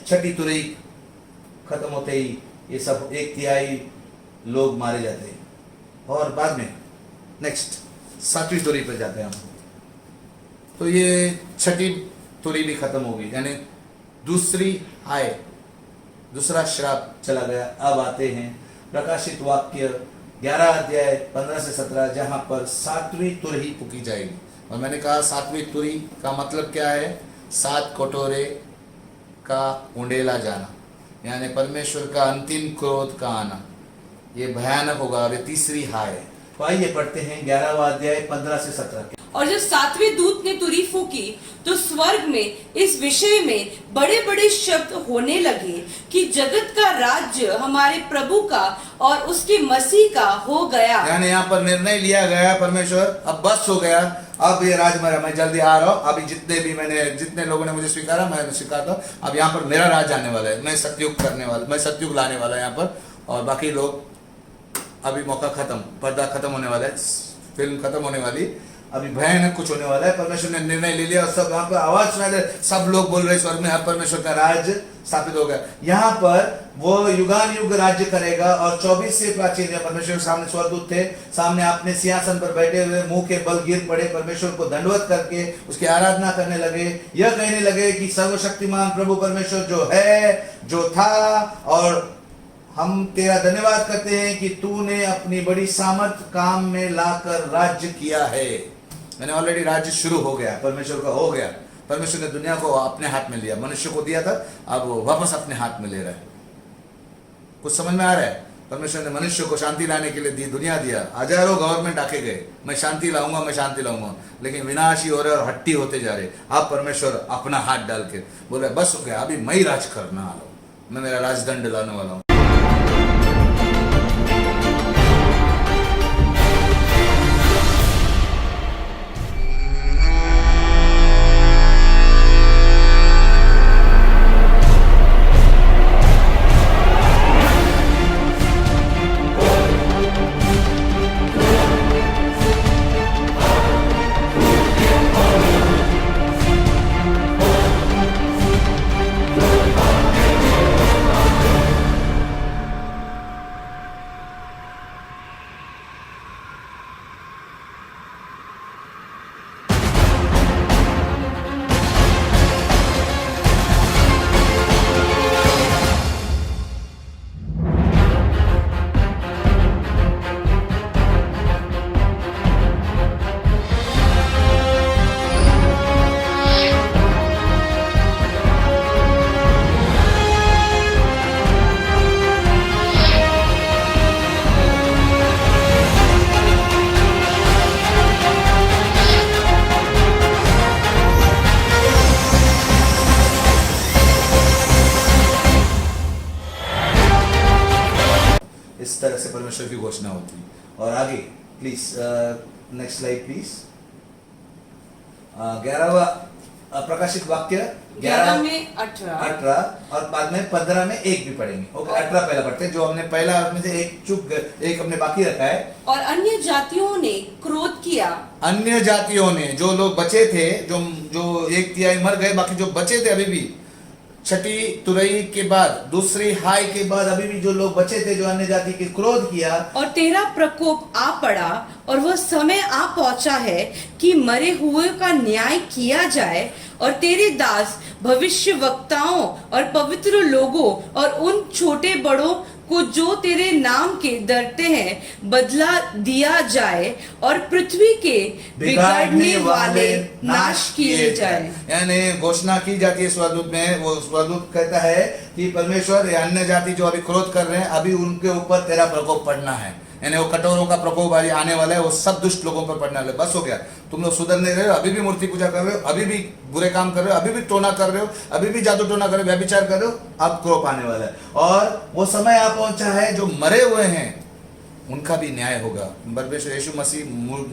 छठी तुरही खत्म होते ही ये सब 1/3 लोग मारे जाते हैं, और बाद में नेक्स्ट 7वीं तुरही पर जाते हैं हम। तो ये छठी तुरही भी खत्म हो गई, यानी दूसरी हाय, दूसरा श्राप चला गया। अब आते हैं प्रकाशित वाक्य 11 अध्याय 15 से 17, जहां पर 7वीं तुरही फूकी जाएगी। और मैंने कहा 7वीं तुरही का मतलब क्या है? 7 कटोरे का उंडेला जाना, यानी परमेश्वर का अंतिम क्रोध का आना, ये भयानक होगा। और ये तीसरी हाय है। तो आइए पढ़ते हैं 11वां अध्याय 15 से 17। और जब सातवें दूत ने तुरी फूकी तो स्वर्ग में इस विषय में बड़े बड़े शब्द होने लगे कि जगत का राज्य हमारे प्रभु का और उसके मसीह का हो गया। यानी यहाँ पर निर्णय लिया गया परमेश्वर अब बस हो गया, अब ये राज मेरा, मैं जल्दी आ रहा हूँ। अभी जितने लोगों ने मुझे स्वीकारा मैं स्वीकारता हूँ। अब यहाँ पर मेरा राज आने वाला है, मैं सत्युग लाने वाला है यहाँ पर। और बाकी लोग अभी मौका खत्म, पर्दा खत्म होने वाला है, फिल्म खत्म होने वाली, अभी भयानक कुछ होने वाला है। परमेश्वर ने निर्णय ले लिया और सब यहाँ पर आवाज सुना दे, सब लोग बोल रहे स्वर्ग में अब परमेश्वर का राज स्थापित हो गया। यहाँ पर वो युगान युग राज्य करेगा। और 24 से प्राचीन परमेश्वर के सामने स्वर्गदूत थे, सामने अपने सिंहासन पर बैठे हुए मुंह के बल गिर पड़े, परमेश्वर को दंडवत करके उसकी आराधना करने लगे। यह कहने लगे कि सर्वशक्तिमान प्रभु परमेश्वर जो है, जो था, और हम तेरा धन्यवाद करते हैं कि तूने अपनी बड़ी सामर्थ काम में लाकर राज्य किया है। मैंने ऑलरेडी राज्य शुरू हो गया, परमेश्वर का हो गया। परमेश्वर ने दुनिया को अपने हाथ में लिया, मनुष्य को दिया था, अब वो वापस अपने हाथ में ले रहा है। कुछ समझ में आ रहा है? परमेश्वर ने मनुष्य को शांति लाने के लिए दुनिया दिया, हजारों गवर्नमेंट आके गए, मैं शांति लाऊंगा, लेकिन विनाशी हो रहे और हट्टी होते जा रहे। अब परमेश्वर अपना हाथ डाल के बोले बस हो गया, अभी मैं ही राज करना वाला हूं, मैं मेरा राजदंड लाने वाला हूं। इस तरह से परमेश्वर की घोषणा होती। और आगे प्लीज नेक्स्ट स्लाइड प्लीज। 11वां प्रकाशित वाक्य 11 में 18 और बाद में 15 में 1 भी पढ़ेंगे। ओके, 18 पहला पढ़ते हैं, जो हमने पहला में से एक हमने बाकी रखा है। और अन्य जातियों ने क्रोध किया, अन्य जातियों ने, जो लोग बचे थे, जो 1/3 मर गए, बाकी जो बचे थे अभी भी, छठी तुरई के बाद, दूसरी हाय के बाद अभी भी जो लोग बचे थे, जो अन्य जाति के, क्रोध किया। और तेरा प्रकोप आ पड़ा और वह समय आ पहुंचा है कि मरे हुए का न्याय किया जाए, और तेरे दास भविष्य वक्ताओं और पवित्र लोगों और उन छोटे बड़ों को जो तेरे नाम के डरते हैं बदला दिया जाए, और पृथ्वी के बिगाड़ने वाले नाश किए जाए। यानी घोषणा की जाती है स्वर्गदूत में, वो स्वर्गदूत कहता है कि परमेश्वर, ये अन्य जाति जो अभी क्रोध कर रहे हैं, अभी उनके ऊपर तेरा प्रकोप पड़ना है। यानी वो कटोरों का प्रकोप आने वाला है, वो सब दुष्ट लोगों पर पड़ने वाला है। बस हो गया, तुम लोग सुधर नहीं रहे हो, अभी भी मूर्ति पूजा कर रहे हो, अभी भी बुरे काम कर रहे हो, अभी भी टोना कर रहे हो, अभी भी जादू टोना कर रहे हो, व्यभिचार कर रहे हो, अब क्रोध आने वाला है। और वो समय आ पहुंचा है, जो मरे हुए हैं उनका भी न्याय होगा। परमेश्वर यीशु मसीह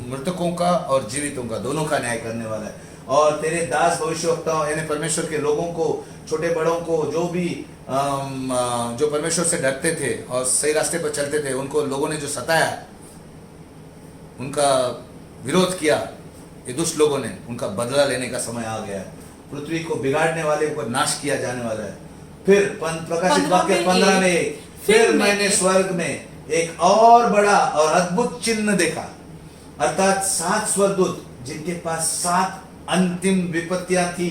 मृतकों का और जीवितों का दोनों का न्याय करने वाला है। और तेरे दास भविष्यवक्ताओं, यानी परमेश्वर के लोगों को, छोटे बड़ों को, जो भी जो परमेश्वर से डरते थे और सही रास्ते पर चलते थे, उनको लोगों ने जो सताया, उनका विरोध किया, ये दुष्ट लोगों ने, उनका बदला लेने का समय आ गया है। पृथ्वी को बिगाड़ने वाले को नाश किया जाने वाला है। फिर प्रकाशित वाक्य 15 में, फिर मैंने स्वर्ग में एक और बड़ा और अद्भुत चिन्ह देखा, अर्थात 7 स्वर्गदूत, जिनके पास 7 अंतिम विपत्तियां थी,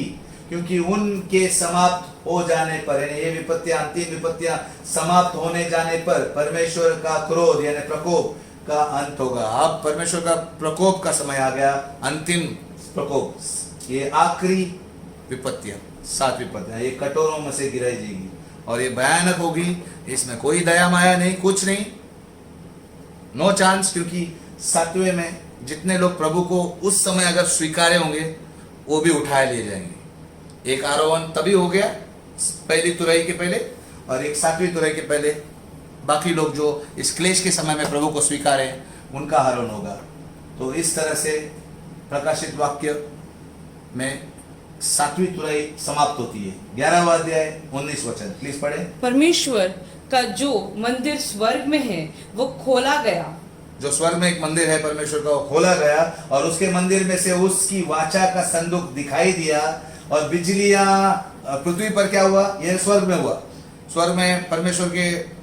क्योंकि उनके समाप्त हो जाने पर, यानी ये विपत्तियां, अंतिम विपत्तियां समाप्त होने जाने पर परमेश्वर का क्रोध यानी प्रकोप का अंत होगा। अब परमेश्वर का प्रकोप का समय आ गया, अंतिम प्रकोप, ये आखिरी विपत्तियां, 7 विपत्तियां, ये कटोरों में से गिराई जाएगी और ये भयानक होगी। इसमें कोई दया माया नहीं, कुछ नहीं, नो चांस, क्योंकि 7वें में जितने लोग प्रभु को उस समय अगर स्वीकारे होंगे वो भी उठाए लिए जाएंगे। एक आरोहण तभी हो गया पहली तुरई के पहले, और एक 7वीं तुरई के पहले बाकी लोग जो इस क्लेश के समय में प्रभु को स्वीकारे उनका आरोहण होगा। तो इस तरह से प्रकाशित वाक्य में 7वीं तुरई समाप्त होती है। 11वां अध्याय 19 वचन प्लीज पढ़े। परमेश्वर का जो मंदिर स्वर्ग में है वो खोला गया। जो स्वर्ग में एक मंदिर है परमेश्वर का, वो खोला गया और उसके मंदिर में से उसकी वाचा का संदूक दिखाई दिया, और बिजलियां पृथ्वी पर क्या हुआ, यह स्वर्ग में हुआ। स्वर्ग में परमेश्वर के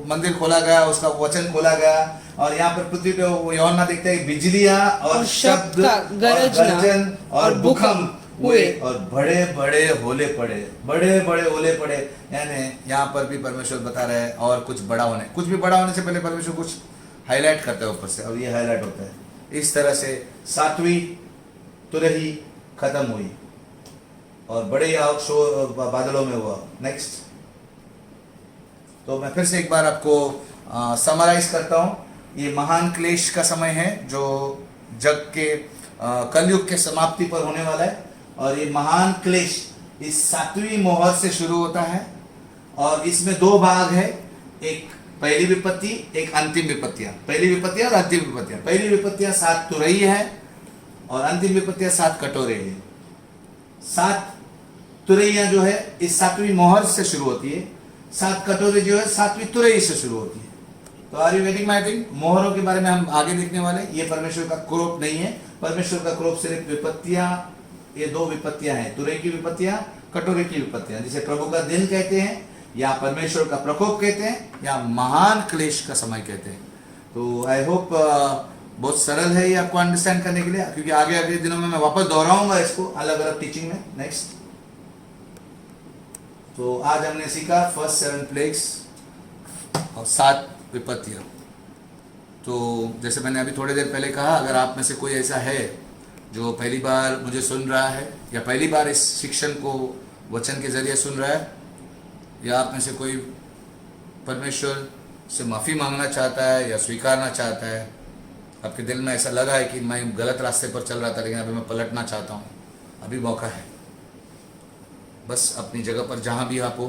मंदिर खोला गया, उसका वचन खोला गया, और यहाँ पर पृथ्वी पे यूहन्ना देखते हैं बिजलियां और शब्द और गर्जन और भूकंप हुए और बड़े बड़े ओले पड़े, बड़े बड़े ओले पड़े। यानी यहाँ पर भी परमेश्वर बता रहे हैं और कुछ बड़ा होने, कुछ भी बड़ा होने से पहले परमेश्वर कुछ हाईलाइट करता है ऊपर से, और ये हाईलाइट होता है। इस तरह से 7वीं तुरही खत्म हुई और बड़े शोर बादलों में हुआ। नेक्स्ट, तो मैं फिर से एक बार आपको समराइज करता हूँ। ये महान क्लेश का समय है जो जग के कलयुग के समाप्ति पर होने वाला है, और ये महान क्लेश इस 7वीं मोहर से शुरू होता है, और इसमें 2 भाग है, एक पहली विपत्ति, एक अंतिम विपत्तियां। पहली विपत्तियां और अंतिम विपत्तियां। पहली विपत्तियां 7 तुरई है और अंतिम विपत्तियां 7 कटोरे है। 7 तुरैयां जो है इस 7वीं मोहर से शुरू होती है, 7 कटोरे जो है 7वीं तुरई से शुरू होती है। तो are you getting my thing? मोहरों के बारे में हम आगे देखने वाले। ये परमेश्वर का क्रोप नहीं है, परमेश्वर का क्रोप सिर्फ विपत्तियां, ये 2 विपत्तियां हैं, तुरई की विपत्तियां, कटोरे की विपत्तियां, जिसे प्रभु का दिन कहते हैं, या परमेश्वर का प्रकोप कहते हैं, या महान क्लेश का समय कहते हैं। तो आई होप बहुत सरल है ये आपको अंडरस्टैंड करने के लिए, क्योंकि आगे अगले दिनों में मैं वापस दोहराऊंगा इसको अलग अलग टीचिंग में। नेक्स्ट, तो आज हमने सीखा फर्स्ट 7 प्लेग्स और 7 विपत्तियां। तो जैसे मैंने अभी थोड़ी देर पहले कहा, अगर आप में से कोई ऐसा है जो पहली बार मुझे सुन रहा है, या पहली बार इस शिक्षण को वचन के जरिए सुन रहा है, या आप में से कोई परमेश्वर से माफ़ी मांगना चाहता है या स्वीकारना चाहता है, आपके दिल में ऐसा लगा है कि मैं गलत रास्ते पर चल रहा था लेकिन अभी मैं पलटना चाहता हूँ, अभी मौका है। बस अपनी जगह पर जहाँ भी आप हो,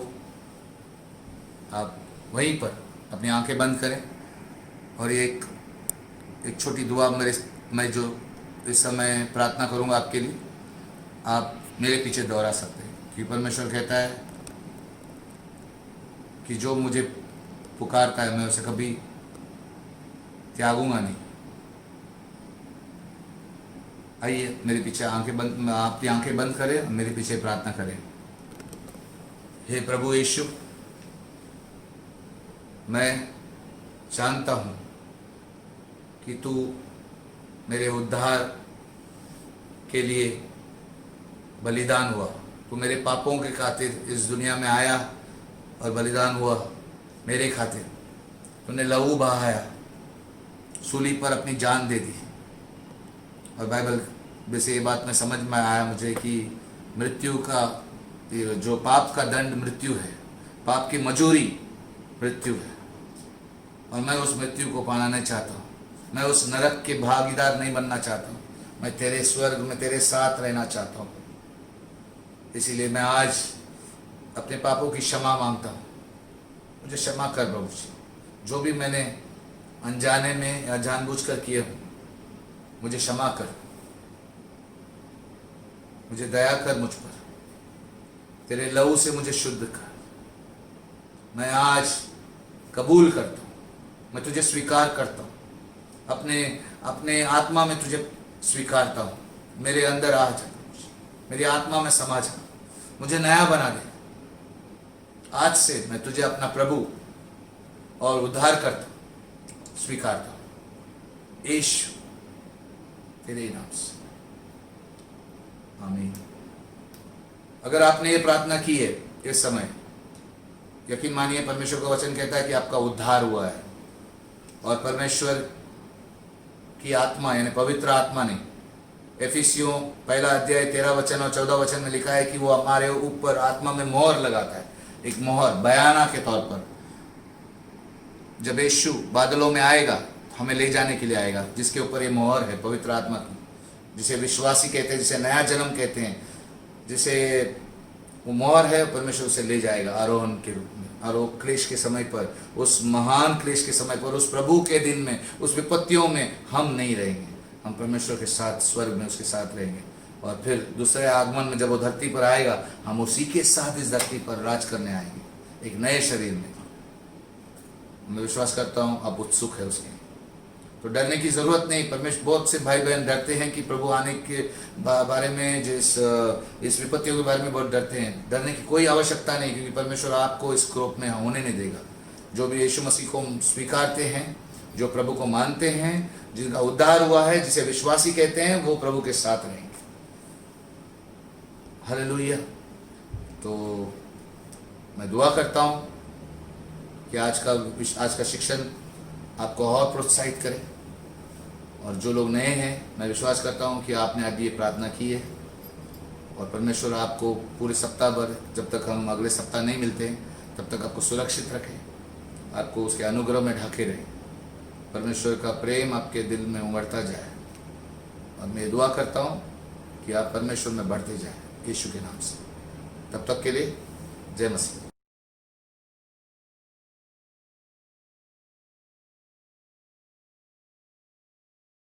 आप वहीं पर अपनी आंखें बंद करें, और एक छोटी दुआ मैं जो इस समय प्रार्थना करूँगा आपके लिए, आप मेरे पीछे दोहरा सकते हैं। कि परमेश्वर कहता है कि जो मुझे पुकारता है मैं उसे कभी त्यागूंगा नहीं। आइए मेरे पीछे आंखें बंद, आपकी आंखें बंद करें, मेरे पीछे प्रार्थना करें। हे प्रभु यीशु, मैं जानता हूँ कि तू मेरे उद्धार के लिए बलिदान हुआ, तू मेरे पापों के खातिर इस दुनिया में आया और बलिदान हुआ मेरे खातिर। तूने लहू बहाया, सूली पर अपनी जान दे दी। और बाइबल में से ये बात में समझ में आया मुझे कि मृत्यु का जो पाप का दंड मृत्यु है, पाप की मजूरी मृत्यु है, और मैं उस मृत्यु को पाना नहीं चाहता हूँ। मैं उस नरक के भागीदार नहीं बनना चाहता हूँ। मैं तेरे स्वर्ग में तेरे साथ रहना चाहता हूँ। इसीलिए मैं आज अपने पापों की क्षमा मांगता हूँ। मुझे क्षमा कर प्रभु जी, जो भी मैंने अनजाने में या जानबूझकर किए हूँ, मुझे क्षमा कर, मुझे दया कर मुझ पर, तेरे लहू से मुझे शुद्ध कर। मैं आज कबूल करता हूँ, मैं तुझे स्वीकार करता हूँ, अपने आत्मा में तुझे स्वीकारता हूँ। मेरे अंदर आ जा, मेरी आत्मा में समा जा, मुझे नया बना दे। आज से मैं तुझे अपना प्रभु और उद्धार करता स्वीकारता हूँ, यीशु तेरे नाम से, आमीन। अगर आपने ये प्रार्थना की है इस समय, यकीन मानिए परमेश्वर का वचन कहता है कि आपका उद्धार हुआ है, और परमेश्वर की आत्मा यानी पवित्र आत्मा ने एफिसियों 1 अध्याय 13 वचन और 14 वचन में लिखा है कि वो हमारे ऊपर आत्मा में मोहर लगाता है, एक मोहर बयाना के तौर पर। जब यीशु बादलों में आएगा, हमें ले जाने के लिए आएगा, जिसके ऊपर ये मोहर है पवित्र आत्मा की, जिसे विश्वासी कहते हैं, जिसे नया जन्म कहते हैं, जिसे वो मोहर है, परमेश्वर उसे ले जाएगा आरोहण के रूप में। और वो क्लेश के समय पर, उस महान क्लेश के समय पर, उस प्रभु के दिन में, उस विपत्तियों में हम नहीं रहेंगे, हम परमेश्वर के साथ स्वर्ग में उसके साथ रहेंगे। और फिर दूसरे आगमन में जब वो धरती पर आएगा, हम उसी के साथ इस धरती पर राज करने आएंगे, एक नए शरीर में। मैं विश्वास करता हूँ आप उत्सुक है उसके, तो डरने की जरूरत नहीं। परमेश्वर, बहुत से भाई बहन डरते हैं कि प्रभु आने के बारे में, इस विपत्तियों के बारे में बहुत डरते हैं। डरने की कोई आवश्यकता नहीं, क्योंकि परमेश्वर आपको इस क्रोध में होने नहीं देगा। जो भी यीशु मसीह को स्वीकारते हैं, जो प्रभु को मानते हैं, जिनका उद्धार हुआ है, जिसे विश्वासी कहते हैं, वो प्रभु के साथ रहेंगे। हालेलुया। तो मैं दुआ करता हूँ कि आज का शिक्षण आपको और प्रोत्साहित करे। और जो लोग नए हैं, मैं विश्वास करता हूँ कि आपने आज ये प्रार्थना की है, और परमेश्वर आपको पूरे सप्ताह भर, जब तक हम अगले सप्ताह नहीं मिलते, तब तक आपको सुरक्षित रखे, आपको उसके अनुग्रह में ढके रहे, परमेश्वर का प्रेम आपके दिल में उमड़ता जाए। और मैं दुआ करता हूँ कि आप परमेश्वर में बढ़ते जाए, यीशु के नाम से। तब तक के लिए जय मसीह।